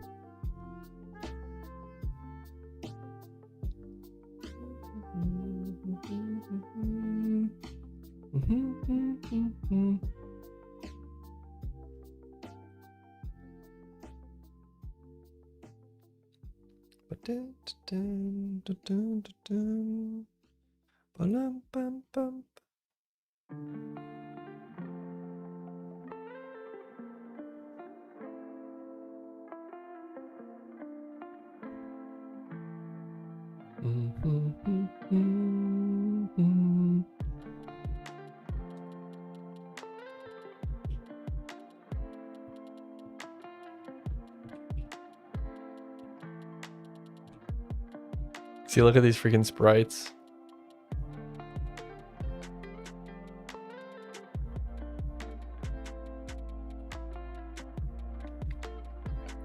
See, look at these freaking sprites.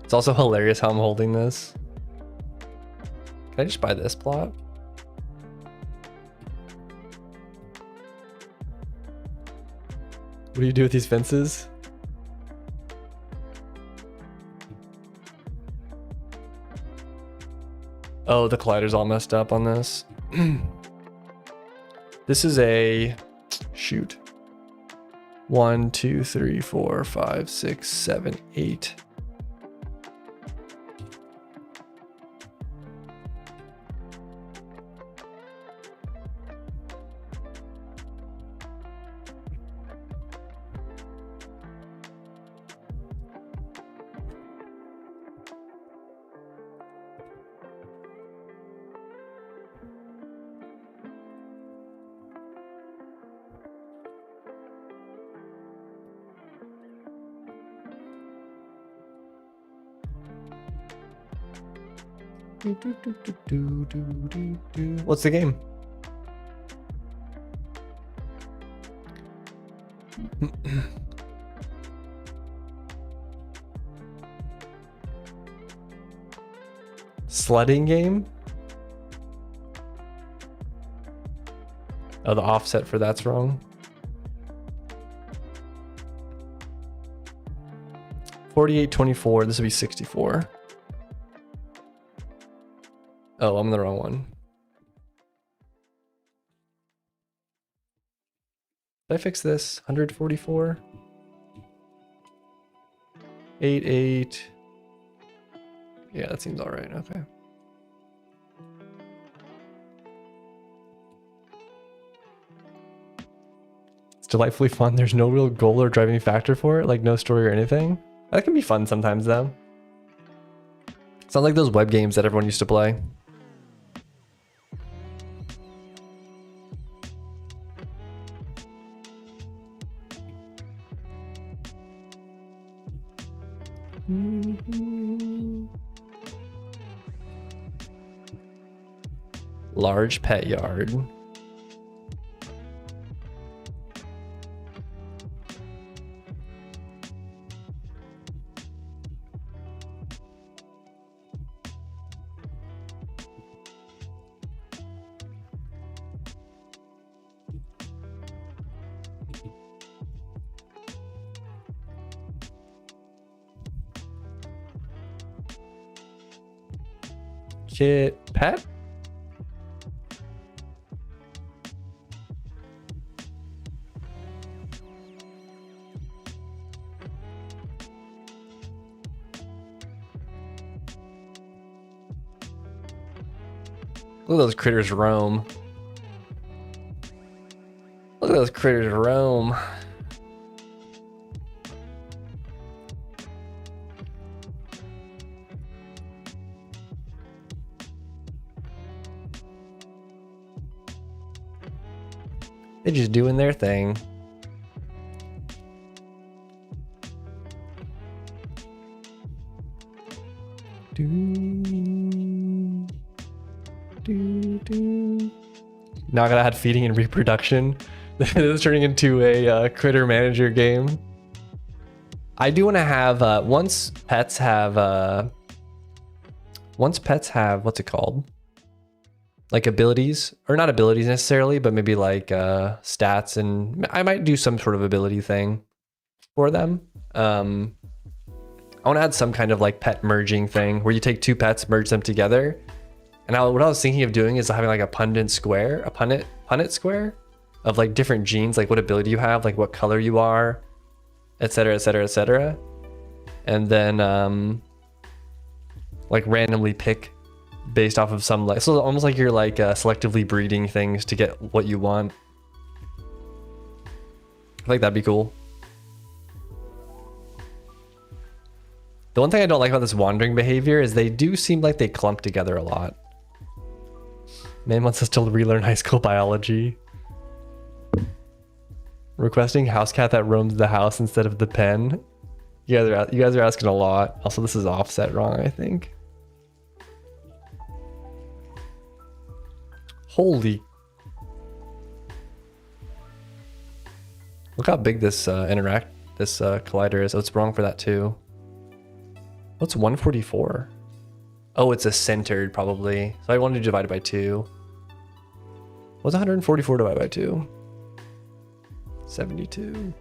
It's also hilarious how I'm holding this. Can I just buy this plot? What do you do with these fences? Oh, the collider's all messed up on this. This is a, shoot. 1, 2, 3, 4, 5, 6, 7, 8. What's the game? Sledding game? Oh, the offset for that's wrong. 4824. This would be 64. Oh, I'm the wrong one. Did I fix this? 144? 88. Yeah, that seems all right. Okay. It's delightfully fun. There's no real goal or driving factor for it, like no story or anything. That can be fun sometimes, though. Sounds like those web games that everyone used to play. Large pet yard. Kit pet? Look at those critters roam. Look at those critters roam. They're just doing their thing. Now I gotta add feeding and reproduction. This is turning into a critter manager game. I do want to have once pets have what's it called? Like abilities, or not abilities necessarily, but maybe like stats, and I might do some sort of ability thing for them. I want to add some kind of like pet merging thing where you take two pets, merge them together. And what I was thinking of doing is having like a pundit square of like different genes, like what ability you have, like what color you are, etc., etc., etc. And then like randomly pick based off of some, like, so almost like you're like selectively breeding things to get what you want. I think that'd be cool. The one thing I don't like about this wandering behavior is they do seem like they clump together a lot. Man wants us to relearn high school biology. Requesting house cat that roams the house instead of the pen. You guys are asking a lot. Also, this is offset wrong, I think. Holy. Look how big this collider is. Oh, it's wrong for that too. What's 144? Oh, it's a centered probably. So I wanted to divide it by 2. What's 144 divided by 2? 72.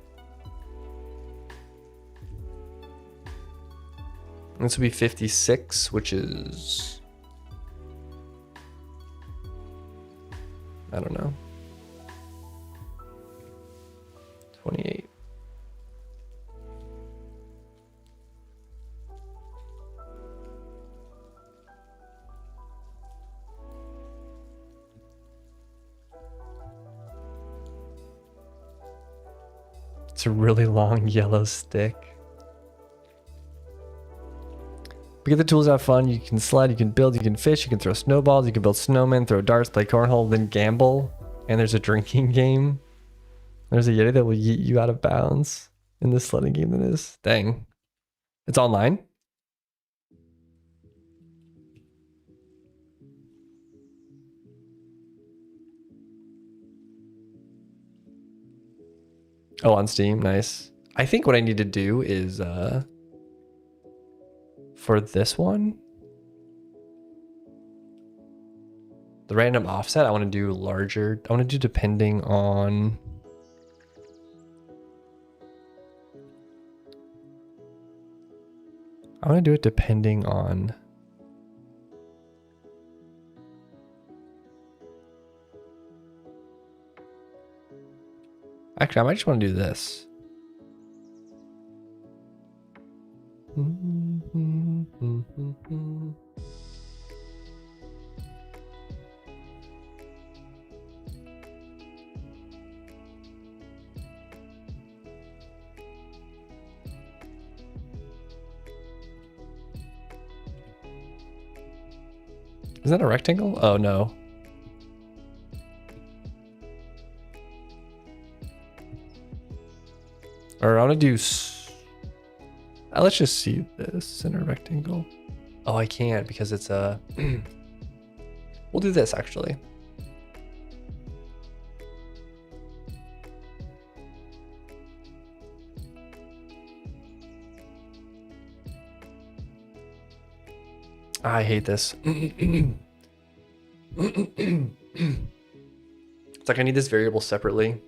This would be 56, which is, I don't know, 28. It's a really long yellow stick. But get the tools, have fun. You can sled, you can build, you can fish, you can throw snowballs, you can build snowmen, throw darts, play cornhole, then gamble. And there's a drinking game. There's a Yeti that will yeet you out of bounds in this sledding game that is. Dang. It's online? Oh, on Steam, nice. I think what I need to do is for this one, the random offset, I want to do larger. I want to do depending on, I want to do it depending on, actually, I might just want to do this. Is that a rectangle? Oh no. Or I want to do, Let's just see this center rectangle. Oh, I can't because it's a... We'll do this actually. I hate this. It's like I need this variable separately.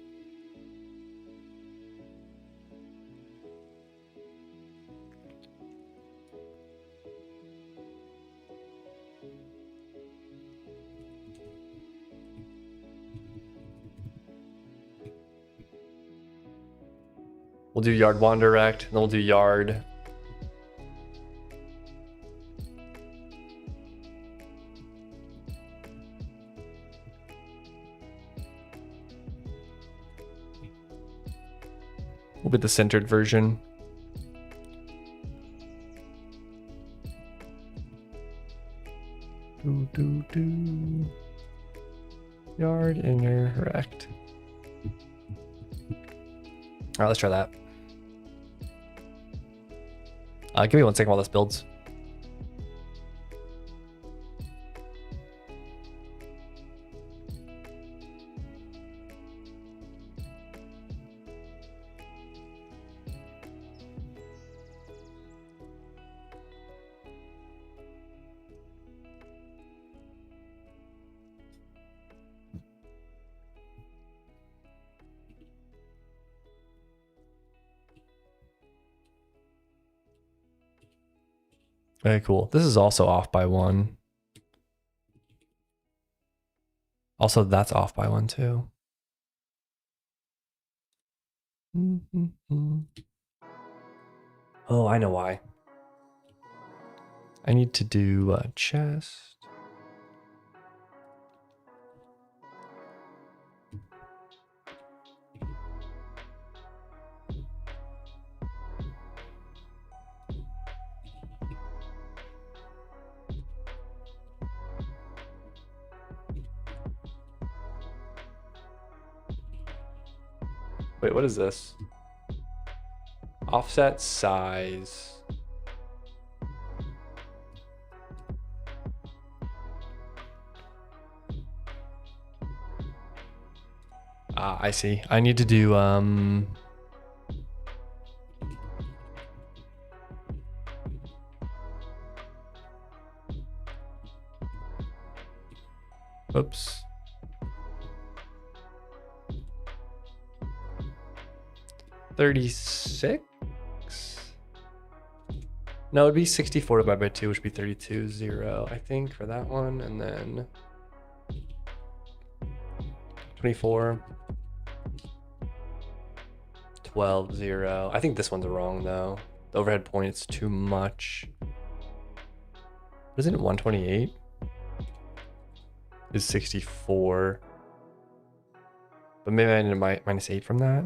We'll do yard one direct, then we'll do yard. We'll be the centered version. Yard inner rect. All right, let's try that. Give me 1 second while this builds. Very cool. This is also off by 1. Also, that's off by 1 too. Oh, I know why. I need to do a chest. Wait, what is this? Offset size. I see. I need to do oops. $36? No, it'd be 64 divided by 2, which would be 32, 0, I think, for that one. And then 24, 12, 0. I think this one's wrong, though. The overhead point is too much. Isn't it 128? Is 64. But maybe I need a minus 8 from that.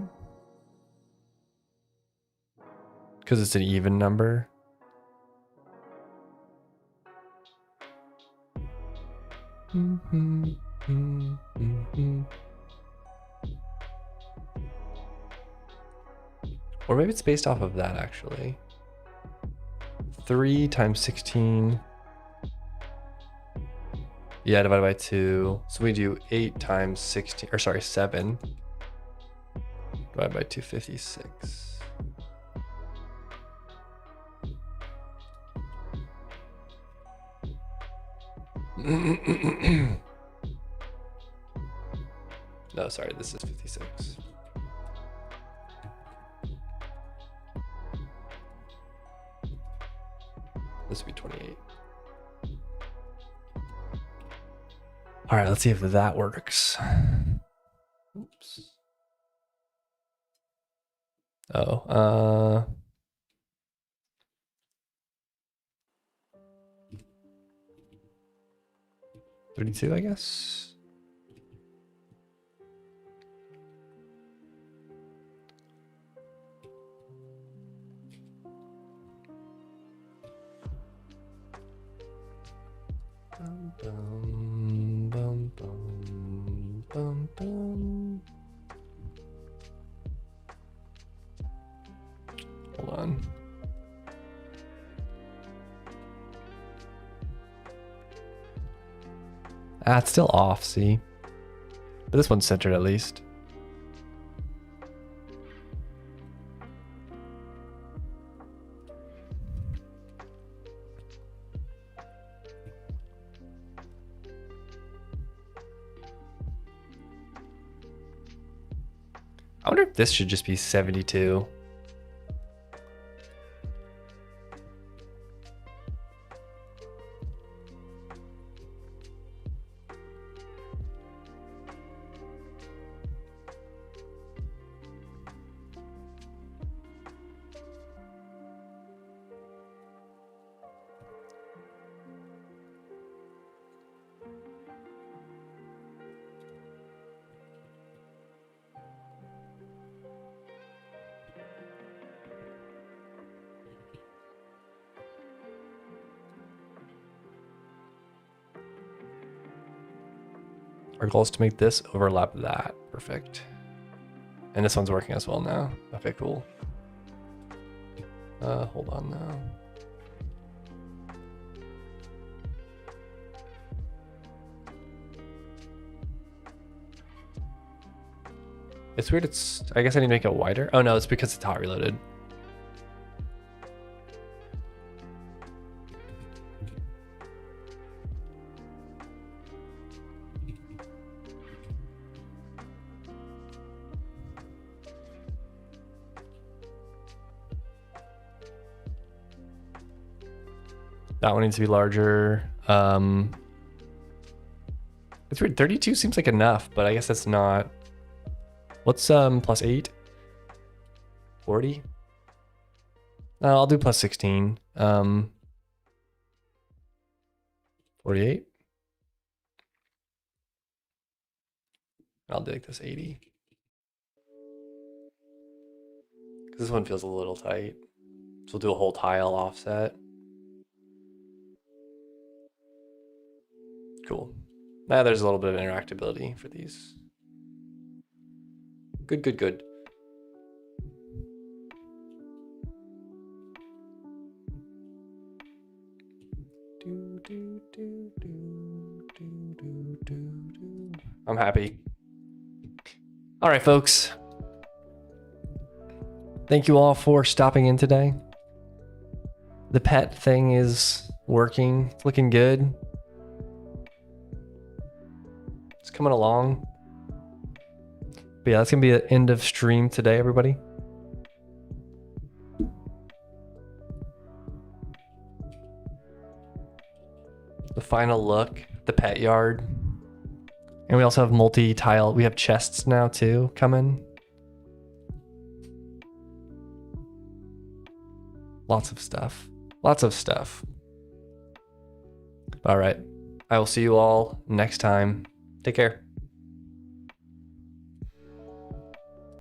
Because it's an even number. Or maybe it's based off of that, actually. 3 times 16. Yeah, divided by 2. So we do 8 times 16, or sorry, 7. Divided by 256. No, sorry, this is 56. This would be 28. All right, let's see if that works. Oops. Oh, 32, I guess. Bum, bum, bum, bum, bum. Hold on. Ah, it's still off, see? But this one's centered at least. I wonder if this should just be 72. Our goal is to make this overlap that. Perfect. And this one's working as well now. Okay, cool. Hold on now. It's weird, I guess I need to make it wider. Oh no, it's because it's hot reloaded. That one needs to be larger. It's weird, 32 seems like enough, but I guess that's not. What's plus 8? 40? No, I'll do plus 16. 48? I'll do like this 80. Because this one feels a little tight. So we'll do a whole tile offset. Cool. Now there's a little bit of interactability for these. Good, good, good. I'm happy. All right, folks. Thank you all for stopping in today. The pet thing is working. It's looking good. It's coming along. But yeah, that's going to be the end of stream today, everybody. The final look, the pet yard. And we also have multi-tile. We have chests now too coming. Lots of stuff. Lots of stuff. All right. I will see you all next time. Take care.